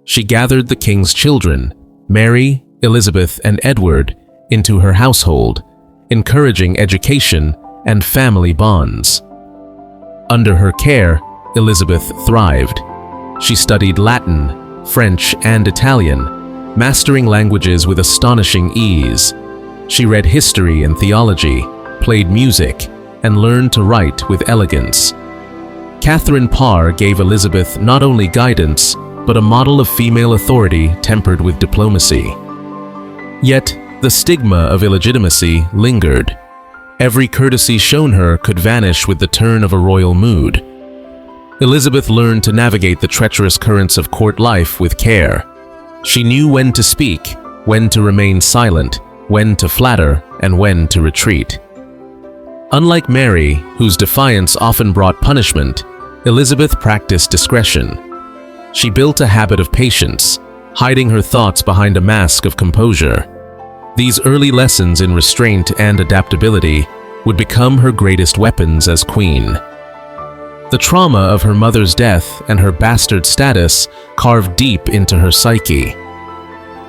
She gathered the king's children, Mary, Elizabeth, and Edward, into her household, encouraging education and family bonds. Under her care, Elizabeth thrived. She studied Latin, French, and Italian, mastering languages with astonishing ease. She read history and theology, played music, and learned to write with elegance. Catherine Parr gave Elizabeth not only guidance, but a model of female authority tempered with diplomacy. Yet, the stigma of illegitimacy lingered. Every courtesy shown her could vanish with the turn of a royal mood. Elizabeth learned to navigate the treacherous currents of court life with care. She knew when to speak, when to remain silent, when to flatter, and when to retreat. Unlike Mary, whose defiance often brought punishment, Elizabeth practiced discretion. She built a habit of patience, hiding her thoughts behind a mask of composure. These early lessons in restraint and adaptability would become her greatest weapons as queen. The trauma of her mother's death and her bastard status carved deep into her psyche.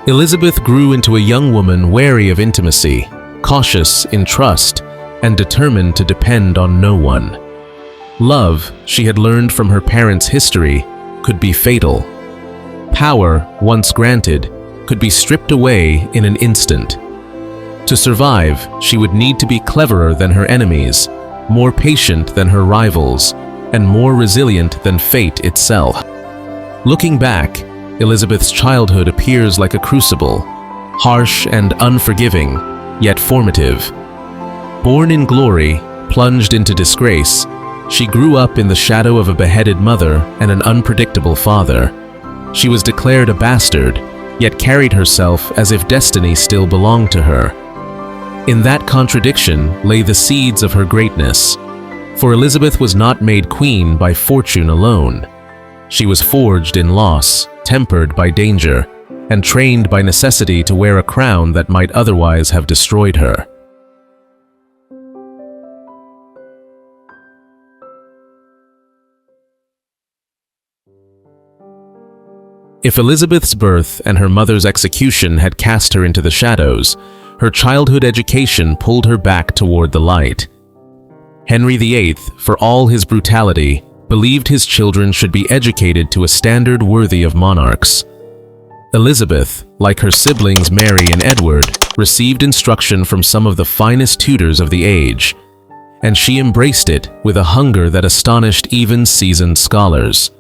Elizabeth grew into a young woman wary of intimacy, cautious in trust, and determined to depend on no one. Love, she had learned from her parents' history, could be fatal. Power, once granted, could be stripped away in an instant. To survive, she would need to be cleverer than her enemies, more patient than her rivals, and more resilient than fate itself. Looking back, Elizabeth's childhood appears like a crucible, harsh and unforgiving, yet formative. Born in glory, plunged into disgrace, she grew up in the shadow of a beheaded mother and an unpredictable father. She was declared a bastard, yet carried herself as if destiny still belonged to her. In that contradiction lay the seeds of her greatness. For Elizabeth was not made queen by fortune alone. She was forged in loss, tempered by danger, and trained by necessity to wear a crown that might otherwise have destroyed her. If Elizabeth's birth and her mother's execution had cast her into the shadows, her childhood education pulled her back toward the light. Henry VIII, for all his brutality, believed his children should be educated to a standard worthy of monarchs. Elizabeth, like her siblings Mary and Edward, received instruction from some of the finest tutors of the age, and she embraced it with a hunger that astonished even seasoned scholars.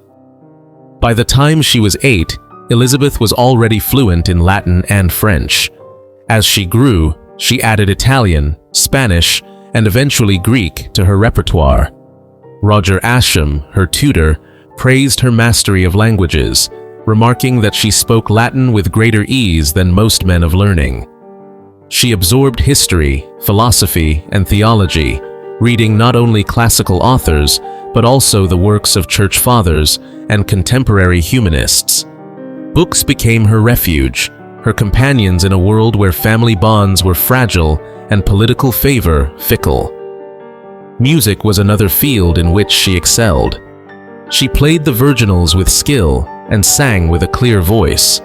By the time she was 8, Elizabeth was already fluent in Latin and French. As she grew, she added Italian, Spanish, and eventually Greek to her repertoire. Roger Ascham, her tutor, praised her mastery of languages, remarking that she spoke Latin with greater ease than most men of learning. She absorbed history, philosophy, and theology, reading not only classical authors, but also the works of church fathers and contemporary humanists. Books became her refuge, her companions in a world where family bonds were fragile and political favor fickle. Music was another field in which she excelled. She played the virginals with skill and sang with a clear voice.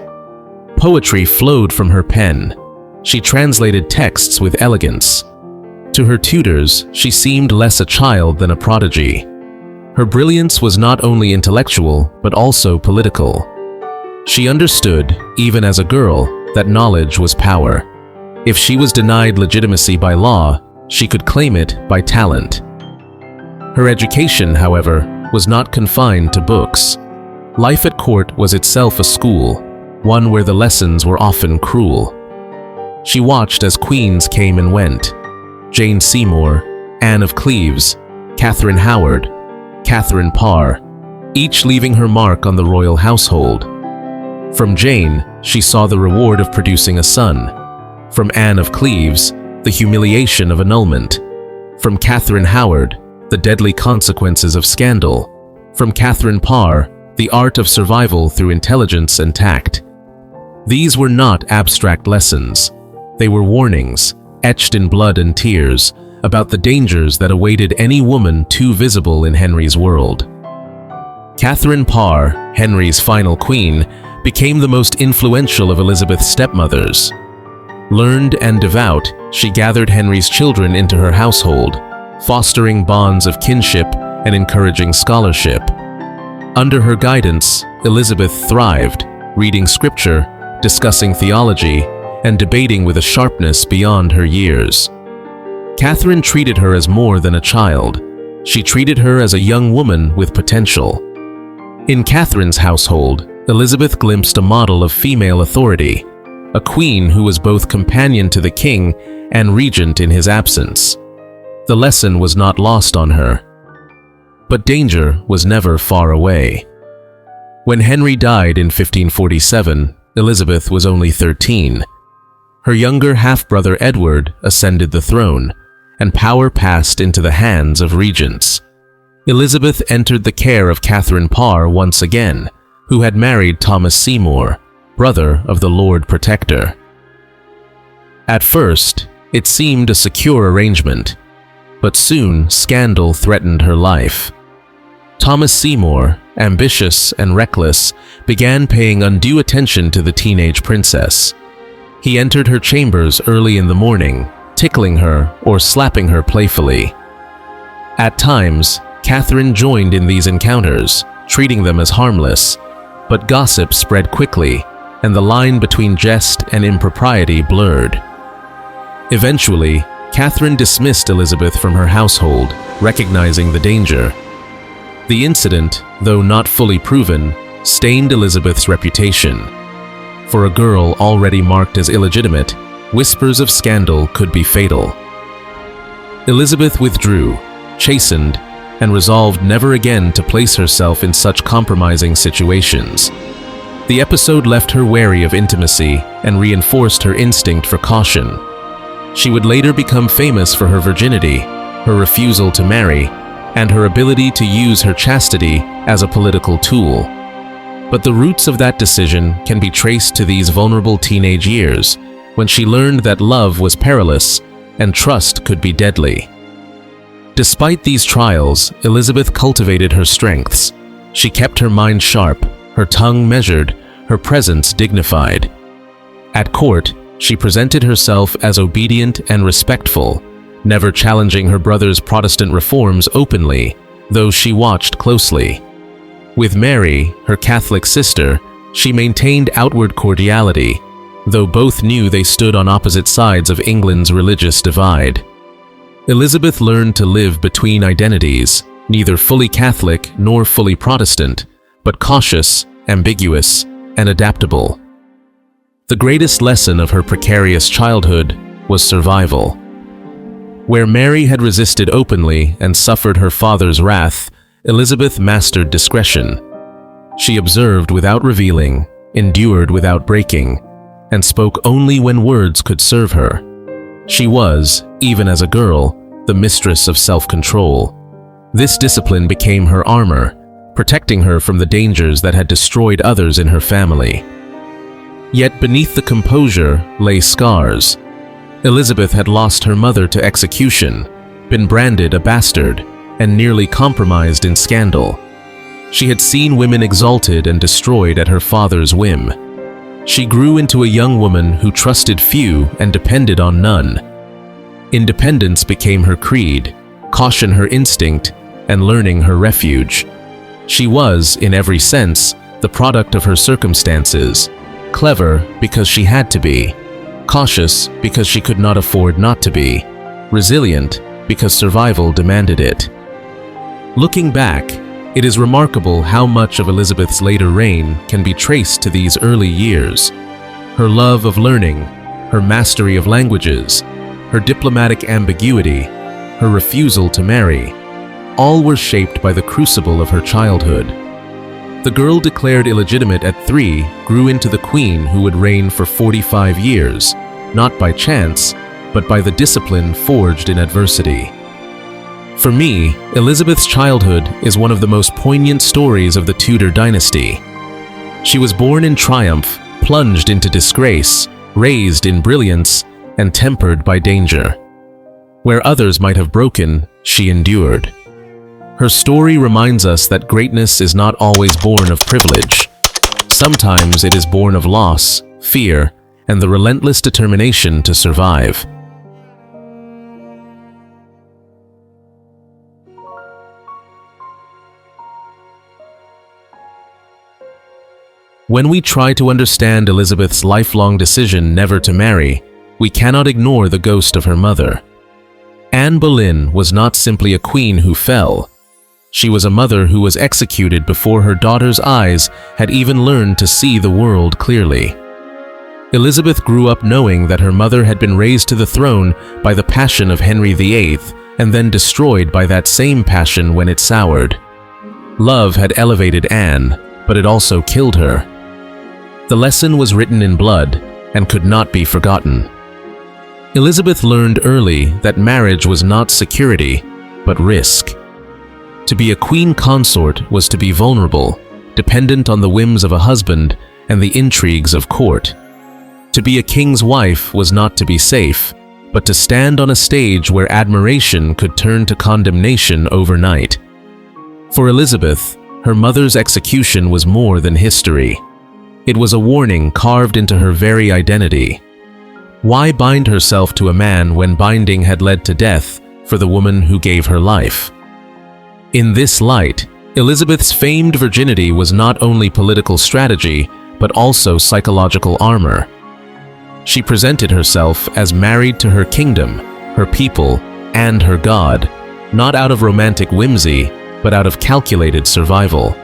Poetry flowed from her pen. She translated texts with elegance. To her tutors, she seemed less a child than a prodigy. Her brilliance was not only intellectual, but also political. She understood, even as a girl, that knowledge was power. If she was denied legitimacy by law, she could claim it by talent. Her education, however, was not confined to books. Life at court was itself a school, one where the lessons were often cruel. She watched as queens came and went: Jane Seymour, Anne of Cleves, Catherine Howard, Catherine Parr, each leaving her mark on the royal household. From Jane, she saw the reward of producing a son. From Anne of Cleves, the humiliation of annulment. From Catherine Howard, the deadly consequences of scandal. From Catherine Parr, the art of survival through intelligence and tact. These were not abstract lessons. They were warnings, etched in blood and tears, about the dangers that awaited any woman too visible in Henry's world. Catherine Parr, Henry's final queen, became the most influential of Elizabeth's stepmothers. Learned and devout, she gathered Henry's children into her household, fostering bonds of kinship and encouraging scholarship. Under her guidance, Elizabeth thrived, reading scripture, discussing theology, and debating with a sharpness beyond her years. Catherine treated her as more than a child. She treated her as a young woman with potential. In Catherine's household, Elizabeth glimpsed a model of female authority, a queen who was both companion to the king and regent in his absence. The lesson was not lost on her. But danger was never far away. When Henry died in 1547, Elizabeth was only 13. Her younger half-brother Edward ascended the throne, and power passed into the hands of regents. Elizabeth entered the care of Catherine Parr once again, who had married Thomas Seymour, brother of the Lord Protector. At first, it seemed a secure arrangement, but soon scandal threatened her life. Thomas Seymour, ambitious and reckless, began paying undue attention to the teenage princess. He entered her chambers early in the morning, tickling her or slapping her playfully. At times, Catherine joined in these encounters, treating them as harmless, but gossip spread quickly, and the line between jest and impropriety blurred. Eventually, Catherine dismissed Elizabeth from her household, recognizing the danger. The incident, though not fully proven, stained Elizabeth's reputation. For a girl already marked as illegitimate, whispers of scandal could be fatal. Elizabeth withdrew, chastened, and resolved never again to place herself in such compromising situations. The episode left her wary of intimacy and reinforced her instinct for caution. She would later become famous for her virginity, her refusal to marry, and her ability to use her chastity as a political tool. But the roots of that decision can be traced to these vulnerable teenage years, when she learned that love was perilous and trust could be deadly. Despite these trials, Elizabeth cultivated her strengths. She kept her mind sharp, her tongue measured, her presence dignified. At court, she presented herself as obedient and respectful, never challenging her brother's Protestant reforms openly, though she watched closely. With Mary, her Catholic sister, she maintained outward cordiality, though both knew they stood on opposite sides of England's religious divide. Elizabeth learned to live between identities, neither fully Catholic nor fully Protestant, but cautious, ambiguous, and adaptable. The greatest lesson of her precarious childhood was survival. Where Mary had resisted openly and suffered her father's wrath, Elizabeth mastered discretion. She observed without revealing, endured without breaking, and spoke only when words could serve her. She was, even as a girl, the mistress of self-control. This discipline became her armor, protecting her from the dangers that had destroyed others in her family. Yet beneath the composure lay scars. Elizabeth had lost her mother to execution, been branded a bastard, and nearly compromised in scandal. She had seen women exalted and destroyed at her father's whim. She grew into a young woman who trusted few and depended on none. Independence became her creed, caution her instinct, and learning her refuge. She was, in every sense, the product of her circumstances, clever because she had to be, cautious because she could not afford not to be, resilient because survival demanded it. Looking back, it is remarkable how much of Elizabeth's later reign can be traced to these early years. Her love of learning, her mastery of languages, her diplomatic ambiguity, her refusal to marry, all were shaped by the crucible of her childhood. The girl declared illegitimate at 3 grew into the queen who would reign for 45 years, not by chance, but by the discipline forged in adversity. For me, Elizabeth's childhood is one of the most poignant stories of the Tudor dynasty. She was born in triumph, plunged into disgrace, raised in brilliance, and tempered by danger. Where others might have broken, she endured. Her story reminds us that greatness is not always born of privilege. Sometimes it is born of loss, fear, and the relentless determination to survive. When we try to understand Elizabeth's lifelong decision never to marry, we cannot ignore the ghost of her mother. Anne Boleyn was not simply a queen who fell. She was a mother who was executed before her daughter's eyes had even learned to see the world clearly. Elizabeth grew up knowing that her mother had been raised to the throne by the passion of Henry VIII and then destroyed by that same passion when it soured. Love had elevated Anne, but it also killed her. The lesson was written in blood and could not be forgotten. Elizabeth learned early that marriage was not security, but risk. To be a queen consort was to be vulnerable, dependent on the whims of a husband and the intrigues of court. To be a king's wife was not to be safe, but to stand on a stage where admiration could turn to condemnation overnight. For Elizabeth, her mother's execution was more than history. It was a warning carved into her very identity. Why bind herself to a man when binding had led to death for the woman who gave her life? In this light, Elizabeth's famed virginity was not only political strategy, but also psychological armor. She presented herself as married to her kingdom, her people, and her God, not out of romantic whimsy, but out of calculated survival.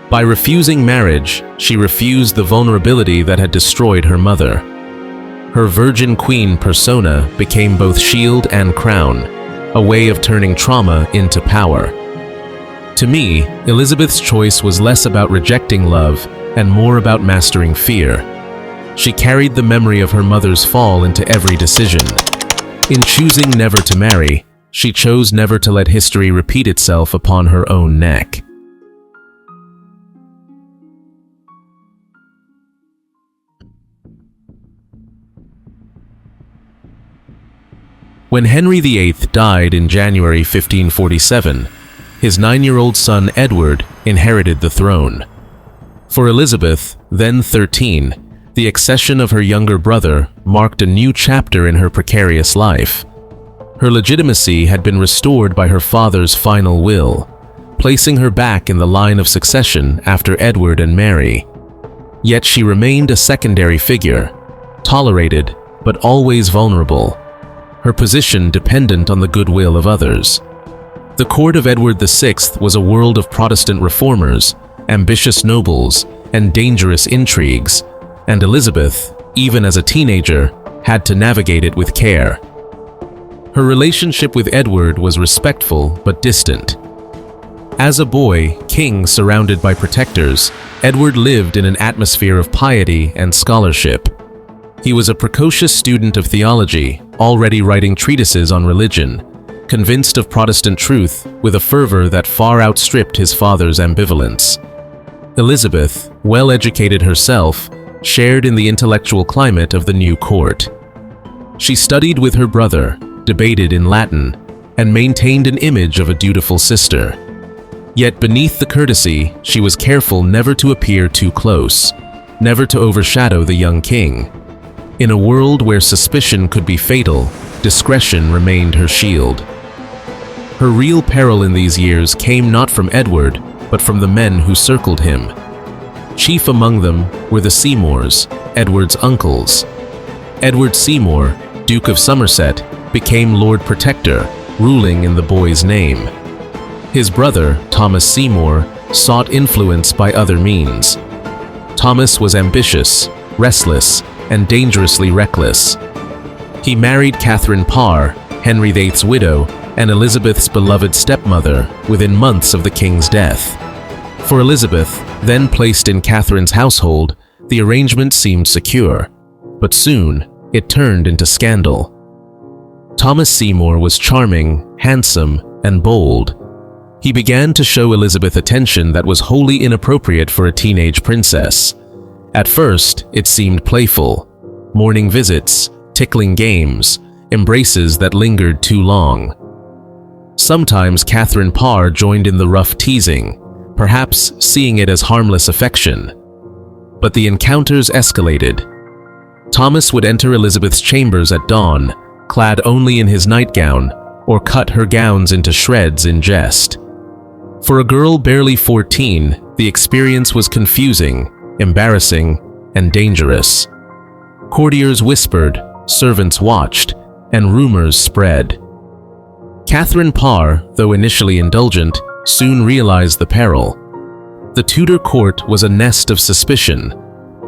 By refusing marriage, she refused the vulnerability that had destroyed her mother. Her virgin queen persona became both shield and crown, a way of turning trauma into power. To me, Elizabeth's choice was less about rejecting love and more about mastering fear. She carried the memory of her mother's fall into every decision. In choosing never to marry, she chose never to let history repeat itself upon her own neck. When Henry VIII died in January 1547, his 9-year-old son Edward inherited the throne. For Elizabeth, then 13, the accession of her younger brother marked a new chapter in her precarious life. Her legitimacy had been restored by her father's final will, placing her back in the line of succession after Edward and Mary. Yet she remained a secondary figure, tolerated but always vulnerable, her position dependent on the goodwill of others. The court of Edward VI was a world of Protestant reformers, ambitious nobles, and dangerous intrigues, and Elizabeth, even as a teenager, had to navigate it with care. Her relationship with Edward was respectful but distant. As a boy, king surrounded by protectors, Edward lived in an atmosphere of piety and scholarship. He was a precocious student of theology, already writing treatises on religion, convinced of Protestant truth with a fervor that far outstripped his father's ambivalence. Elizabeth, well-educated herself, shared in the intellectual climate of the new court. She studied with her brother, debated in Latin, and maintained an image of a dutiful sister. Yet beneath the courtesy, she was careful never to appear too close, never to overshadow the young king. In a world where suspicion could be fatal, discretion remained her shield. Her real peril in these years came not from Edward, but from the men who circled him. Chief among them were the Seymours, Edward's uncles. Edward Seymour, Duke of Somerset, became Lord Protector, ruling in the boy's name. His brother, Thomas Seymour, sought influence by other means. Thomas was ambitious, restless, and dangerously reckless. He married Catherine Parr, Henry VIII's widow, and Elizabeth's beloved stepmother, within months of the king's death. For Elizabeth, then placed in Catherine's household, the arrangement seemed secure, but soon it turned into scandal. Thomas Seymour was charming, handsome, and bold. He began to show Elizabeth attention that was wholly inappropriate for a teenage princess. At first, it seemed playful: morning visits, tickling games, embraces that lingered too long. Sometimes Catherine Parr joined in the rough teasing, perhaps seeing it as harmless affection. But the encounters escalated. Thomas would enter Elizabeth's chambers at dawn, clad only in his nightgown, or cut her gowns into shreds in jest. For a girl barely 14, the experience was confusing, embarrassing, and dangerous. Courtiers whispered, servants watched, and rumors spread. Catherine Parr, though initially indulgent, soon realized the peril. The Tudor court was a nest of suspicion,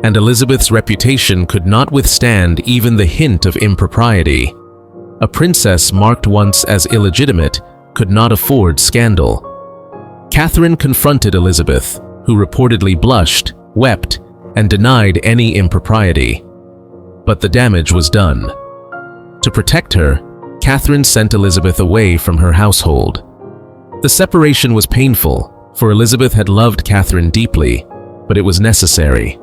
and Elizabeth's reputation could not withstand even the hint of impropriety. A princess marked once as illegitimate could not afford scandal. Catherine confronted Elizabeth, who reportedly blushed, wept, and denied any impropriety. But the damage was done. To protect her, Catherine sent Elizabeth away from her household. The separation was painful, for Elizabeth had loved Catherine deeply, but it was necessary.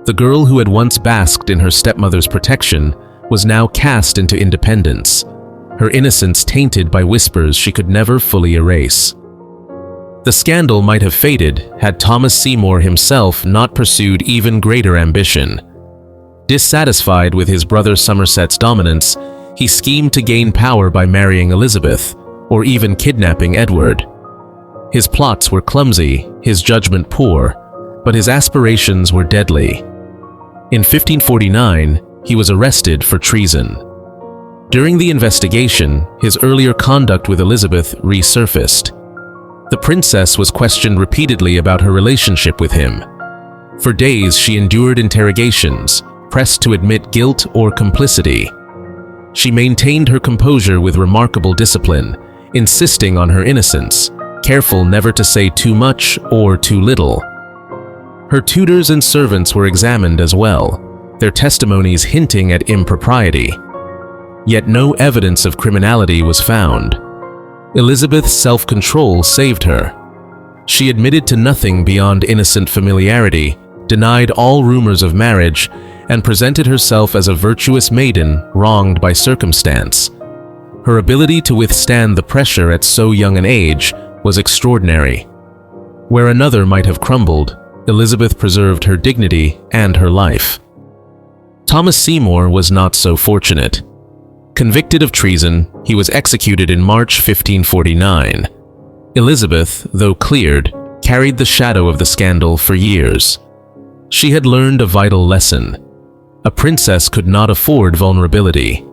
The girl who had once basked in her stepmother's protection was now cast into independence, her innocence tainted by whispers she could never fully erase. The scandal might have faded had Thomas Seymour himself not pursued even greater ambition. Dissatisfied with his brother Somerset's dominance, he schemed to gain power by marrying Elizabeth, or even kidnapping Edward. His plots were clumsy, his judgment poor, but his aspirations were deadly. In 1549, he was arrested for treason. During the investigation, his earlier conduct with Elizabeth resurfaced. The princess was questioned repeatedly about her relationship with him. For days, she endured interrogations, pressed to admit guilt or complicity. She maintained her composure with remarkable discipline, insisting on her innocence, careful never to say too much or too little. Her tutors and servants were examined as well, their testimonies hinting at impropriety. Yet no evidence of criminality was found. Elizabeth's self-control saved her. She admitted to nothing beyond innocent familiarity, denied all rumors of marriage, and presented herself as a virtuous maiden wronged by circumstance. Her ability to withstand the pressure at so young an age was extraordinary. Where another might have crumbled, Elizabeth preserved her dignity and her life. Thomas Seymour was not so fortunate. Convicted of treason, he was executed in March 1549. Elizabeth, though cleared, carried the shadow of the scandal for years. She had learned a vital lesson. A princess could not afford vulnerability.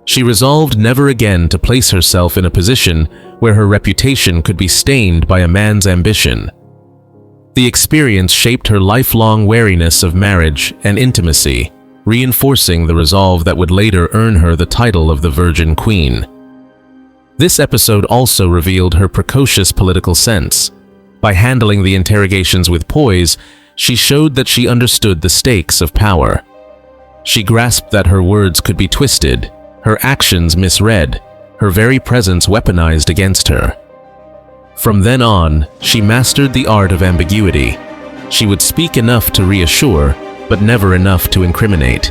She resolved never again to place herself in a position where her reputation could be stained by a man's ambition. The experience shaped her lifelong wariness of marriage and intimacy, reinforcing the resolve that would later earn her the title of the Virgin Queen. This episode also revealed her precocious political sense. By handling the interrogations with poise, she showed that she understood the stakes of power. She grasped that her words could be twisted, her actions misread, her very presence weaponized against her. From then on, she mastered the art of ambiguity. She would speak enough to reassure, but never enough to incriminate.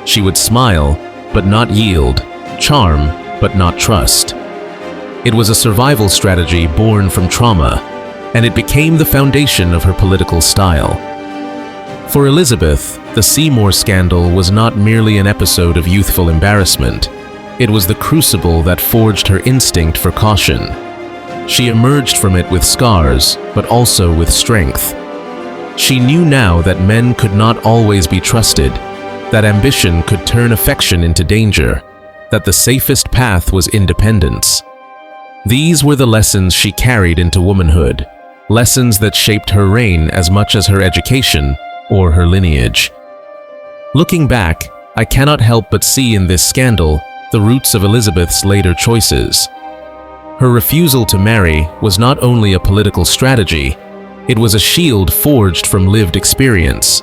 She would smile, but not yield, charm, but not trust. It was a survival strategy born from trauma, and it became the foundation of her political style. For Elizabeth, the Seymour scandal was not merely an episode of youthful embarrassment. It was the crucible that forged her instinct for caution. She emerged from it with scars, but also with strength. She knew now that men could not always be trusted, that ambition could turn affection into danger, that the safest path was independence. These were the lessons she carried into womanhood, lessons that shaped her reign as much as her education or her lineage. Looking back, I cannot help but see in this scandal the roots of Elizabeth's later choices. Her refusal to marry was not only a political strategy, it was a shield forged from lived experience.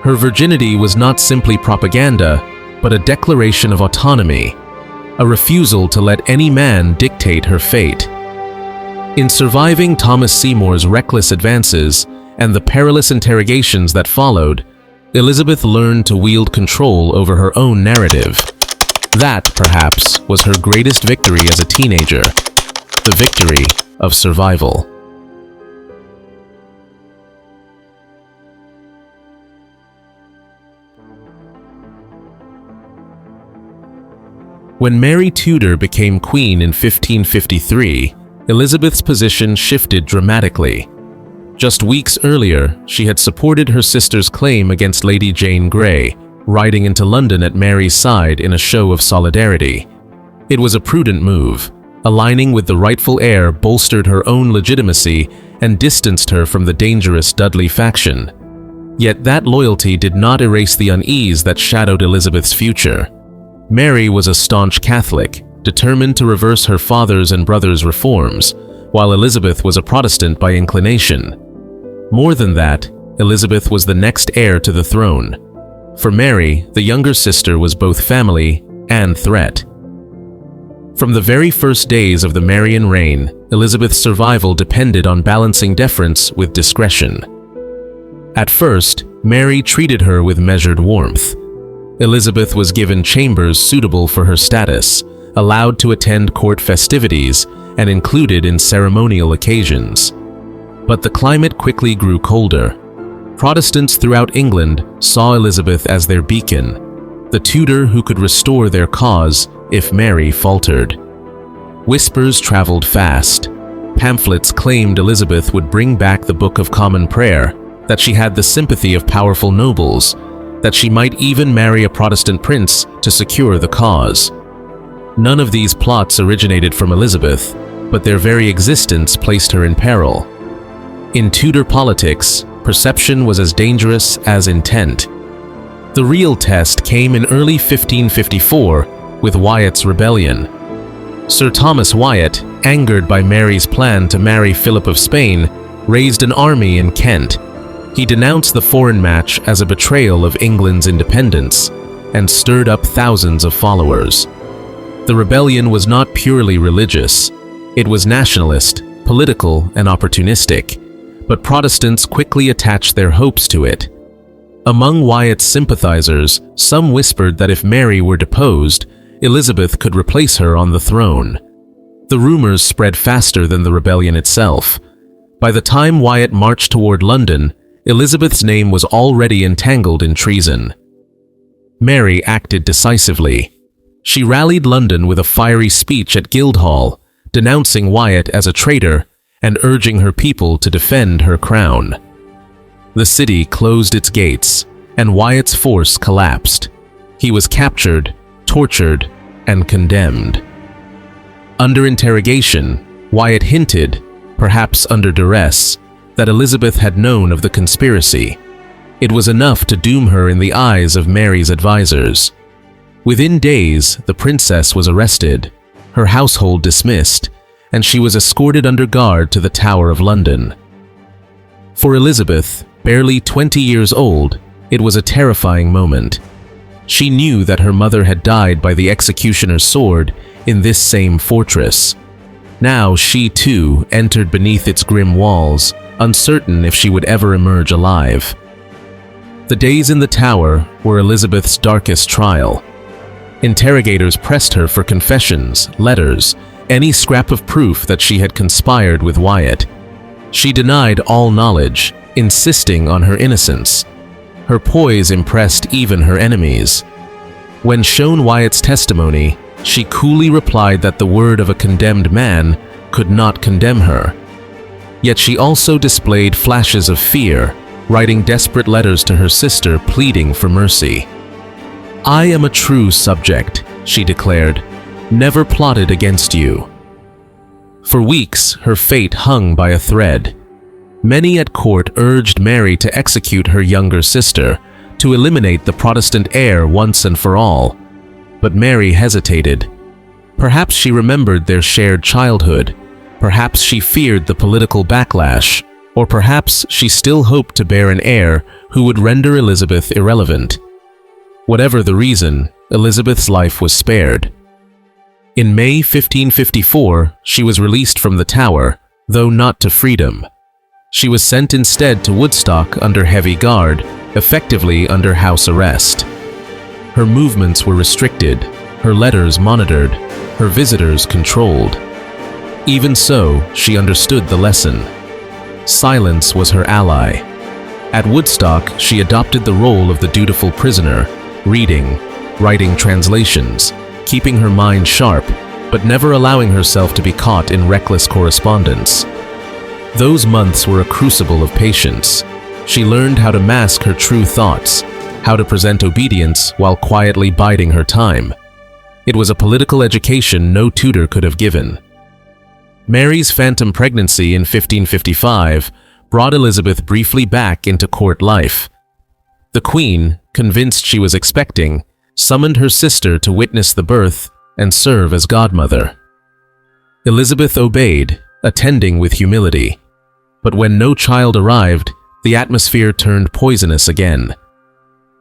Her virginity was not simply propaganda, but a declaration of autonomy, a refusal to let any man dictate her fate. In surviving Thomas Seymour's reckless advances and the perilous interrogations that followed, Elizabeth learned to wield control over her own narrative. That, perhaps, was her greatest victory as a teenager, the victory of survival. When Mary Tudor became queen in 1553, Elizabeth's position shifted dramatically. Just weeks earlier, she had supported her sister's claim against Lady Jane Grey, riding into London at Mary's side in a show of solidarity. It was a prudent move. Aligning with the rightful heir bolstered her own legitimacy and distanced her from the dangerous Dudley faction. Yet that loyalty did not erase the unease that shadowed Elizabeth's future. Mary was a staunch Catholic, determined to reverse her father's and brother's reforms, while Elizabeth was a Protestant by inclination. More than that, Elizabeth was the next heir to the throne. For Mary, the younger sister was both family and threat. From the very first days of the Marian reign, Elizabeth's survival depended on balancing deference with discretion. At first, Mary treated her with measured warmth. Elizabeth was given chambers suitable for her status, allowed to attend court festivities, and included in ceremonial occasions. But the climate quickly grew colder. Protestants throughout England saw Elizabeth as their beacon, the tutor who could restore their cause if Mary faltered. Whispers traveled fast. Pamphlets claimed Elizabeth would bring back the Book of Common Prayer, that she had the sympathy of powerful nobles, that she might even marry a Protestant prince to secure the cause. None of these plots originated from Elizabeth, but their very existence placed her in peril. In Tudor politics, perception was as dangerous as intent. The real test came in early 1554 with Wyatt's rebellion. Sir Thomas Wyatt, angered by Mary's plan to marry Philip of Spain, raised an army in Kent. He denounced the foreign match as a betrayal of England's independence and stirred up thousands of followers. The rebellion was not purely religious. It was nationalist, political, and opportunistic, but Protestants quickly attached their hopes to it. Among Wyatt's sympathizers, some whispered that if Mary were deposed, Elizabeth could replace her on the throne. The rumors spread faster than the rebellion itself. By the time Wyatt marched toward London, Elizabeth's name was already entangled in treason. Mary acted decisively. She rallied London with a fiery speech at Guildhall, denouncing Wyatt as a traitor and urging her people to defend her crown. The city closed its gates, and Wyatt's force collapsed. He was captured, tortured, and condemned. Under interrogation, Wyatt hinted, perhaps under duress, that Elizabeth had known of the conspiracy. It was enough to doom her in the eyes of Mary's advisors. Within days, the princess was arrested, her household dismissed, and she was escorted under guard to the Tower of London. For Elizabeth, barely 20 years old, it was a terrifying moment. She knew that her mother had died by the executioner's sword in this same fortress. Now she, too, entered beneath its grim walls, uncertain if she would ever emerge alive. The days in the tower were Elizabeth's darkest trial. Interrogators pressed her for confessions, letters, any scrap of proof that she had conspired with Wyatt. She denied all knowledge, insisting on her innocence. Her poise impressed even her enemies. When shown Wyatt's testimony, she coolly replied that the word of a condemned man could not condemn her. Yet she also displayed flashes of fear, writing desperate letters to her sister pleading for mercy. "I am a true subject," she declared, "never plotted against you." For weeks, her fate hung by a thread. Many at court urged Mary to execute her younger sister, to eliminate the Protestant heir once and for all. But Mary hesitated. Perhaps she remembered their shared childhood. Perhaps she feared the political backlash. Or perhaps she still hoped to bear an heir who would render Elizabeth irrelevant. Whatever the reason, Elizabeth's life was spared. In May 1554, she was released from the Tower, though not to freedom. She was sent instead to Woodstock under heavy guard, effectively under house arrest. Her movements were restricted, her letters monitored, her visitors controlled. Even so, she understood the lesson. Silence was her ally. At Woodstock, she adopted the role of the dutiful prisoner, reading, writing translations, keeping her mind sharp, but never allowing herself to be caught in reckless correspondence. Those months were a crucible of patience. She learned how to mask her true thoughts, how to present obedience while quietly biding her time. It was a political education no Tudor could have given. Mary's phantom pregnancy in 1555 brought Elizabeth briefly back into court life. The Queen, convinced she was expecting, summoned her sister to witness the birth and serve as godmother. Elizabeth obeyed, attending with humility. But when no child arrived, the atmosphere turned poisonous again.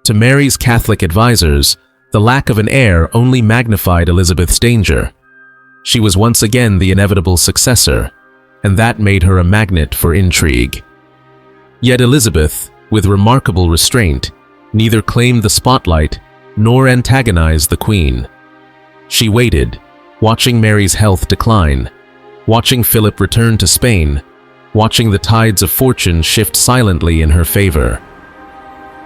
To Mary's Catholic advisors, the lack of an heir only magnified Elizabeth's danger. She was once again the inevitable successor, and that made her a magnet for intrigue. Yet Elizabeth, with remarkable restraint, neither claimed the spotlight nor antagonized the Queen. She waited, watching Mary's health decline, watching Philip return to Spain, watching the tides of fortune shift silently in her favor.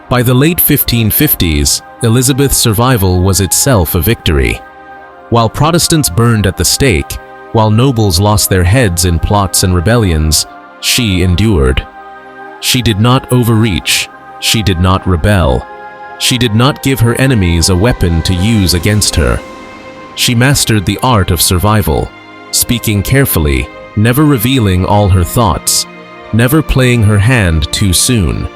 By the late 1550s, Elizabeth's survival was itself a victory. While Protestants burned at the stake, while nobles lost their heads in plots and rebellions, she endured. She did not overreach. She did not rebel. She did not give her enemies a weapon to use against her. She mastered the art of survival, speaking carefully, never revealing all her thoughts, never playing her hand too soon.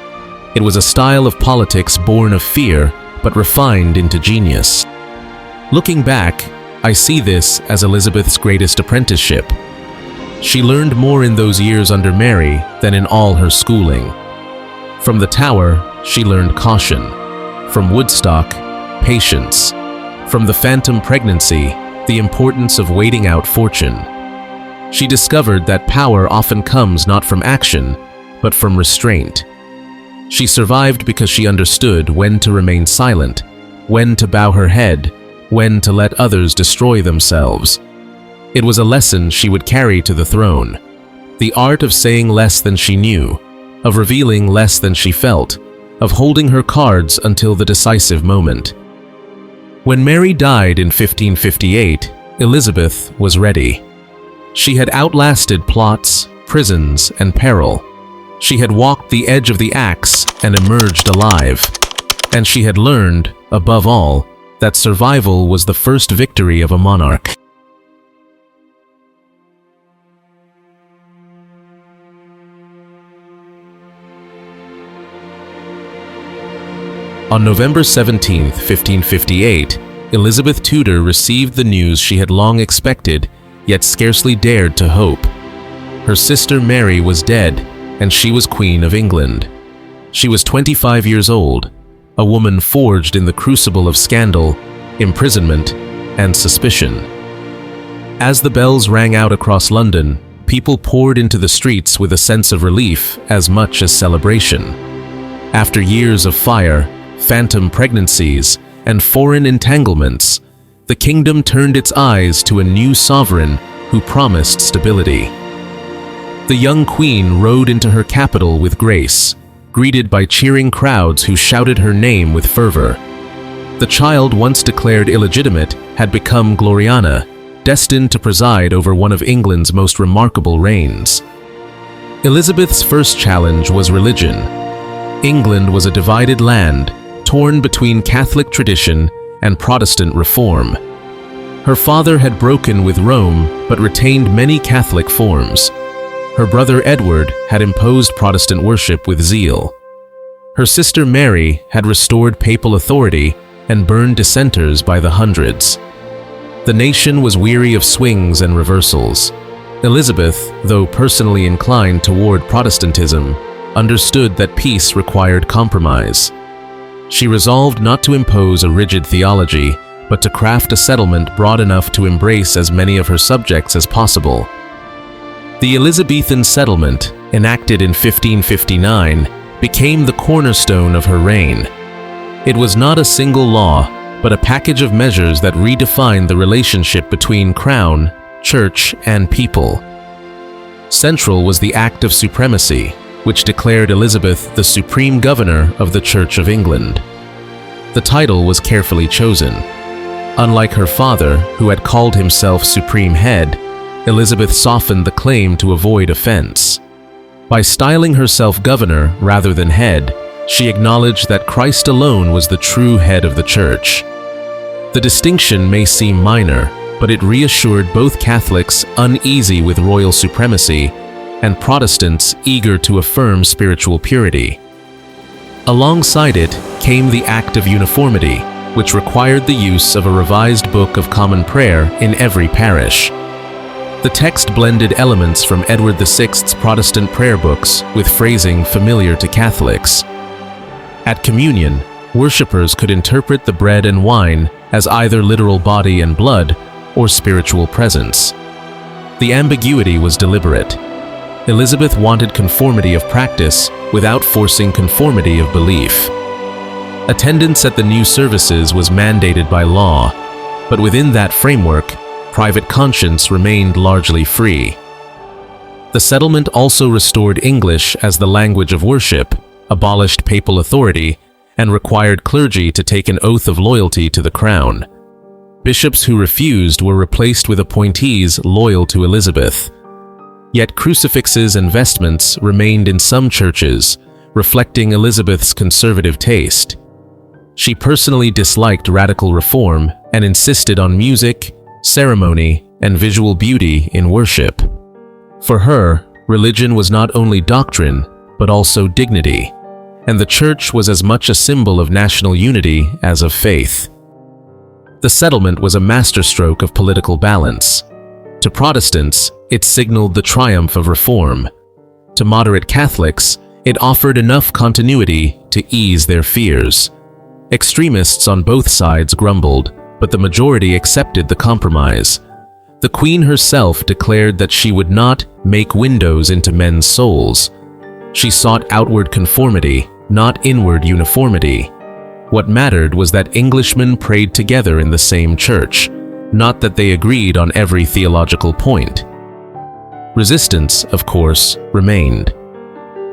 It was a style of politics born of fear, but refined into genius. Looking back, I see this as Elizabeth's greatest apprenticeship. She learned more in those years under Mary than in all her schooling. From the Tower, she learned caution. From Woodstock, patience. From the phantom pregnancy, the importance of waiting out fortune. She discovered that power often comes not from action, but from restraint. She survived because she understood when to remain silent, when to bow her head, when to let others destroy themselves. It was a lesson she would carry to the throne. The art of saying less than she knew, of revealing less than she felt, of holding her cards until the decisive moment. When Mary died in 1558, Elizabeth was ready. She had outlasted plots, prisons, and peril. She had walked the edge of the axe and emerged alive. And she had learned, above all, that survival was the first victory of a monarch. On November 17, 1558, Elizabeth Tudor received the news she had long expected, yet scarcely dared to hope. Her sister Mary was dead, and she was Queen of England. She was 25 years old, a woman forged in the crucible of scandal, imprisonment, and suspicion. As the bells rang out across London, people poured into the streets with a sense of relief as much as celebration. After years of fire, phantom pregnancies, and foreign entanglements, the kingdom turned its eyes to a new sovereign who promised stability. The young queen rode into her capital with grace, greeted by cheering crowds who shouted her name with fervor. The child once declared illegitimate had become Gloriana, destined to preside over one of England's most remarkable reigns. Elizabeth's first challenge was religion. England was a divided land, torn between Catholic tradition and Protestant reform. Her father had broken with Rome but retained many Catholic forms. Her brother Edward had imposed Protestant worship with zeal. Her sister Mary had restored papal authority and burned dissenters by the hundreds. The nation was weary of swings and reversals. Elizabeth, though personally inclined toward Protestantism, understood that peace required compromise. She resolved not to impose a rigid theology, but to craft a settlement broad enough to embrace as many of her subjects as possible. The Elizabethan settlement, enacted in 1559, became the cornerstone of her reign. It was not a single law, but a package of measures that redefined the relationship between crown, church, and people. Central was the Act of Supremacy, which declared Elizabeth the supreme governor of the Church of England. The title was carefully chosen. Unlike her father, who had called himself supreme head, Elizabeth softened the claim to avoid offense. By styling herself governor rather than head, she acknowledged that Christ alone was the true head of the church. The distinction may seem minor, but it reassured both Catholics uneasy with royal supremacy and Protestants eager to affirm spiritual purity. Alongside it came the Act of Uniformity, which required the use of a revised Book of Common Prayer in every parish. The text blended elements from Edward VI's Protestant prayer books with phrasing familiar to Catholics. At communion, worshippers could interpret the bread and wine as either literal body and blood or spiritual presence. The ambiguity was deliberate. Elizabeth wanted conformity of practice without forcing conformity of belief. Attendance at the new services was mandated by law, but within that framework, private conscience remained largely free. The settlement also restored English as the language of worship, abolished papal authority, and required clergy to take an oath of loyalty to the crown. Bishops who refused were replaced with appointees loyal to Elizabeth. Yet crucifixes and vestments remained in some churches, reflecting Elizabeth's conservative taste. She personally disliked radical reform and insisted on music, ceremony, and visual beauty in worship. For her, religion was not only doctrine, but also dignity, and the church was as much a symbol of national unity as of faith. The settlement was a masterstroke of political balance. To Protestants, it signaled the triumph of reform. To moderate Catholics, it offered enough continuity to ease their fears. Extremists on both sides grumbled, but the majority accepted the compromise. The Queen herself declared that she would not make windows into men's souls. She sought outward conformity, not inward uniformity. What mattered was that Englishmen prayed together in the same church, not that they agreed on every theological point. Resistance, of course, remained.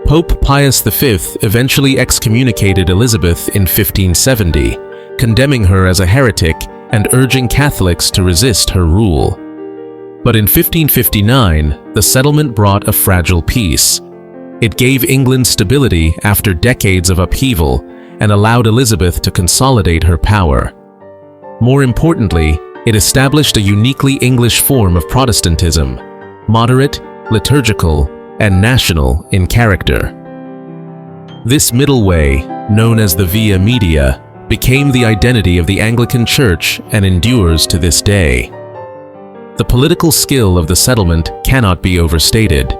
Pope Pius V eventually excommunicated Elizabeth in 1570, condemning her as a heretic and urging Catholics to resist her rule. But in 1559, the settlement brought a fragile peace. It gave England stability after decades of upheaval and allowed Elizabeth to consolidate her power. More importantly, it established a uniquely English form of Protestantism, moderate, liturgical, and national in character. This middle way, known as the Via Media, became the identity of the Anglican Church and endures to this day. The political skill of the settlement cannot be overstated.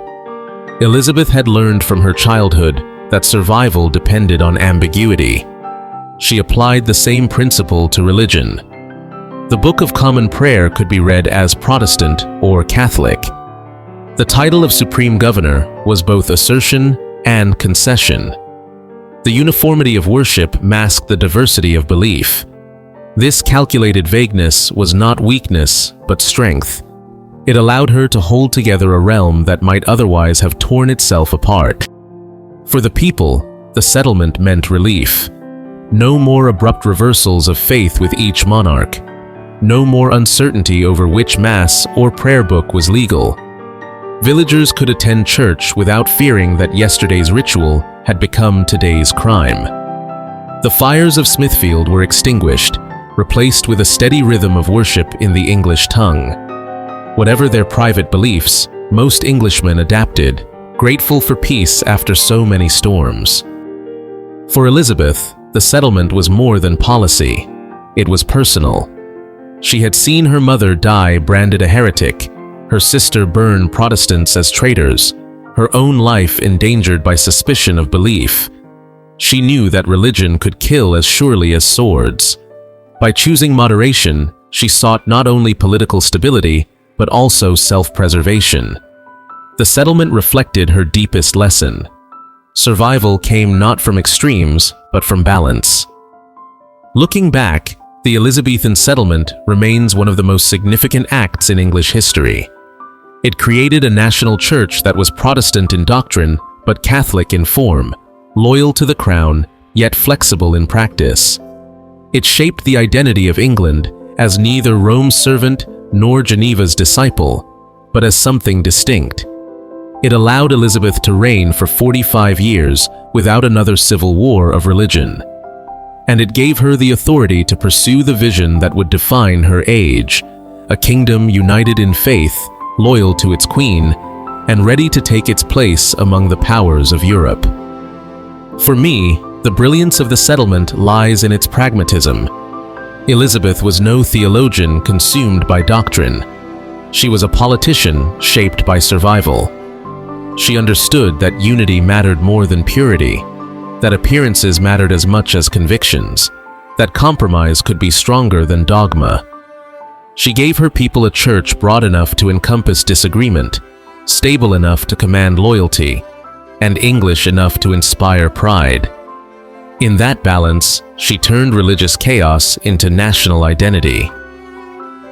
Elizabeth had learned from her childhood that survival depended on ambiguity. She applied the same principle to religion. The Book of Common Prayer could be read as Protestant or Catholic. The title of Supreme Governor was both assertion and concession. The uniformity of worship masked the diversity of belief. This calculated vagueness was not weakness, but strength. It allowed her to hold together a realm that might otherwise have torn itself apart. For the people, the settlement meant relief. No more abrupt reversals of faith with each monarch. No more uncertainty over which mass or prayer book was legal. Villagers could attend church without fearing that yesterday's ritual had become today's crime. The fires of Smithfield were extinguished, replaced with a steady rhythm of worship in the English tongue. Whatever their private beliefs, most Englishmen adapted, grateful for peace after so many storms. For Elizabeth, the settlement was more than policy. It was personal. She had seen her mother die branded a heretic, her sister burn Protestants as traitors, her own life endangered by suspicion of belief. She knew that religion could kill as surely as swords. By choosing moderation, she sought not only political stability, but also self-preservation. The settlement reflected her deepest lesson. Survival came not from extremes, but from balance. Looking back, the Elizabethan settlement remains one of the most significant acts in English history. It created a national church that was Protestant in doctrine, but Catholic in form, loyal to the crown, yet flexible in practice. It shaped the identity of England as neither Rome's servant nor Geneva's disciple, but as something distinct. It allowed Elizabeth to reign for 45 years without another civil war of religion. And it gave her the authority to pursue the vision that would define her age, a kingdom united in faith, loyal to its queen, and ready to take its place among the powers of Europe. For me, the brilliance of the settlement lies in its pragmatism. Elizabeth was no theologian consumed by doctrine. She was a politician shaped by survival. She understood that unity mattered more than purity, that appearances mattered as much as convictions, that compromise could be stronger than dogma. She gave her people a church broad enough to encompass disagreement, stable enough to command loyalty, and English enough to inspire pride. In that balance, she turned religious chaos into national identity.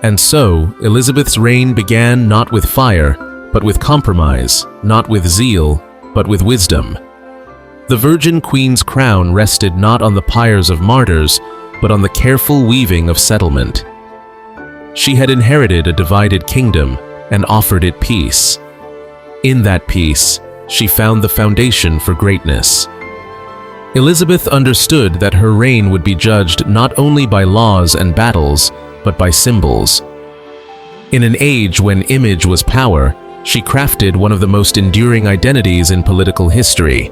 And so, Elizabeth's reign began not with fire, but with compromise, not with zeal, but with wisdom. The Virgin Queen's crown rested not on the pyres of martyrs, but on the careful weaving of settlement. She had inherited a divided kingdom and offered it peace. In that peace, she found the foundation for greatness. Elizabeth understood that her reign would be judged not only by laws and battles, but by symbols. In an age when image was power, she crafted one of the most enduring identities in political history,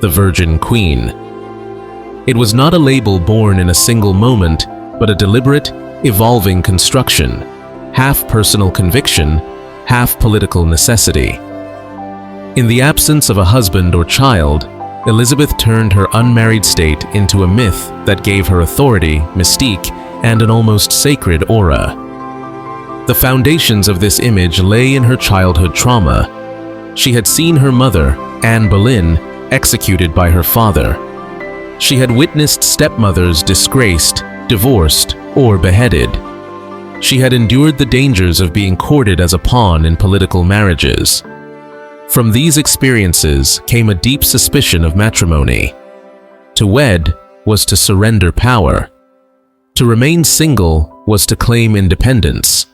the Virgin Queen. It was not a label born in a single moment, but a deliberate, evolving construction, half personal conviction, half political necessity. In the absence of a husband or child, Elizabeth turned her unmarried state into a myth that gave her authority, mystique, and an almost sacred aura. The foundations of this image lay in her childhood trauma. She had seen her mother, Anne Boleyn, executed by her father. She had witnessed stepmothers disgraced, divorced, or beheaded. She had endured the dangers of being courted as a pawn in political marriages. From these experiences came a deep suspicion of matrimony. To wed was to surrender power. To remain single was to claim independence.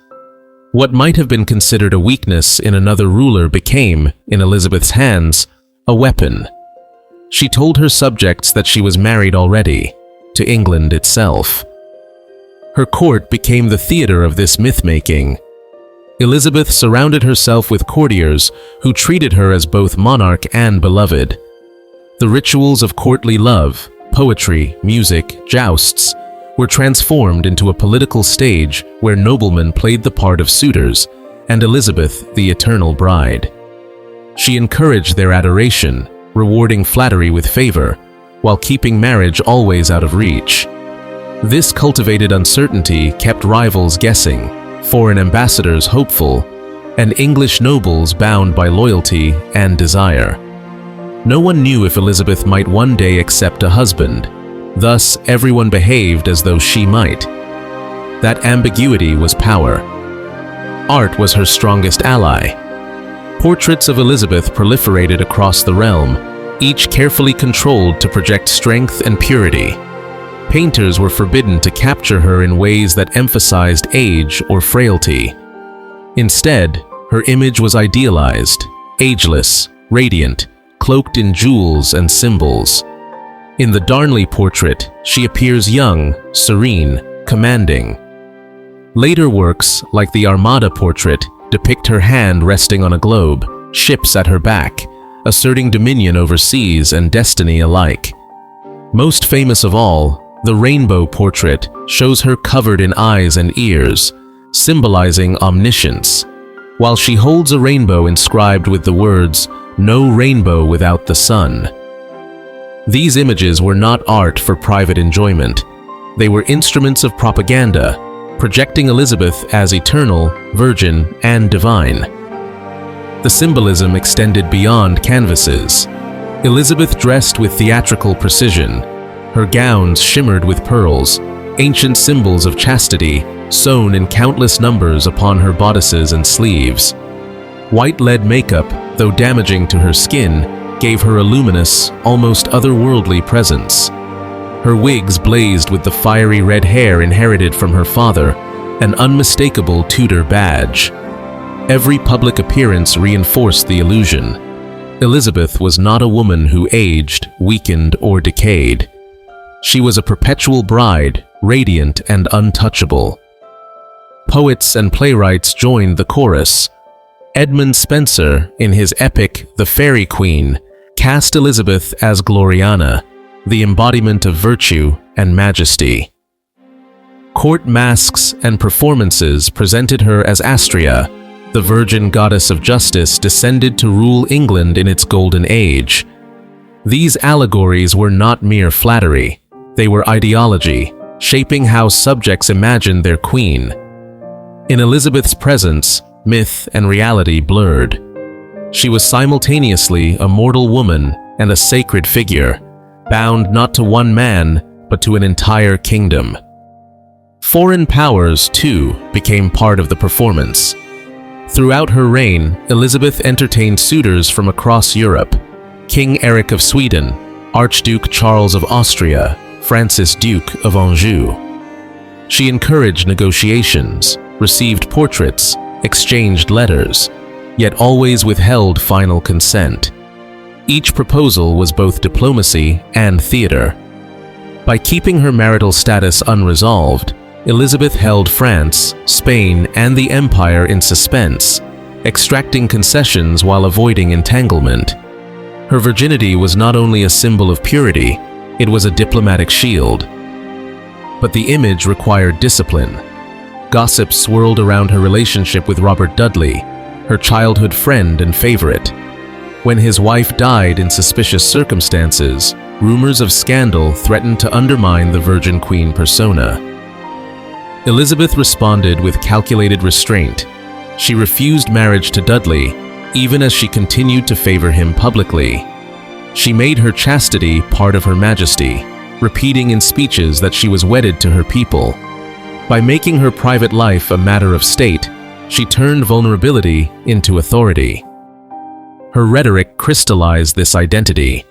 What might have been considered a weakness in another ruler became, in Elizabeth's hands, a weapon. She told her subjects that she was married already, to England itself. Her court became the theater of this myth-making. Elizabeth surrounded herself with courtiers who treated her as both monarch and beloved. The rituals of courtly love, poetry, music, jousts, were transformed into a political stage where noblemen played the part of suitors and Elizabeth the eternal bride. She encouraged their adoration, rewarding flattery with favor, while keeping marriage always out of reach. This cultivated uncertainty kept rivals guessing, foreign ambassadors hopeful, and English nobles bound by loyalty and desire. No one knew if Elizabeth might one day accept a husband. Thus, everyone behaved as though she might. That ambiguity was power. Art was her strongest ally. Portraits of Elizabeth proliferated across the realm, each carefully controlled to project strength and purity. Painters were forbidden to capture her in ways that emphasized age or frailty. Instead, her image was idealized, ageless, radiant, cloaked in jewels and symbols. In the Darnley portrait, she appears young, serene, commanding. Later works, like the Armada portrait, depict her hand resting on a globe, ships at her back, asserting dominion over seas and destiny alike. Most famous of all, the Rainbow portrait shows her covered in eyes and ears, symbolizing omniscience, while she holds a rainbow inscribed with the words, "No rainbow without the sun." These images were not art for private enjoyment. They were instruments of propaganda, projecting Elizabeth as eternal, virgin, and divine. The symbolism extended beyond canvases. Elizabeth dressed with theatrical precision. Her gowns shimmered with pearls, ancient symbols of chastity sewn in countless numbers upon her bodices and sleeves. White lead makeup, though damaging to her skin, gave her a luminous, almost otherworldly presence. Her wigs blazed with the fiery red hair inherited from her father, an unmistakable Tudor badge. Every public appearance reinforced the illusion. Elizabeth was not a woman who aged, weakened, or decayed. She was a perpetual bride, radiant and untouchable. Poets and playwrights joined the chorus. Edmund Spenser, in his epic The Faerie Queene, cast Elizabeth as Gloriana, the embodiment of virtue and majesty. Court masks and performances presented her as Astrea, the virgin goddess of justice descended to rule England in its golden age. These allegories were not mere flattery, they were ideology, shaping how subjects imagined their queen. In Elizabeth's presence, myth and reality blurred. She was simultaneously a mortal woman and a sacred figure, bound not to one man, but to an entire kingdom. Foreign powers, too, became part of the performance. Throughout her reign, Elizabeth entertained suitors from across Europe: King Eric of Sweden, Archduke Charles of Austria, Francis Duke of Anjou. She encouraged negotiations, received portraits, exchanged letters, yet always withheld final consent. Each proposal was both diplomacy and theater. By keeping her marital status unresolved, Elizabeth held France, Spain, and the Empire in suspense, extracting concessions while avoiding entanglement. Her virginity was not only a symbol of purity, it was a diplomatic shield. But the image required discipline. Gossip swirled around her relationship with Robert Dudley, her childhood friend and favorite. When his wife died in suspicious circumstances, rumors of scandal threatened to undermine the Virgin Queen persona. Elizabeth responded with calculated restraint. She refused marriage to Dudley, even as she continued to favor him publicly. She made her chastity part of her majesty, repeating in speeches that she was wedded to her people. By making her private life a matter of state, she turned vulnerability into authority. Her rhetoric crystallized this identity.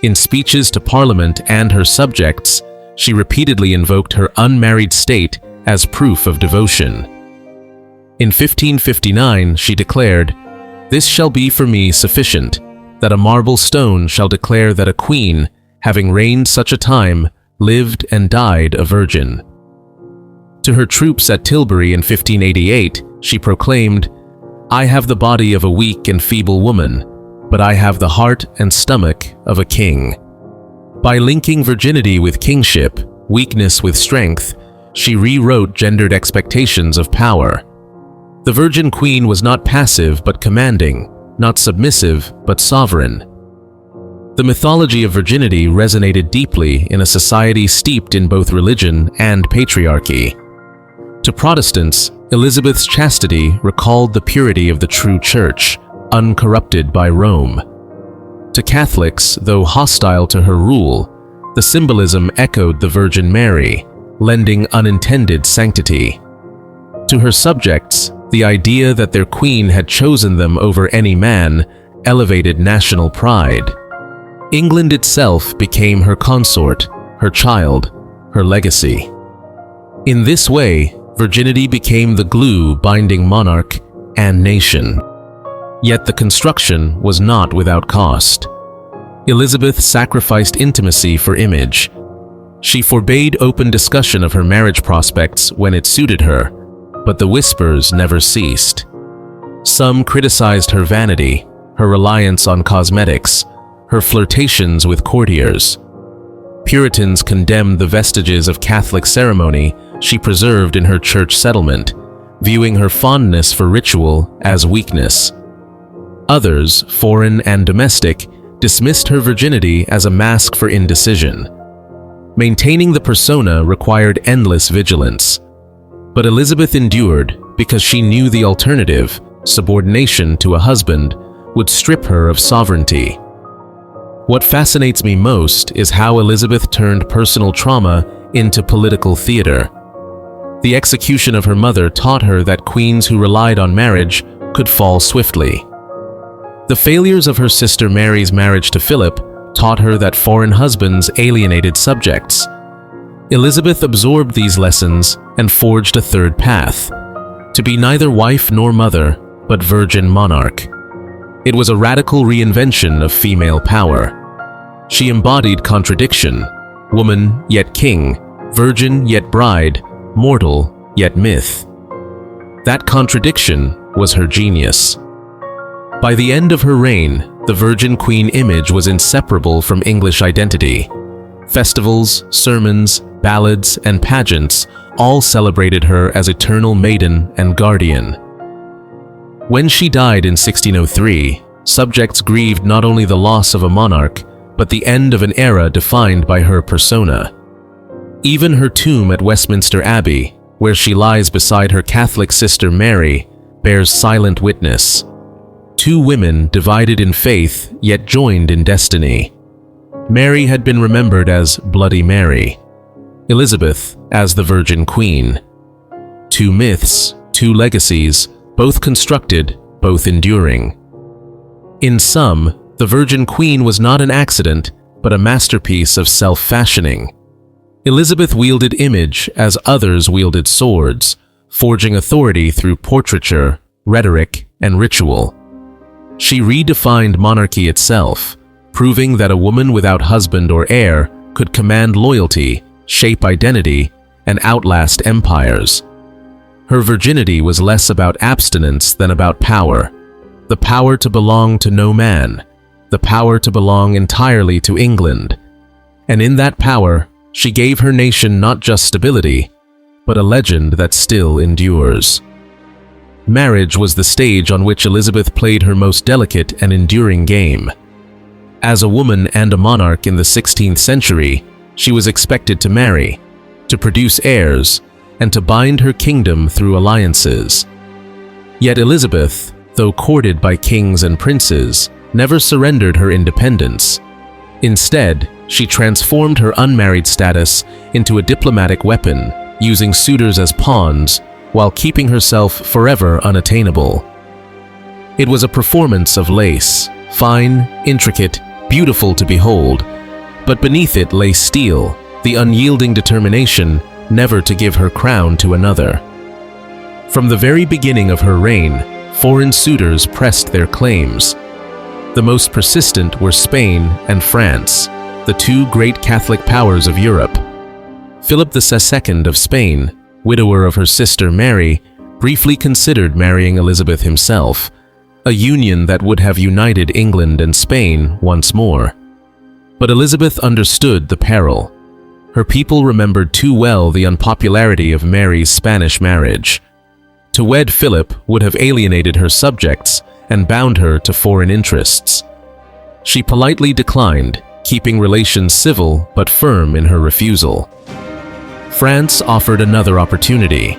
In speeches to Parliament and her subjects, she repeatedly invoked her unmarried state as proof of devotion. In 1559, she declared, "This shall be for me sufficient, that a marble stone shall declare that a queen, having reigned such a time, lived and died a virgin." To her troops at Tilbury in 1588, she proclaimed, "I have the body of a weak and feeble woman, but I have the heart and stomach of a king." By linking virginity with kingship, weakness with strength, she rewrote gendered expectations of power. The Virgin Queen was not passive but commanding, not submissive but sovereign. The mythology of virginity resonated deeply in a society steeped in both religion and patriarchy. To Protestants, Elizabeth's chastity recalled the purity of the true Church, uncorrupted by Rome. To Catholics, though hostile to her rule, the symbolism echoed the Virgin Mary, lending unintended sanctity. To her subjects, the idea that their queen had chosen them over any man elevated national pride. England itself became her consort, her child, her legacy. In this way, virginity became the glue binding monarch and nation. Yet the construction was not without cost. Elizabeth sacrificed intimacy for image. She forbade open discussion of her marriage prospects when it suited her, but the whispers never ceased. Some criticized her vanity, her reliance on cosmetics, her flirtations with courtiers. Puritans condemned the vestiges of Catholic ceremony she preserved in her church settlement, viewing her fondness for ritual as weakness. Others, foreign and domestic, dismissed her virginity as a mask for indecision. Maintaining the persona required endless vigilance. But Elizabeth endured because she knew the alternative, subordination to a husband, would strip her of sovereignty. What fascinates me most is how Elizabeth turned personal trauma into political theater. The execution of her mother taught her that queens who relied on marriage could fall swiftly. The failures of her sister Mary's marriage to Philip taught her that foreign husbands alienated subjects. Elizabeth absorbed these lessons and forged a third path, to be neither wife nor mother, but virgin monarch. It was a radical reinvention of female power. She embodied contradiction: woman yet king, virgin yet bride, mortal yet myth. That contradiction was her genius. By the end of her reign, the Virgin Queen image was inseparable from English identity. Festivals, sermons, ballads, and pageants all celebrated her as eternal maiden and guardian. When she died in 1603, subjects grieved not only the loss of a monarch, but the end of an era defined by her persona. Even her tomb at Westminster Abbey, where she lies beside her Catholic sister Mary, bears silent witness. Two women divided in faith, yet joined in destiny. Mary had been remembered as Bloody Mary, Elizabeth as the Virgin Queen. Two myths, two legacies, both constructed, both enduring. In sum, the Virgin Queen was not an accident, but a masterpiece of self-fashioning. Elizabeth wielded image as others wielded swords, forging authority through portraiture, rhetoric, and ritual. She redefined monarchy itself, proving that a woman without husband or heir could command loyalty, shape identity, and outlast empires. Her virginity was less about abstinence than about power. The power to belong to no man, the power to belong entirely to England. And in that power, she gave her nation not just stability, but a legend that still endures. Marriage was the stage on which Elizabeth played her most delicate and enduring game. As a woman and a monarch in the 16th century, she was expected to marry, to produce heirs, and to bind her kingdom through alliances. Yet Elizabeth, though courted by kings and princes, never surrendered her independence. Instead, she transformed her unmarried status into a diplomatic weapon, using suitors as pawns, while keeping herself forever unattainable. It was a performance of lace, fine, intricate, beautiful to behold, but beneath it lay steel, the unyielding determination never to give her crown to another. From the very beginning of her reign, foreign suitors pressed their claims. The most persistent were Spain and France, the two great Catholic powers of Europe. Philip II of Spain, widower of her sister Mary, briefly considered marrying Elizabeth himself, a union that would have united England and Spain once more. But Elizabeth understood the peril. Her people remembered too well the unpopularity of Mary's Spanish marriage. To wed Philip would have alienated her subjects and bound her to foreign interests. She politely declined, keeping relations civil but firm in her refusal. France offered another opportunity.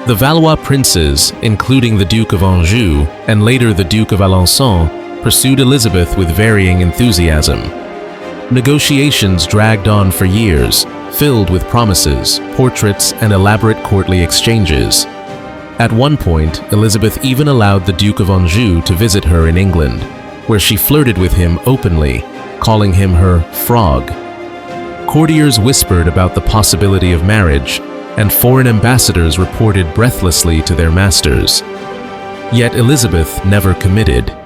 The Valois princes, including the Duke of Anjou and later the Duke of Alençon, pursued Elizabeth with varying enthusiasm. Negotiations dragged on for years, filled with promises, portraits, and elaborate courtly exchanges. At one point, Elizabeth even allowed the Duke of Anjou to visit her in England, where she flirted with him openly, calling him her frog. Courtiers whispered about the possibility of marriage, and foreign ambassadors reported breathlessly to their masters. Yet Elizabeth never committed.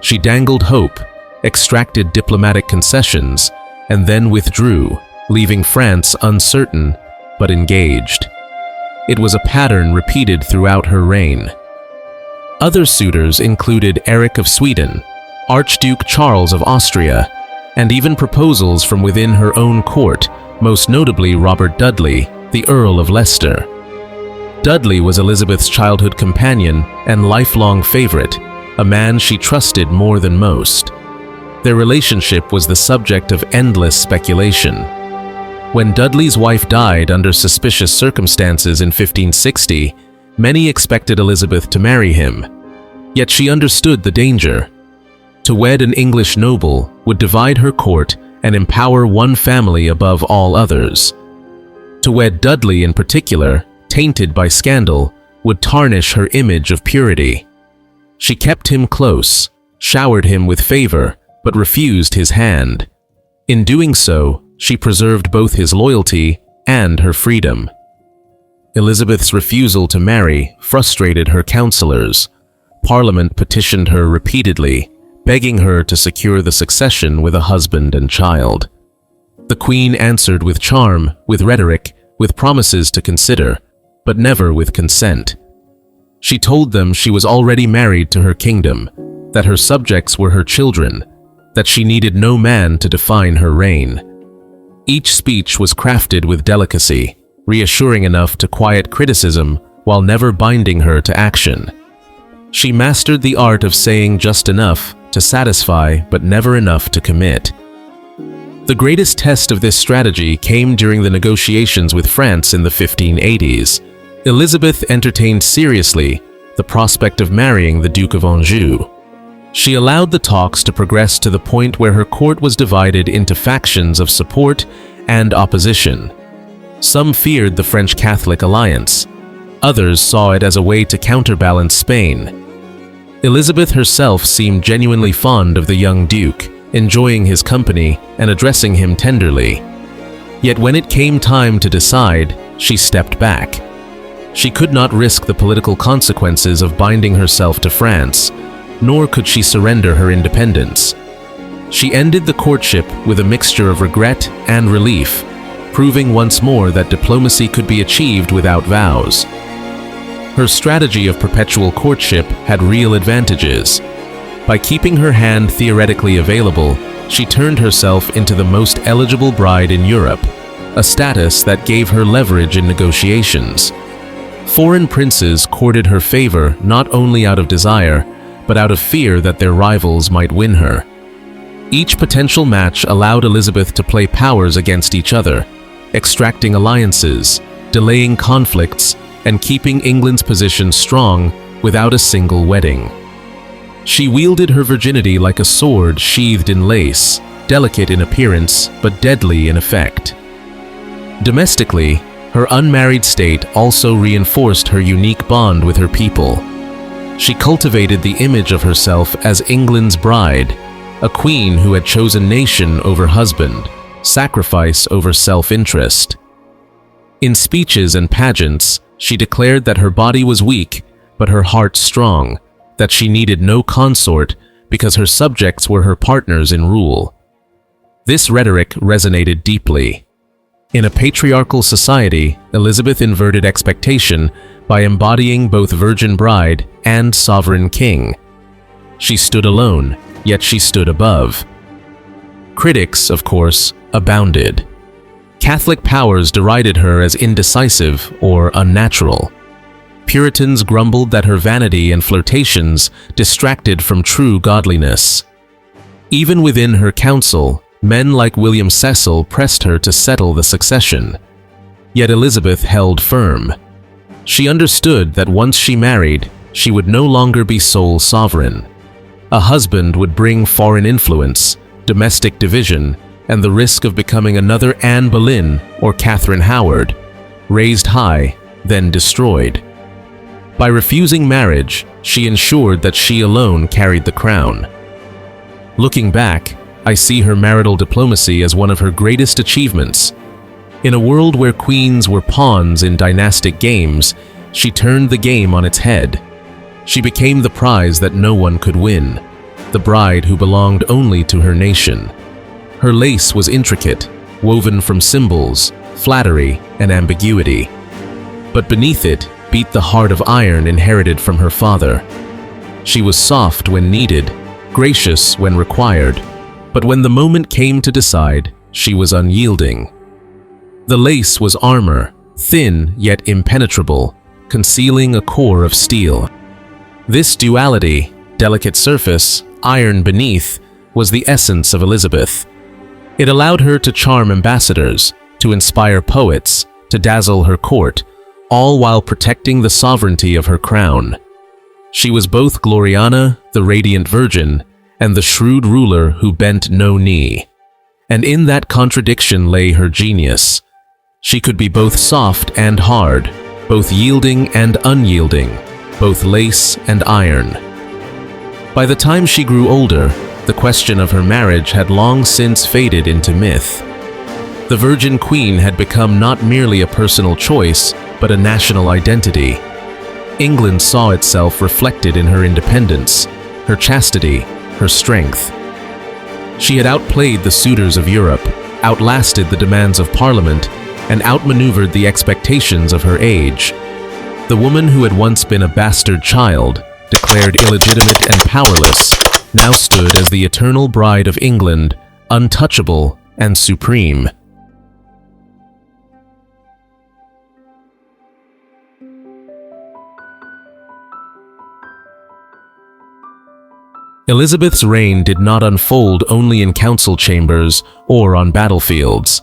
She dangled hope, extracted diplomatic concessions, and then withdrew, leaving France uncertain but engaged. It was a pattern repeated throughout her reign. Other suitors included Eric of Sweden, Archduke Charles of Austria, and even proposals from within her own court, most notably Robert Dudley, the Earl of Leicester. Dudley was Elizabeth's childhood companion and lifelong favorite, a man she trusted more than most. Their relationship was the subject of endless speculation. When Dudley's wife died under suspicious circumstances in 1560, many expected Elizabeth to marry him. Yet she understood the danger. To wed an English noble would divide her court and empower one family above all others. To wed Dudley in particular, tainted by scandal, would tarnish her image of purity. She kept him close, showered him with favor, but refused his hand. In doing so, she preserved both his loyalty and her freedom. Elizabeth's refusal to marry frustrated her counselors. Parliament petitioned her repeatedly, begging her to secure the succession with a husband and child. The queen answered with charm, with rhetoric, with promises to consider, but never with consent. She told them she was already married to her kingdom, that her subjects were her children, that she needed no man to define her reign. Each speech was crafted with delicacy, reassuring enough to quiet criticism while never binding her to action. She mastered the art of saying just enough to satisfy but never enough to commit. The greatest test of this strategy came during the negotiations with France in the 1580s. Elizabeth entertained seriously the prospect of marrying the Duke of Anjou. She allowed the talks to progress to the point where her court was divided into factions of support and opposition. Some feared the French Catholic alliance. Others saw it as a way to counterbalance Spain. Elizabeth herself seemed genuinely fond of the young duke, enjoying his company and addressing him tenderly. Yet when it came time to decide, she stepped back. She could not risk the political consequences of binding herself to France, nor could she surrender her independence. She ended the courtship with a mixture of regret and relief, proving once more that diplomacy could be achieved without vows. Her strategy of perpetual courtship had real advantages. By keeping her hand theoretically available, she turned herself into the most eligible bride in Europe, a status that gave her leverage in negotiations. Foreign princes courted her favor not only out of desire, but out of fear that their rivals might win her. Each potential match allowed Elizabeth to play powers against each other, extracting alliances, delaying conflicts, and keeping England's position strong without a single wedding. She wielded her virginity like a sword sheathed in lace, delicate in appearance but deadly in effect. Domestically, her unmarried state also reinforced her unique bond with her people. She cultivated the image of herself as England's bride, a queen who had chosen nation over husband, sacrifice over self-interest. In speeches and pageants, she declared that her body was weak, but her heart strong, that she needed no consort because her subjects were her partners in rule. This rhetoric resonated deeply. In a patriarchal society, Elizabeth inverted expectation by embodying both virgin bride and sovereign king. She stood alone, yet she stood above. Critics, of course, abounded. Catholic powers derided her as indecisive or unnatural. Puritans grumbled that her vanity and flirtations distracted from true godliness. Even within her council, men like William Cecil pressed her to settle the succession. Yet Elizabeth held firm. She understood that once she married, she would no longer be sole sovereign. A husband would bring foreign influence, domestic division, and the risk of becoming another Anne Boleyn or Catherine Howard, raised high, then destroyed. By refusing marriage, she ensured that she alone carried the crown. Looking back, I see her marital diplomacy as one of her greatest achievements. In a world where queens were pawns in dynastic games, she turned the game on its head. She became the prize that no one could win, the bride who belonged only to her nation. Her lace was intricate, woven from symbols, flattery, and ambiguity. But beneath it beat the heart of iron inherited from her father. She was soft when needed, gracious when required, but when the moment came to decide, she was unyielding. The lace was armor, thin yet impenetrable, concealing a core of steel. This duality, delicate surface, iron beneath, was the essence of Elizabeth. It allowed her to charm ambassadors, to inspire poets, to dazzle her court, all while protecting the sovereignty of her crown. She was both Gloriana, the radiant virgin, and the shrewd ruler who bent no knee. And in that contradiction lay her genius. She could be both soft and hard, both yielding and unyielding, both lace and iron. By the time she grew older, the question of her marriage had long since faded into myth. The Virgin Queen had become not merely a personal choice, but a national identity. England saw itself reflected in her independence, her chastity, her strength. She had outplayed the suitors of Europe, outlasted the demands of Parliament, and outmaneuvered the expectations of her age. The woman who had once been a bastard child, declared illegitimate and powerless, now stood as the eternal bride of England, untouchable and supreme. Elizabeth's reign did not unfold only in council chambers or on battlefields.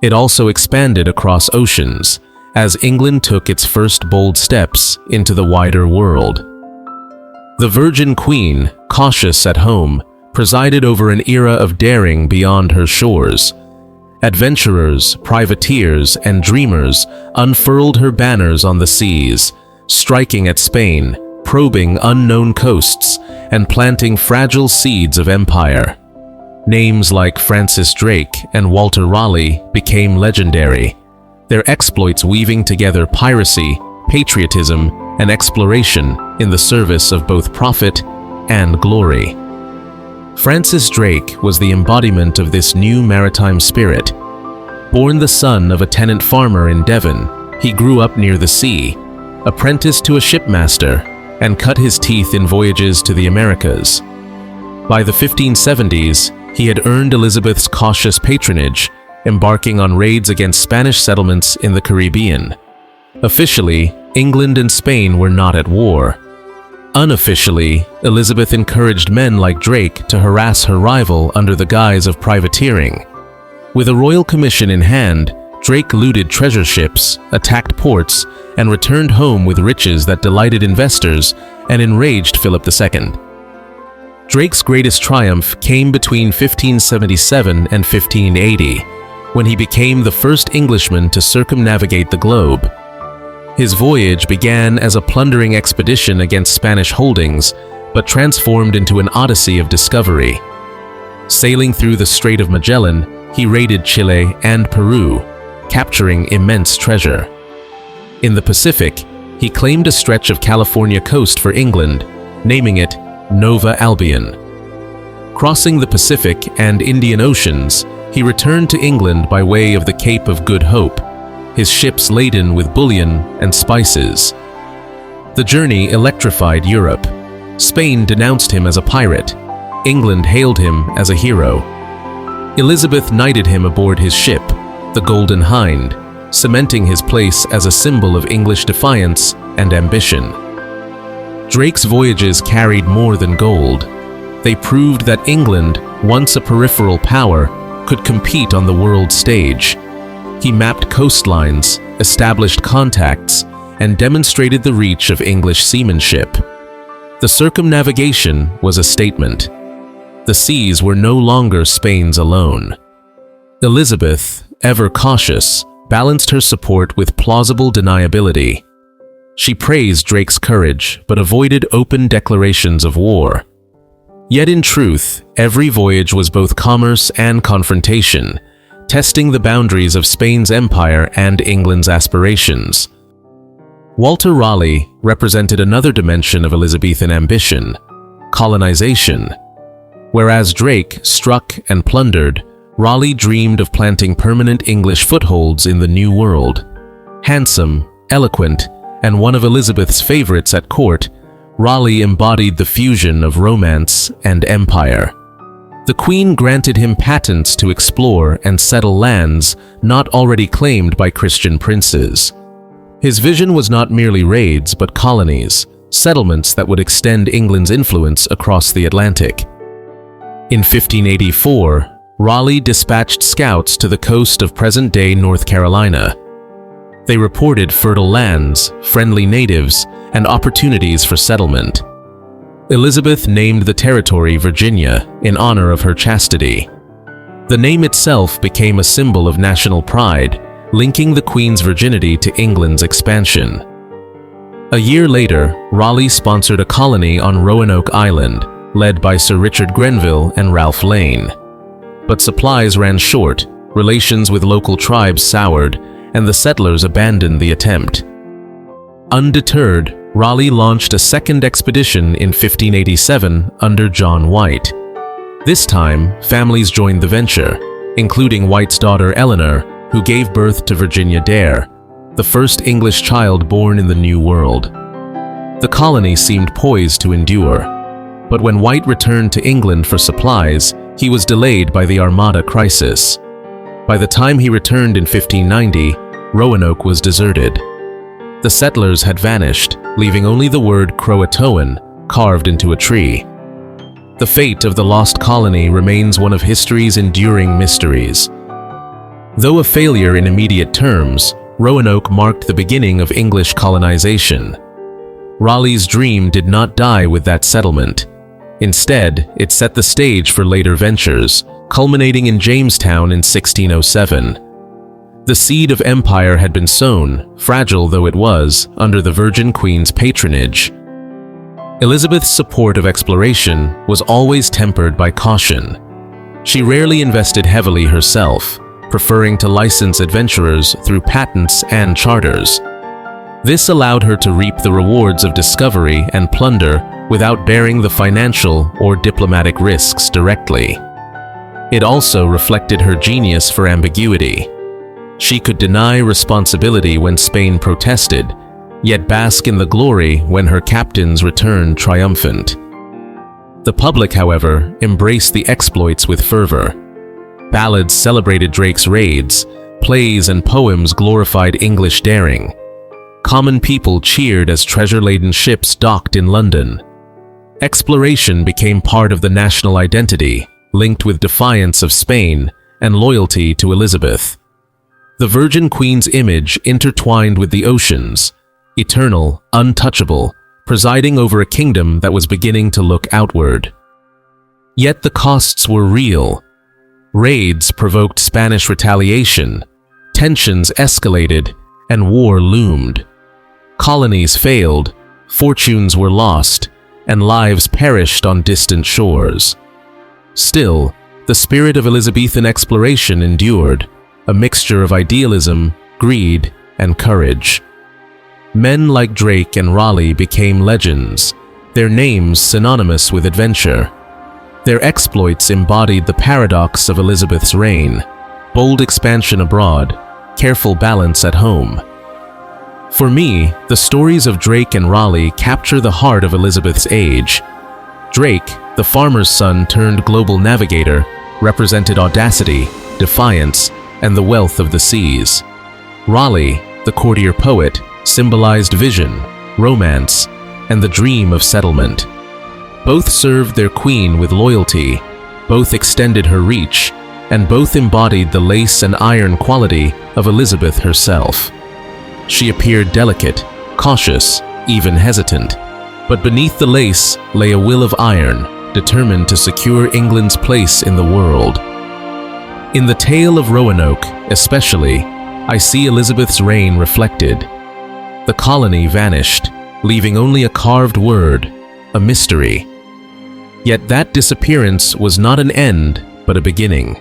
It also expanded across oceans, as England took its first bold steps into the wider world. The Virgin Queen, cautious at home, presided over an era of daring beyond her shores. Adventurers, privateers, and dreamers unfurled her banners on the seas, striking at Spain, probing unknown coasts, and planting fragile seeds of empire. Names like Francis Drake and Walter Raleigh became legendary, their exploits weaving together piracy, patriotism, and exploration in the service of both profit and glory. Francis Drake was the embodiment of this new maritime spirit. Born the son of a tenant farmer in Devon, he grew up near the sea, apprenticed to a shipmaster, and cut his teeth in voyages to the Americas. By the 1570s, he had earned Elizabeth's cautious patronage, embarking on raids against Spanish settlements in the Caribbean. Officially, England and Spain were not at war. Unofficially, Elizabeth encouraged men like Drake to harass her rival under the guise of privateering. With a royal commission in hand, Drake looted treasure ships, attacked ports, and returned home with riches that delighted investors and enraged Philip II. Drake's greatest triumph came between 1577 and 1580, when he became the first Englishman to circumnavigate the globe. His voyage began as a plundering expedition against Spanish holdings, but transformed into an odyssey of discovery. Sailing through the Strait of Magellan, he raided Chile and Peru, capturing immense treasure. In the Pacific, he claimed a stretch of California coast for England, naming it Nova Albion. Crossing the Pacific and Indian Oceans, he returned to England by way of the Cape of Good Hope, his ships laden with bullion and spices. The journey electrified Europe. Spain denounced him as a pirate. England hailed him as a hero. Elizabeth knighted him aboard his ship, the Golden Hind, cementing his place as a symbol of English defiance and ambition. Drake's voyages carried more than gold. They proved that England, once a peripheral power, could compete on the world stage. He mapped coastlines, established contacts, and demonstrated the reach of English seamanship. The circumnavigation was a statement. The seas were no longer Spain's alone. Elizabeth, ever cautious, balanced her support with plausible deniability. She praised Drake's courage, but avoided open declarations of war. Yet in truth, every voyage was both commerce and confrontation, testing the boundaries of Spain's empire and England's aspirations. Walter Raleigh represented another dimension of Elizabethan ambition, colonization. Whereas Drake struck and plundered, Raleigh dreamed of planting permanent English footholds in the New World. Handsome, eloquent, and one of Elizabeth's favorites at court, Raleigh embodied the fusion of romance and empire. The Queen granted him patents to explore and settle lands not already claimed by Christian princes. His vision was not merely raids, but colonies, settlements that would extend England's influence across the Atlantic. In 1584, Raleigh dispatched scouts to the coast of present-day North Carolina. They reported fertile lands, friendly natives, and opportunities for settlement. Elizabeth named the territory Virginia in honor of her chastity. The name itself became a symbol of national pride, linking the Queen's virginity to England's expansion. A year later, Raleigh sponsored a colony on Roanoke Island, led by Sir Richard Grenville and Ralph Lane. But supplies ran short, relations with local tribes soured, and the settlers abandoned the attempt. Undeterred, Raleigh launched a second expedition in 1587 under John White, This time, families joined the venture, including White's daughter Eleanor, who gave birth to Virginia Dare, the first English child born in the New World. The colony seemed poised to endure, but when White returned to England for supplies, he was delayed by the Armada crisis. By the time he returned in 1590, Roanoke was deserted. The settlers had vanished, leaving only the word Croatoan carved into a tree. The fate of the lost colony remains one of history's enduring mysteries. Though a failure in immediate terms, Roanoke marked the beginning of English colonization. Raleigh's dream did not die with that settlement. Instead, it set the stage for later ventures, culminating in Jamestown in 1607. The seed of empire had been sown, fragile though it was, under the Virgin Queen's patronage. Elizabeth's support of exploration was always tempered by caution. She rarely invested heavily herself, preferring to license adventurers through patents and charters. This allowed her to reap the rewards of discovery and plunder without bearing the financial or diplomatic risks directly. It also reflected her genius for ambiguity. She could deny responsibility when Spain protested, yet bask in the glory when her captains returned triumphant. The public, however, embraced the exploits with fervor. Ballads celebrated Drake's raids, plays and poems glorified English daring. Common people cheered as treasure-laden ships docked in London. Exploration became part of the national identity, linked with defiance of Spain and loyalty to Elizabeth. The Virgin Queen's image intertwined with the oceans, eternal, untouchable, presiding over a kingdom that was beginning to look outward. Yet the costs were real. Raids provoked Spanish retaliation, tensions escalated, and war loomed. Colonies failed, fortunes were lost, and lives perished on distant shores. Still, the spirit of Elizabethan exploration endured, a mixture of idealism, greed, and courage. Men like Drake and Raleigh became legends, their names synonymous with adventure. Their exploits embodied the paradox of Elizabeth's reign: bold expansion abroad, careful balance at home. For me, the stories of Drake and Raleigh capture the heart of Elizabeth's age. Drake, the farmer's son turned global navigator, represented audacity, defiance, and the wealth of the seas. Raleigh, the courtier poet, symbolized vision, romance, and the dream of settlement. Both served their queen with loyalty, both extended her reach, and both embodied the lace and iron quality of Elizabeth herself. She appeared delicate, cautious, even hesitant, but beneath the lace lay a will of iron, determined to secure England's place in the world. In the tale of Roanoke, especially, I see Elizabeth's reign reflected. The colony vanished, leaving only a carved word, a mystery. Yet that disappearance was not an end, but a beginning.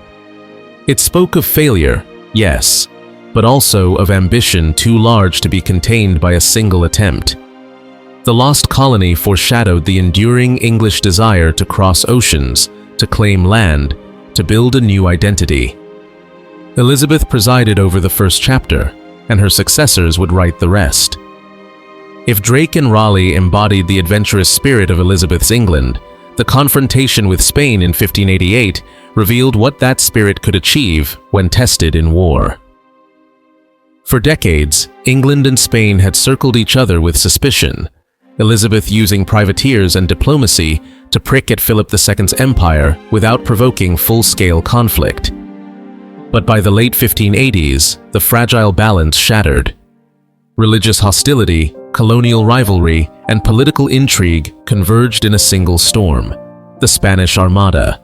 It spoke of failure, yes, but also of ambition too large to be contained by a single attempt. The lost colony foreshadowed the enduring English desire to cross oceans, to claim land, to build a new identity. Elizabeth presided over the first chapter, and her successors would write the rest. If Drake and Raleigh embodied the adventurous spirit of Elizabeth's England, the confrontation with Spain in 1588 revealed what that spirit could achieve when tested in war. For decades, England and Spain had circled each other with suspicion, Elizabeth using privateers and diplomacy to prick at Philip II's empire without provoking full-scale conflict. But by the late 1580s, the fragile balance shattered. Religious hostility, colonial rivalry, and political intrigue converged in a single storm: the Spanish Armada.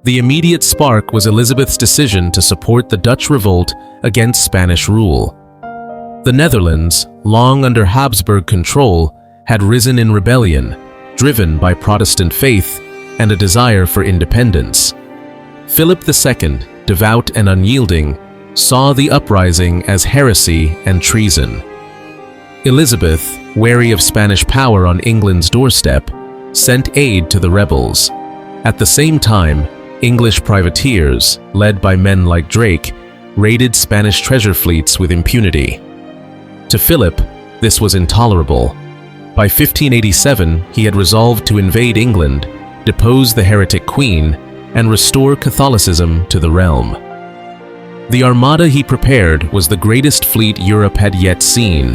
The immediate spark was Elizabeth's decision to support the Dutch revolt against Spanish rule. The Netherlands, long under Habsburg control, had risen in rebellion, driven by Protestant faith and a desire for independence. Philip II, devout and unyielding, saw the uprising as heresy and treason. Elizabeth, wary of Spanish power on England's doorstep, sent aid to the rebels. At the same time, English privateers, led by men like Drake, raided Spanish treasure fleets with impunity. To Philip, this was intolerable. By 1587, he had resolved to invade England, depose the heretic queen, and restore Catholicism to the realm. The armada he prepared was the greatest fleet Europe had yet seen.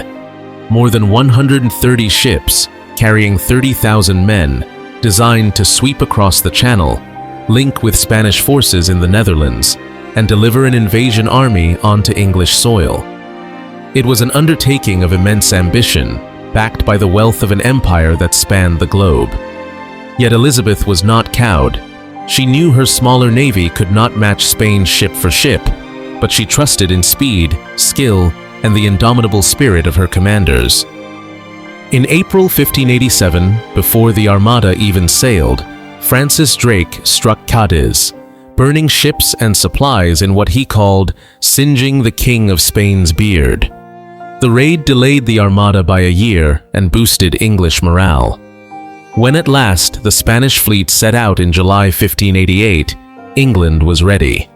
More than 130 ships, carrying 30,000 men, designed to sweep across the Channel, link with Spanish forces in the Netherlands, and deliver an invasion army onto English soil. It was an undertaking of immense ambition, backed by the wealth of an empire that spanned the globe. Yet Elizabeth was not cowed. She knew her smaller navy could not match Spain's ship for ship, but she trusted in speed, skill, and the indomitable spirit of her commanders. In April 1587, before the Armada even sailed, Francis Drake struck Cadiz, burning ships and supplies in what he called singeing the King of Spain's beard. The raid delayed the Armada by a year and boosted English morale. When at last the Spanish fleet set out in July 1588, England was ready.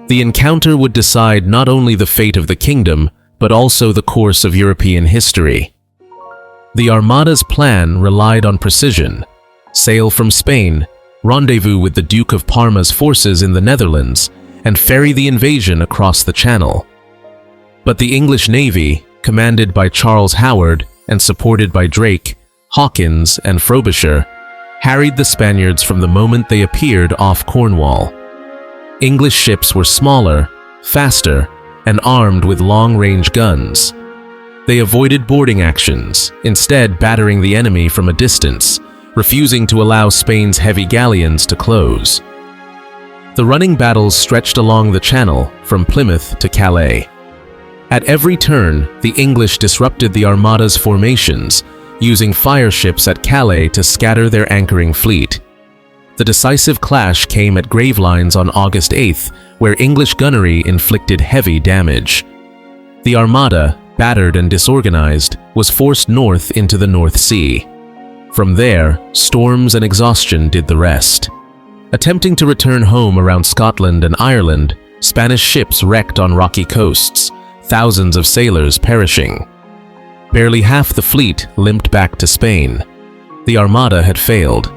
The encounter would decide not only the fate of the kingdom, but also the course of European history. The Armada's plan relied on precision: sail from Spain, rendezvous with the Duke of Parma's forces in the Netherlands, and ferry the invasion across the Channel. But the English Navy, commanded by Charles Howard and supported by Drake, Hawkins, and Frobisher, harried the Spaniards from the moment they appeared off Cornwall. English ships were smaller, faster, and armed with long-range guns. They avoided boarding actions, instead battering the enemy from a distance, refusing to allow Spain's heavy galleons to close. The running battles stretched along the Channel from Plymouth to Calais. At every turn, the English disrupted the Armada's formations, using fire ships at Calais to scatter their anchoring fleet. The decisive clash came at Gravelines on August 8th, where English gunnery inflicted heavy damage. The Armada, battered and disorganized, was forced north into the North Sea. From there, storms and exhaustion did the rest. Attempting to return home around Scotland and Ireland, Spanish ships wrecked on rocky coasts, thousands of sailors perishing. Barely half the fleet limped back to Spain. The Armada had failed.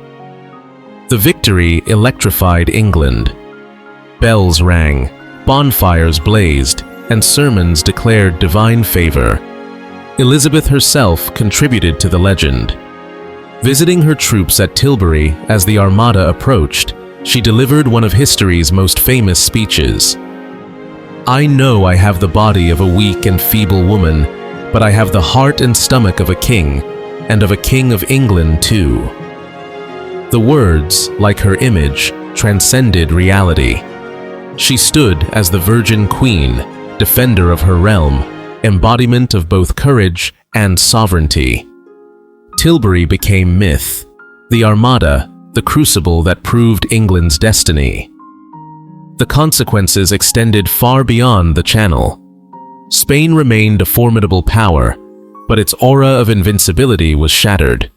The victory electrified England. Bells rang, bonfires blazed, and sermons declared divine favor. Elizabeth herself contributed to the legend. Visiting her troops at Tilbury as the Armada approached, she delivered one of history's most famous speeches. "I know I have the body of a weak and feeble woman, but I have the heart and stomach of a king, and of a king of England too." The words, like her image, transcended reality. She stood as the Virgin Queen, defender of her realm, embodiment of both courage and sovereignty. Tilbury became myth, the Armada, the crucible that proved England's destiny. The consequences extended far beyond the Channel. Spain remained a formidable power, but its aura of invincibility was shattered.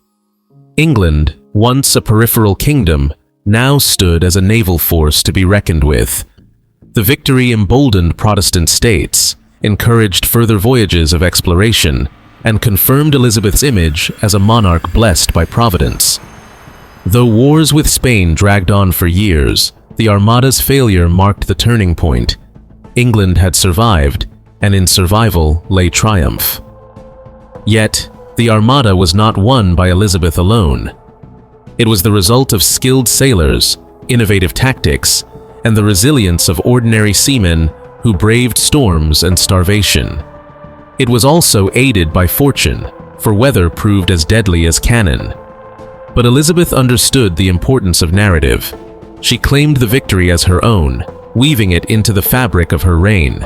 England, once a peripheral kingdom, now stood as a naval force to be reckoned with. The victory emboldened Protestant states, encouraged further voyages of exploration, and confirmed Elizabeth's image as a monarch blessed by Providence. Though wars with Spain dragged on for years, the Armada's failure marked the turning point. England had survived, and in survival lay triumph. Yet, the Armada was not won by Elizabeth alone. It was the result of skilled sailors, innovative tactics, and the resilience of ordinary seamen who braved storms and starvation. It was also aided by fortune, for weather proved as deadly as cannon. But Elizabeth understood the importance of narrative. She claimed the victory as her own, weaving it into the fabric of her reign.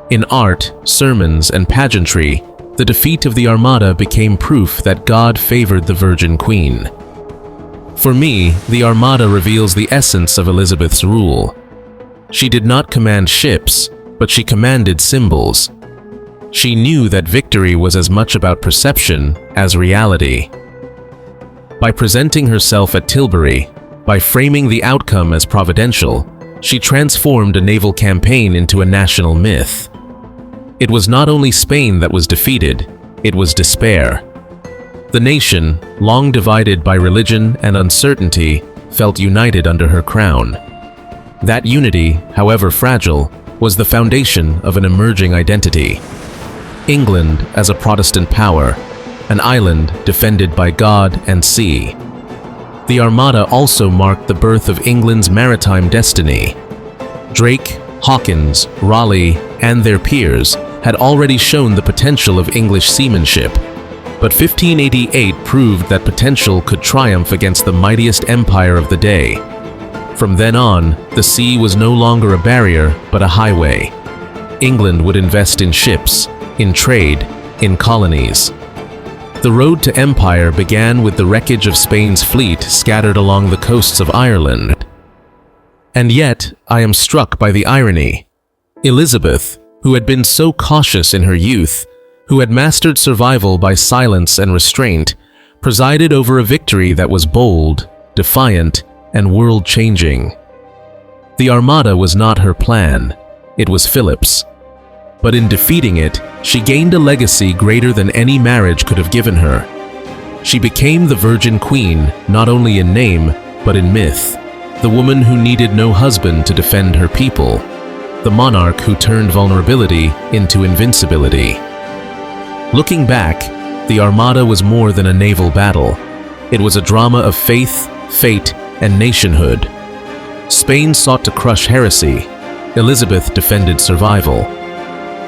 In art, sermons, and pageantry, the defeat of the Armada became proof that God favored the Virgin Queen. For me, the Armada reveals the essence of Elizabeth's rule. She did not command ships, but she commanded symbols. She knew that victory was as much about perception as reality. By presenting herself at Tilbury, By framing the outcome as providential, she transformed a naval campaign into a national myth. It was not only Spain that was defeated, it was despair. The nation, long divided by religion and uncertainty, felt united under her crown. That unity, however fragile, was the foundation of an emerging identity. England as a Protestant power, an island defended by God and sea. The Armada also marked the birth of England's maritime destiny. Drake, Hawkins, Raleigh, and their peers had already shown the potential of English seamanship, but 1588 proved that potential could triumph against the mightiest empire of the day. From then on, the sea was no longer a barrier, but a highway. England would invest in ships, in trade, in colonies. The road to empire began with the wreckage of Spain's fleet scattered along the coasts of Ireland. And yet, I am struck by the irony. Elizabeth, who had been so cautious in her youth, who had mastered survival by silence and restraint, presided over a victory that was bold, defiant, and world-changing. The Armada was not her plan, it was Philip's. But in defeating it, she gained a legacy greater than any marriage could have given her. She became the Virgin Queen, not only in name, but in myth, the woman who needed no husband to defend her people, the monarch who turned vulnerability into invincibility. Looking back, the Armada was more than a naval battle. It was a drama of faith, fate, and nationhood. Spain sought to crush heresy. Elizabeth defended survival.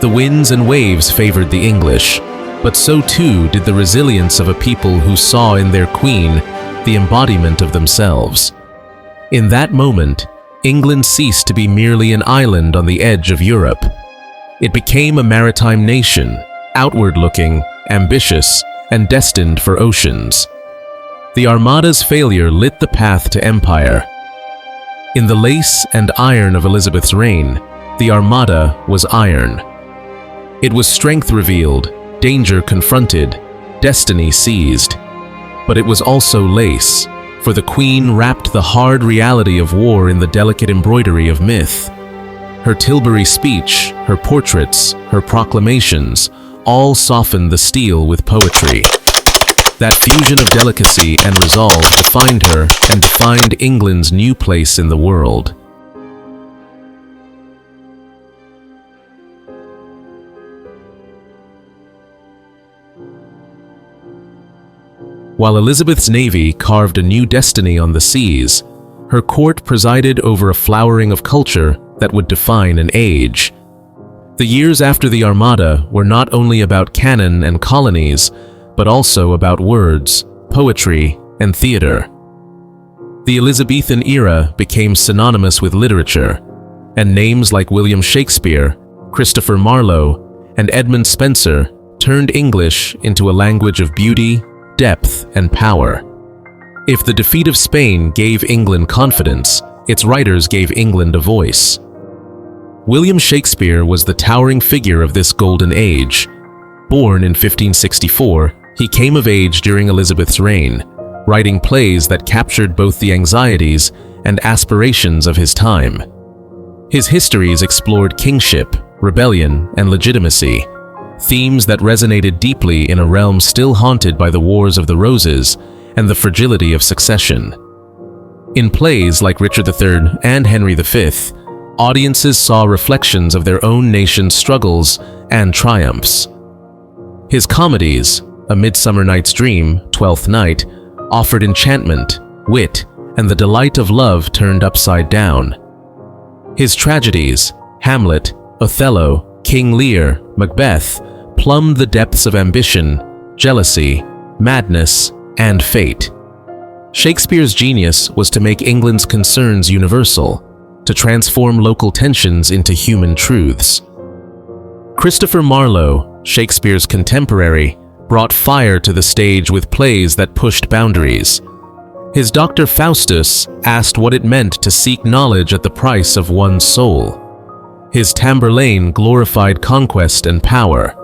The winds and waves favored the English, but so too did the resilience of a people who saw in their queen the embodiment of themselves. In that moment, England ceased to be merely an island on the edge of Europe. It became a maritime nation, outward-looking, ambitious, and destined for oceans. The Armada's failure lit the path to empire. In the lace and iron of Elizabeth's reign, the Armada was iron. It was strength revealed, danger confronted, destiny seized. But it was also lace, for the Queen wrapped the hard reality of war in the delicate embroidery of myth. Her Tilbury speech, her portraits, her proclamations, all softened the steel with poetry. That fusion of delicacy and resolve defined her and defined England's new place in the world. While Elizabeth's navy carved a new destiny on the seas, her court presided over a flowering of culture that would define an age. The years after the Armada were not only about cannon and colonies, but also about words, poetry, and theater. The Elizabethan era became synonymous with literature, and names like William Shakespeare, Christopher Marlowe, and Edmund Spenser turned English into a language of beauty, depth, and power. If the defeat of Spain gave England confidence, its writers gave England a voice. William Shakespeare was the towering figure of this golden age. Born in 1564, he came of age during Elizabeth's reign, writing plays that captured both the anxieties and aspirations of his time. His histories explored kingship, rebellion, and legitimacy, themes that resonated deeply in a realm still haunted by the Wars of the Roses and the fragility of succession. In plays like Richard III and Henry V, audiences saw reflections of their own nation's struggles and triumphs. His comedies, A Midsummer Night's Dream, Twelfth Night, offered enchantment, wit, and the delight of love turned upside down. His tragedies, Hamlet, Othello, King Lear, Macbeth, plumbed the depths of ambition, jealousy, madness, and fate. Shakespeare's genius was to make England's concerns universal, to transform local tensions into human truths. Christopher Marlowe, Shakespeare's contemporary, brought fire to the stage with plays that pushed boundaries. His Dr. Faustus asked what it meant to seek knowledge at the price of one's soul. His Tamburlaine glorified conquest and power.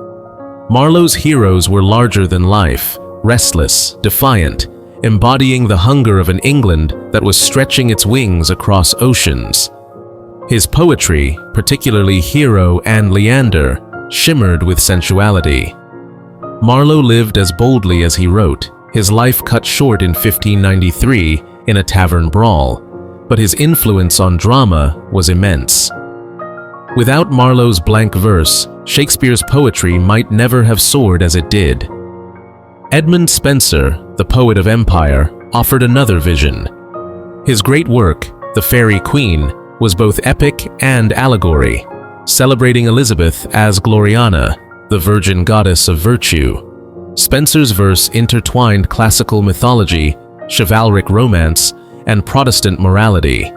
Marlowe's heroes were larger than life, restless, defiant, embodying the hunger of an England that was stretching its wings across oceans. His poetry, particularly Hero and Leander, shimmered with sensuality. Marlowe lived as boldly as he wrote, his life cut short in 1593 in a tavern brawl, but his influence on drama was immense. Without Marlowe's blank verse, Shakespeare's poetry might never have soared as it did. Edmund Spenser, the poet of empire, offered another vision. His great work, The Faerie Queene, was both epic and allegory, celebrating Elizabeth as Gloriana, the virgin goddess of virtue. Spenser's verse intertwined classical mythology, chivalric romance, and Protestant morality.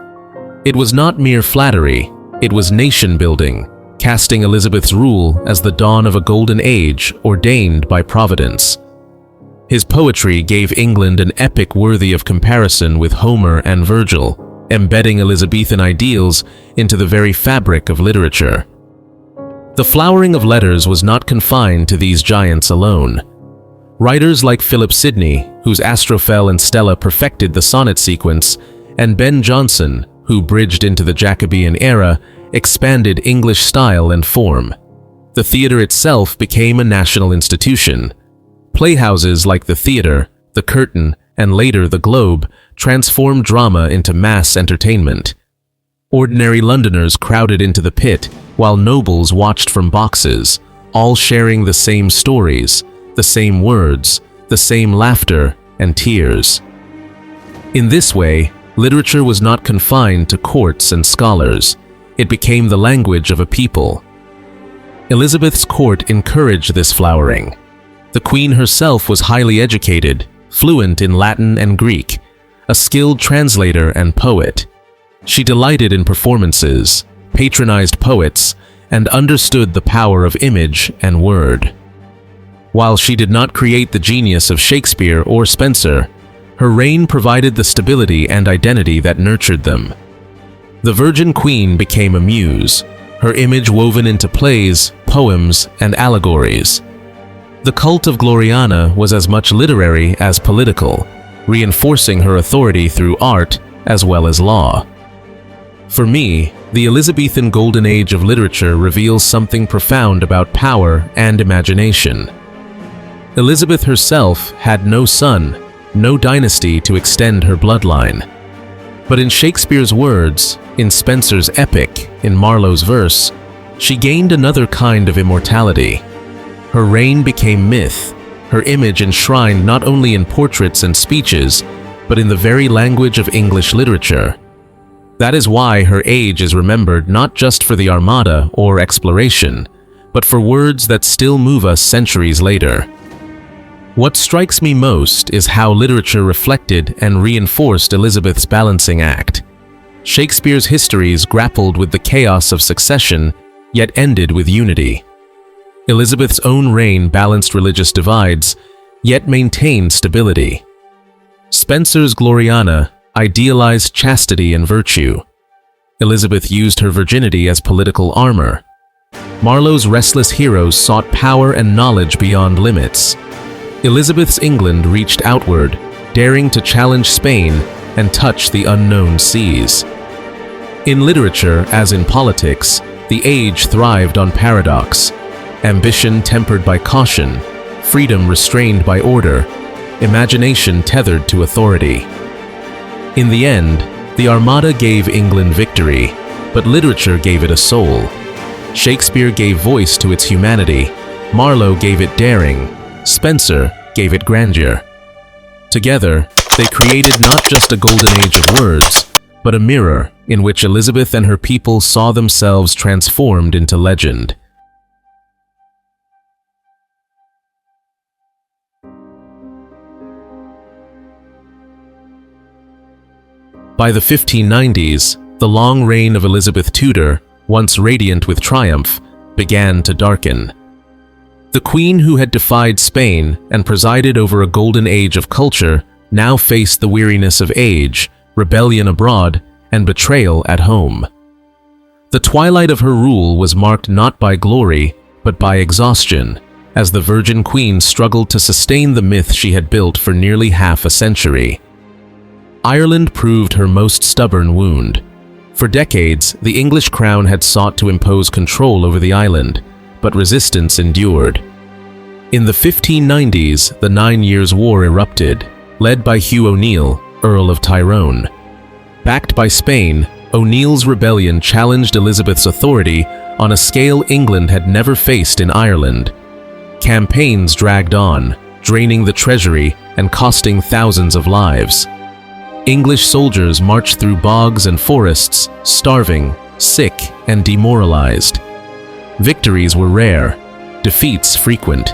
It was not mere flattery, it was nation-building, casting Elizabeth's rule as the dawn of a golden age ordained by Providence. His poetry gave England an epic worthy of comparison with Homer and Virgil, embedding Elizabethan ideals into the very fabric of literature. The flowering of letters was not confined to these giants alone. Writers like Philip Sidney, whose Astrophel and Stella perfected the sonnet sequence, and Ben Jonson, who bridged into the Jacobean era, expanded English style and form. The theater itself became a national institution. Playhouses like the Theater, the Curtain, and later the Globe transformed drama into mass entertainment. Ordinary Londoners crowded into the pit, while nobles watched from boxes, all sharing the same stories, the same words, the same laughter and tears. In this way, literature was not confined to courts and scholars. It became the language of a people. Elizabeth's court encouraged this flowering. The Queen herself was highly educated, fluent in Latin and Greek, a skilled translator and poet. She delighted in performances, patronized poets, and understood the power of image and word. While she did not create the genius of Shakespeare or Spenser, her reign provided the stability and identity that nurtured them. The Virgin Queen became a muse, her image woven into plays, poems, and allegories. The cult of Gloriana was as much literary as political, reinforcing her authority through art as well as law. For me, the Elizabethan Golden Age of literature reveals something profound about power and imagination. Elizabeth herself had no son, no dynasty to extend her bloodline. But in Shakespeare's words, in Spenser's epic, in Marlowe's verse, she gained another kind of immortality. Her reign became myth, her image enshrined not only in portraits and speeches, but in the very language of English literature. That is why her age is remembered not just for the Armada or exploration, but for words that still move us centuries later. What strikes me most is how literature reflected and reinforced Elizabeth's balancing act. Shakespeare's histories grappled with the chaos of succession, yet ended with unity. Elizabeth's own reign balanced religious divides, yet maintained stability. Spenser's Gloriana idealized chastity and virtue. Elizabeth used her virginity as political armor. Marlowe's restless heroes sought power and knowledge beyond limits. Elizabeth's England reached outward, daring to challenge Spain and touch the unknown seas. In literature, as in politics, the age thrived on paradox. Ambition tempered by caution, freedom restrained by order, imagination tethered to authority. In the end, the Armada gave England victory, but literature gave it a soul. Shakespeare gave voice to its humanity, Marlowe gave it daring, Spenser gave it grandeur. Together, they created not just a golden age of words, but a mirror in which Elizabeth and her people saw themselves transformed into legend. By the 1590s, the long reign of Elizabeth Tudor, once radiant with triumph, began to darken. The Queen who had defied Spain and presided over a golden age of culture now faced the weariness of age, rebellion abroad, and betrayal at home. The twilight of her rule was marked not by glory, but by exhaustion, as the Virgin Queen struggled to sustain the myth she had built for nearly half a century. Ireland proved her most stubborn wound. For decades, the English crown had sought to impose control over the island, but resistance endured. In the 1590s, the 9 Years' War erupted, led by Hugh O'Neill, Earl of Tyrone. Backed by Spain, O'Neill's rebellion challenged Elizabeth's authority on a scale England had never faced in Ireland. Campaigns dragged on, draining the treasury and costing thousands of lives. English soldiers marched through bogs and forests, starving, sick, and demoralized. Victories were rare, defeats frequent.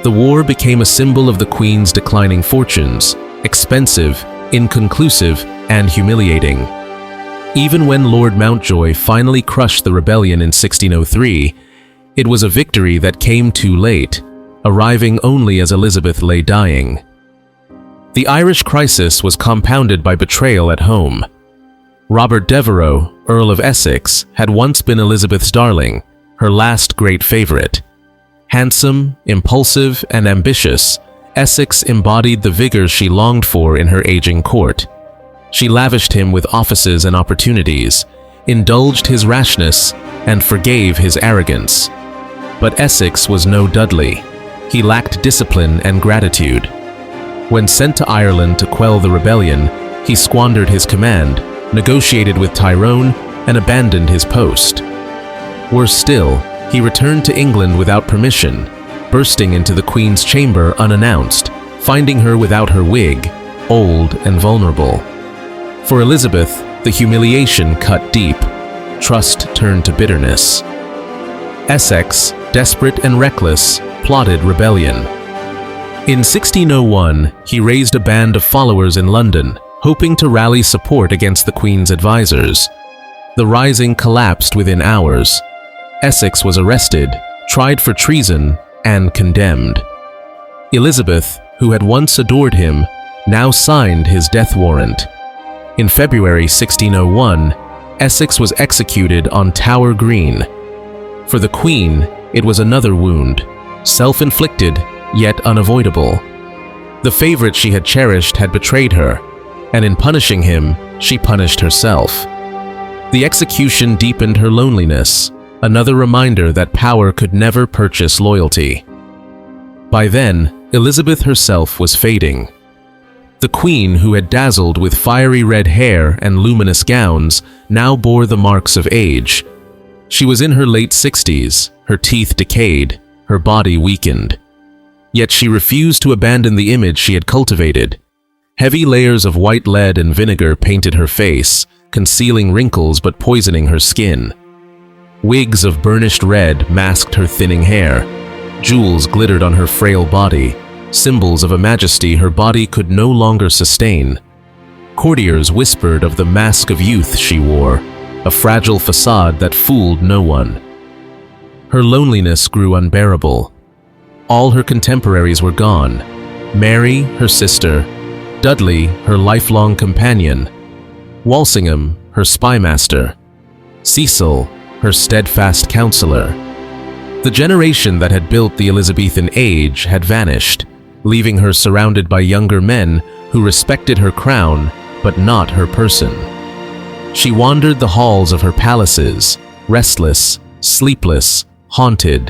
The war became a symbol of the Queen's declining fortunes, expensive, inconclusive, and humiliating. Even when Lord Mountjoy finally crushed the rebellion in 1603, it was a victory that came too late, arriving only as Elizabeth lay dying. The Irish crisis was compounded by betrayal at home. Robert Devereux, Earl of Essex, had once been Elizabeth's darling, her last great favorite. Handsome, impulsive, and ambitious, Essex embodied the vigor she longed for in her aging court. She lavished him with offices and opportunities, indulged his rashness, and forgave his arrogance. But Essex was no Dudley. He lacked discipline and gratitude. When sent to Ireland to quell the rebellion, he squandered his command, negotiated with Tyrone, and abandoned his post. Worse still, he returned to England without permission, bursting into the Queen's chamber unannounced, finding her without her wig, old and vulnerable. For Elizabeth, the humiliation cut deep. Trust turned to bitterness. Essex, desperate and reckless, plotted rebellion. In 1601, he raised a band of followers in London, hoping to rally support against the Queen's advisors. The rising collapsed within hours. Essex was arrested, tried for treason, and condemned. Elizabeth, who had once adored him, now signed his death warrant. In February 1601, Essex was executed on Tower Green. For the Queen, it was another wound, self-inflicted, yet unavoidable. The favorite she had cherished had betrayed her, and in punishing him, she punished herself. The execution deepened her loneliness, another reminder that power could never purchase loyalty. By then, Elizabeth herself was fading. The Queen, who had dazzled with fiery red hair and luminous gowns, now bore the marks of age. She was in her late 60s, her teeth decayed, her body weakened. Yet she refused to abandon the image she had cultivated. Heavy layers of white lead and vinegar painted her face, concealing wrinkles but poisoning her skin. Wigs of burnished red masked her thinning hair. Jewels glittered on her frail body, symbols of a majesty her body could no longer sustain. Courtiers whispered of the mask of youth she wore, a fragile facade that fooled no one. Her loneliness grew unbearable. All her contemporaries were gone. Mary, her sister, Dudley, her lifelong companion, Walsingham, her spymaster, Cecil, her steadfast counselor. The generation that had built the Elizabethan age had vanished, leaving her surrounded by younger men who respected her crown but not her person. She wandered the halls of her palaces, restless, sleepless, haunted.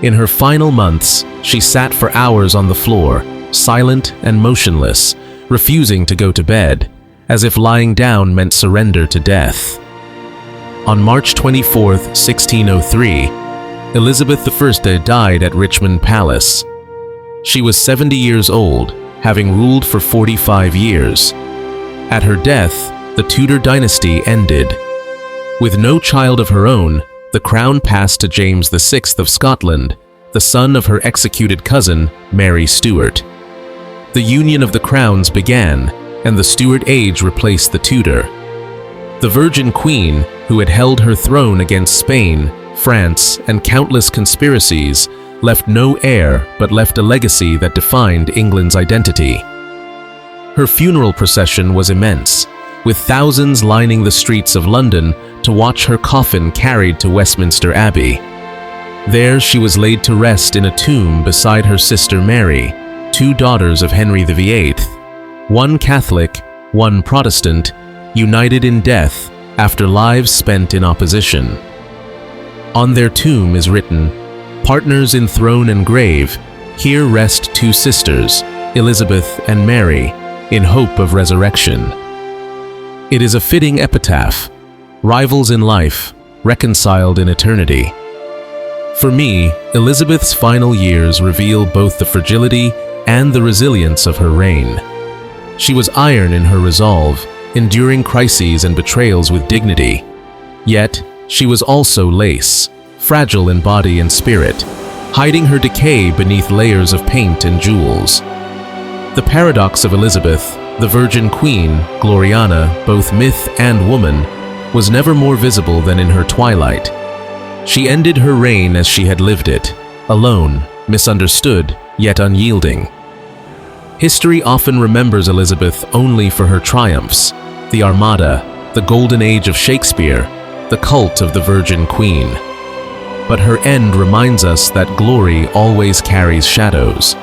In her final months, she sat for hours on the floor, silent and motionless, refusing to go to bed, as if lying down meant surrender to death. On March 24, 1603, Elizabeth I died at Richmond Palace. She was 70 years old, having ruled for 45 years. At her death, the Tudor dynasty ended. With no child of her own, the crown passed to James VI of Scotland, the son of her executed cousin, Mary Stuart. The union of the crowns began, and the Stuart age replaced the Tudor. The Virgin Queen, who had held her throne against Spain, France, and countless conspiracies, left no heir but left a legacy that defined England's identity. Her funeral procession was immense, with thousands lining the streets of London to watch her coffin carried to Westminster Abbey. There she was laid to rest in a tomb beside her sister Mary, two daughters of Henry VIII, one Catholic, one Protestant, united in death after lives spent in opposition. On their tomb is written, "Partners in throne and grave, here rest two sisters, Elizabeth and Mary, in hope of resurrection." It is a fitting epitaph, rivals in life, reconciled in eternity. For me, Elizabeth's final years reveal both the fragility and the resilience of her reign. She was iron in her resolve, enduring crises and betrayals with dignity. Yet, she was also lace, fragile in body and spirit, hiding her decay beneath layers of paint and jewels. The paradox of Elizabeth, the Virgin Queen, Gloriana, both myth and woman, was never more visible than in her twilight. She ended her reign as she had lived it, alone, misunderstood, yet unyielding. History often remembers Elizabeth only for her triumphs, the Armada, the Golden Age of Shakespeare, the cult of the Virgin Queen. But her end reminds us that glory always carries shadows.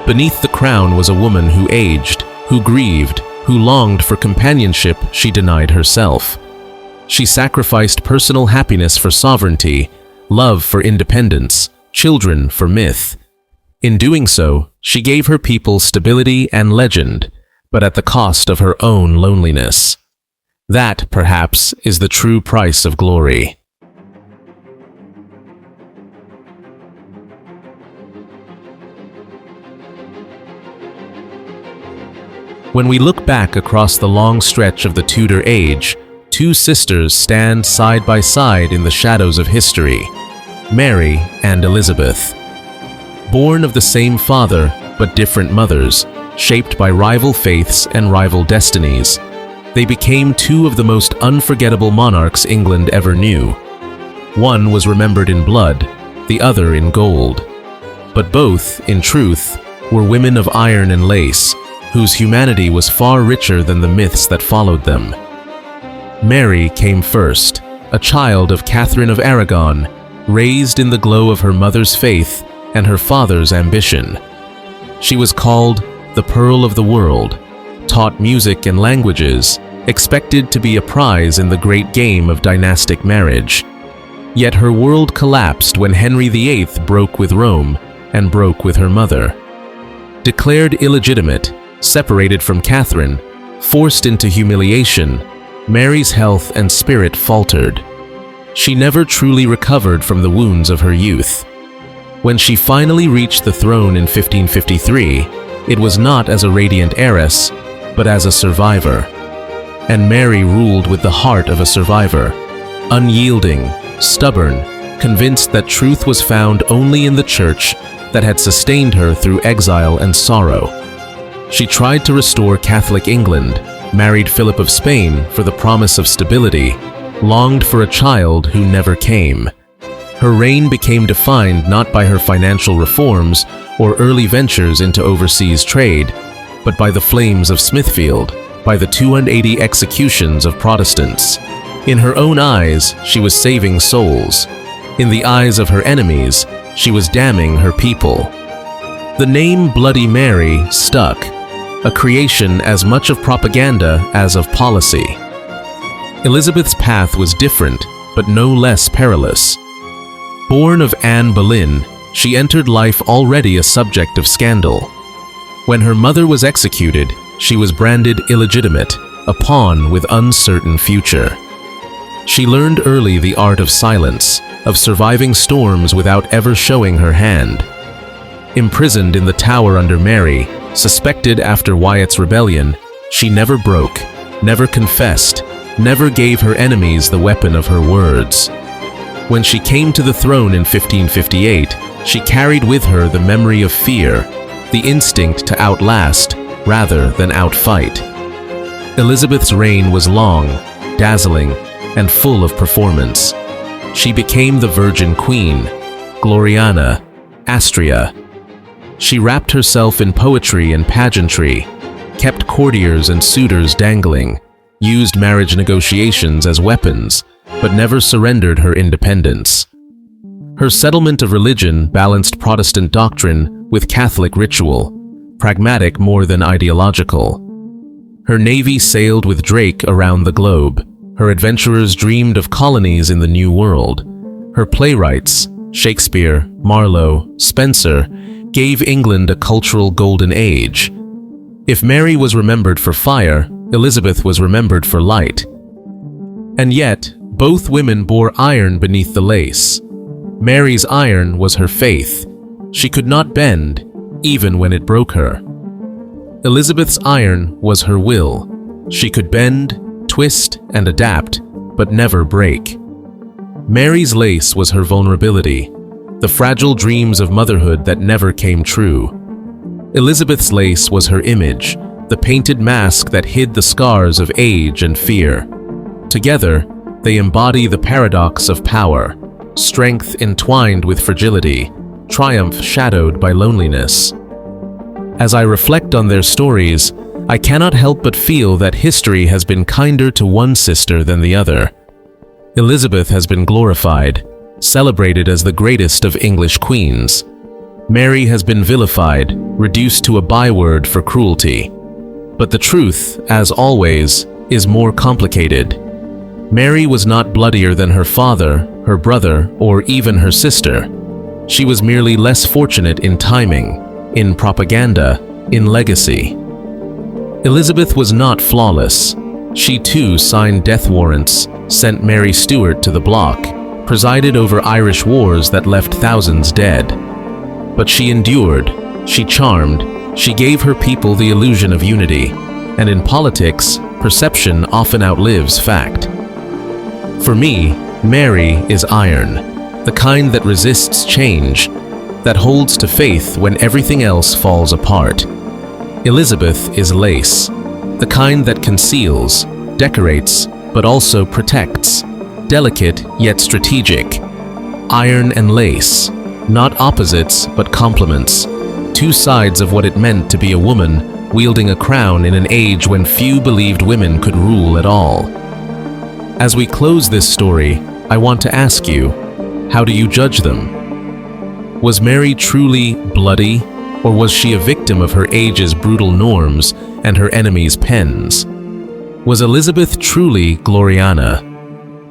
Beneath the crown was a woman who aged, who grieved, who longed for companionship she denied herself. She sacrificed personal happiness for sovereignty, love for independence, children for myth. In doing so, she gave her people stability and legend, but at the cost of her own loneliness. That, perhaps, is the true price of glory. When we look back across the long stretch of the Tudor age, two sisters stand side by side in the shadows of history, Mary and Elizabeth. Born of the same father, but different mothers, shaped by rival faiths and rival destinies, they became two of the most unforgettable monarchs England ever knew. One was remembered in blood, the other in gold. But both, in truth, were women of iron and lace, whose humanity was far richer than the myths that followed them. Mary came first, a child of Catherine of Aragon, raised in the glow of her mother's faith and her father's ambition. She was called the Pearl of the World, taught music and languages, expected to be a prize in the great game of dynastic marriage. Yet her world collapsed when Henry VIII broke with Rome and broke with her mother. Declared illegitimate, separated from Catherine, forced into humiliation, Mary's health and spirit faltered. She never truly recovered from the wounds of her youth. When she finally reached the throne in 1553, it was not as a radiant heiress, but as a survivor. And Mary ruled with the heart of a survivor, unyielding, stubborn, convinced that truth was found only in the church that had sustained her through exile and sorrow. She tried to restore Catholic England, married Philip of Spain for the promise of stability, longed for a child who never came. Her reign became defined not by her financial reforms or early ventures into overseas trade, but by the flames of Smithfield, by the 280 executions of Protestants. In her own eyes, she was saving souls. In the eyes of her enemies, she was damning her people. The name Bloody Mary stuck, a creation as much of propaganda as of policy. Elizabeth's path was different, but no less perilous. Born of Anne Boleyn, she entered life already a subject of scandal. When her mother was executed, she was branded illegitimate, a pawn with uncertain future. She learned early the art of silence, of surviving storms without ever showing her hand. Imprisoned in the Tower under Mary, suspected after Wyatt's rebellion, she never broke, never confessed, never gave her enemies the weapon of her words. When she came to the throne in 1558, she carried with her the memory of fear, the instinct to outlast rather than outfight. Elizabeth's reign was long, dazzling, and full of performance. She became the Virgin Queen, Gloriana, Astrea. She wrapped herself in poetry and pageantry, kept courtiers and suitors dangling, used marriage negotiations as weapons, but never surrendered her independence. Her settlement of religion balanced Protestant doctrine with Catholic ritual, pragmatic more than ideological. Her navy sailed with Drake around the globe. Her adventurers dreamed of colonies in the New World. Her playwrights, Shakespeare, Marlowe, Spencer, gave England a cultural golden age. If Mary was remembered for fire, Elizabeth was remembered for light. And yet, both women bore iron beneath the lace. Mary's iron was her faith. She could not bend, even when it broke her. Elizabeth's iron was her will. She could bend, twist, and adapt, but never break. Mary's lace was her vulnerability, the fragile dreams of motherhood that never came true. Elizabeth's lace was her image, the painted mask that hid the scars of age and fear. Together, they embody the paradox of power, strength entwined with fragility, triumph shadowed by loneliness. As I reflect on their stories, I cannot help but feel that history has been kinder to one sister than the other. Elizabeth has been glorified, celebrated as the greatest of English queens. Mary has been vilified, reduced to a byword for cruelty. But the truth, as always, is more complicated. Mary was not bloodier than her father, her brother, or even her sister. She was merely less fortunate in timing, in propaganda, in legacy. Elizabeth was not flawless. She too signed death warrants, sent Mary Stuart to the block, presided over Irish wars that left thousands dead. But she endured, she charmed, she gave her people the illusion of unity, and in politics, perception often outlives fact. For me, Mary is iron, the kind that resists change, that holds to faith when everything else falls apart. Elizabeth is lace, the kind that conceals, decorates, but also protects, delicate yet strategic. Iron and lace, not opposites but complements, two sides of what it meant to be a woman wielding a crown in an age when few believed women could rule at all. As we close this story, I want to ask you, how do you judge them? Was Mary truly bloody, or was she a victim of her age's brutal norms and her enemies' pens? Was Elizabeth truly Gloriana,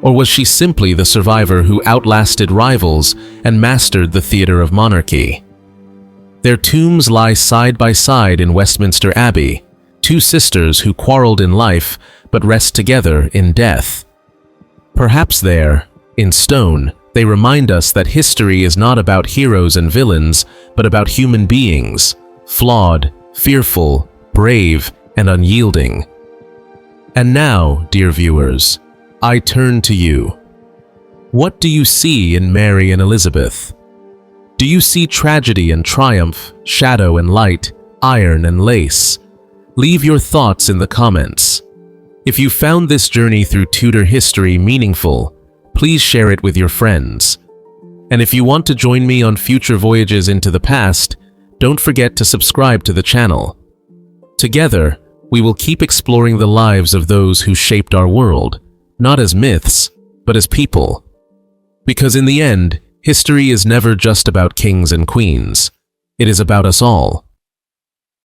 or was she simply the survivor who outlasted rivals and mastered the theater of monarchy? Their tombs lie side by side in Westminster Abbey, two sisters who quarreled in life but rest together in death. Perhaps there, in stone, they remind us that history is not about heroes and villains, but about human beings, flawed, fearful, brave, and unyielding. And now, dear viewers, I turn to you. What do you see in Mary and Elizabeth? Do you see tragedy and triumph, shadow and light, iron and lace? Leave your thoughts in the comments. If you found this journey through Tudor history meaningful, please share it with your friends. And if you want to join me on future voyages into the past, don't forget to subscribe to the channel. Together, we will keep exploring the lives of those who shaped our world, not as myths, but as people. Because in the end, history is never just about kings and queens. It is about us all.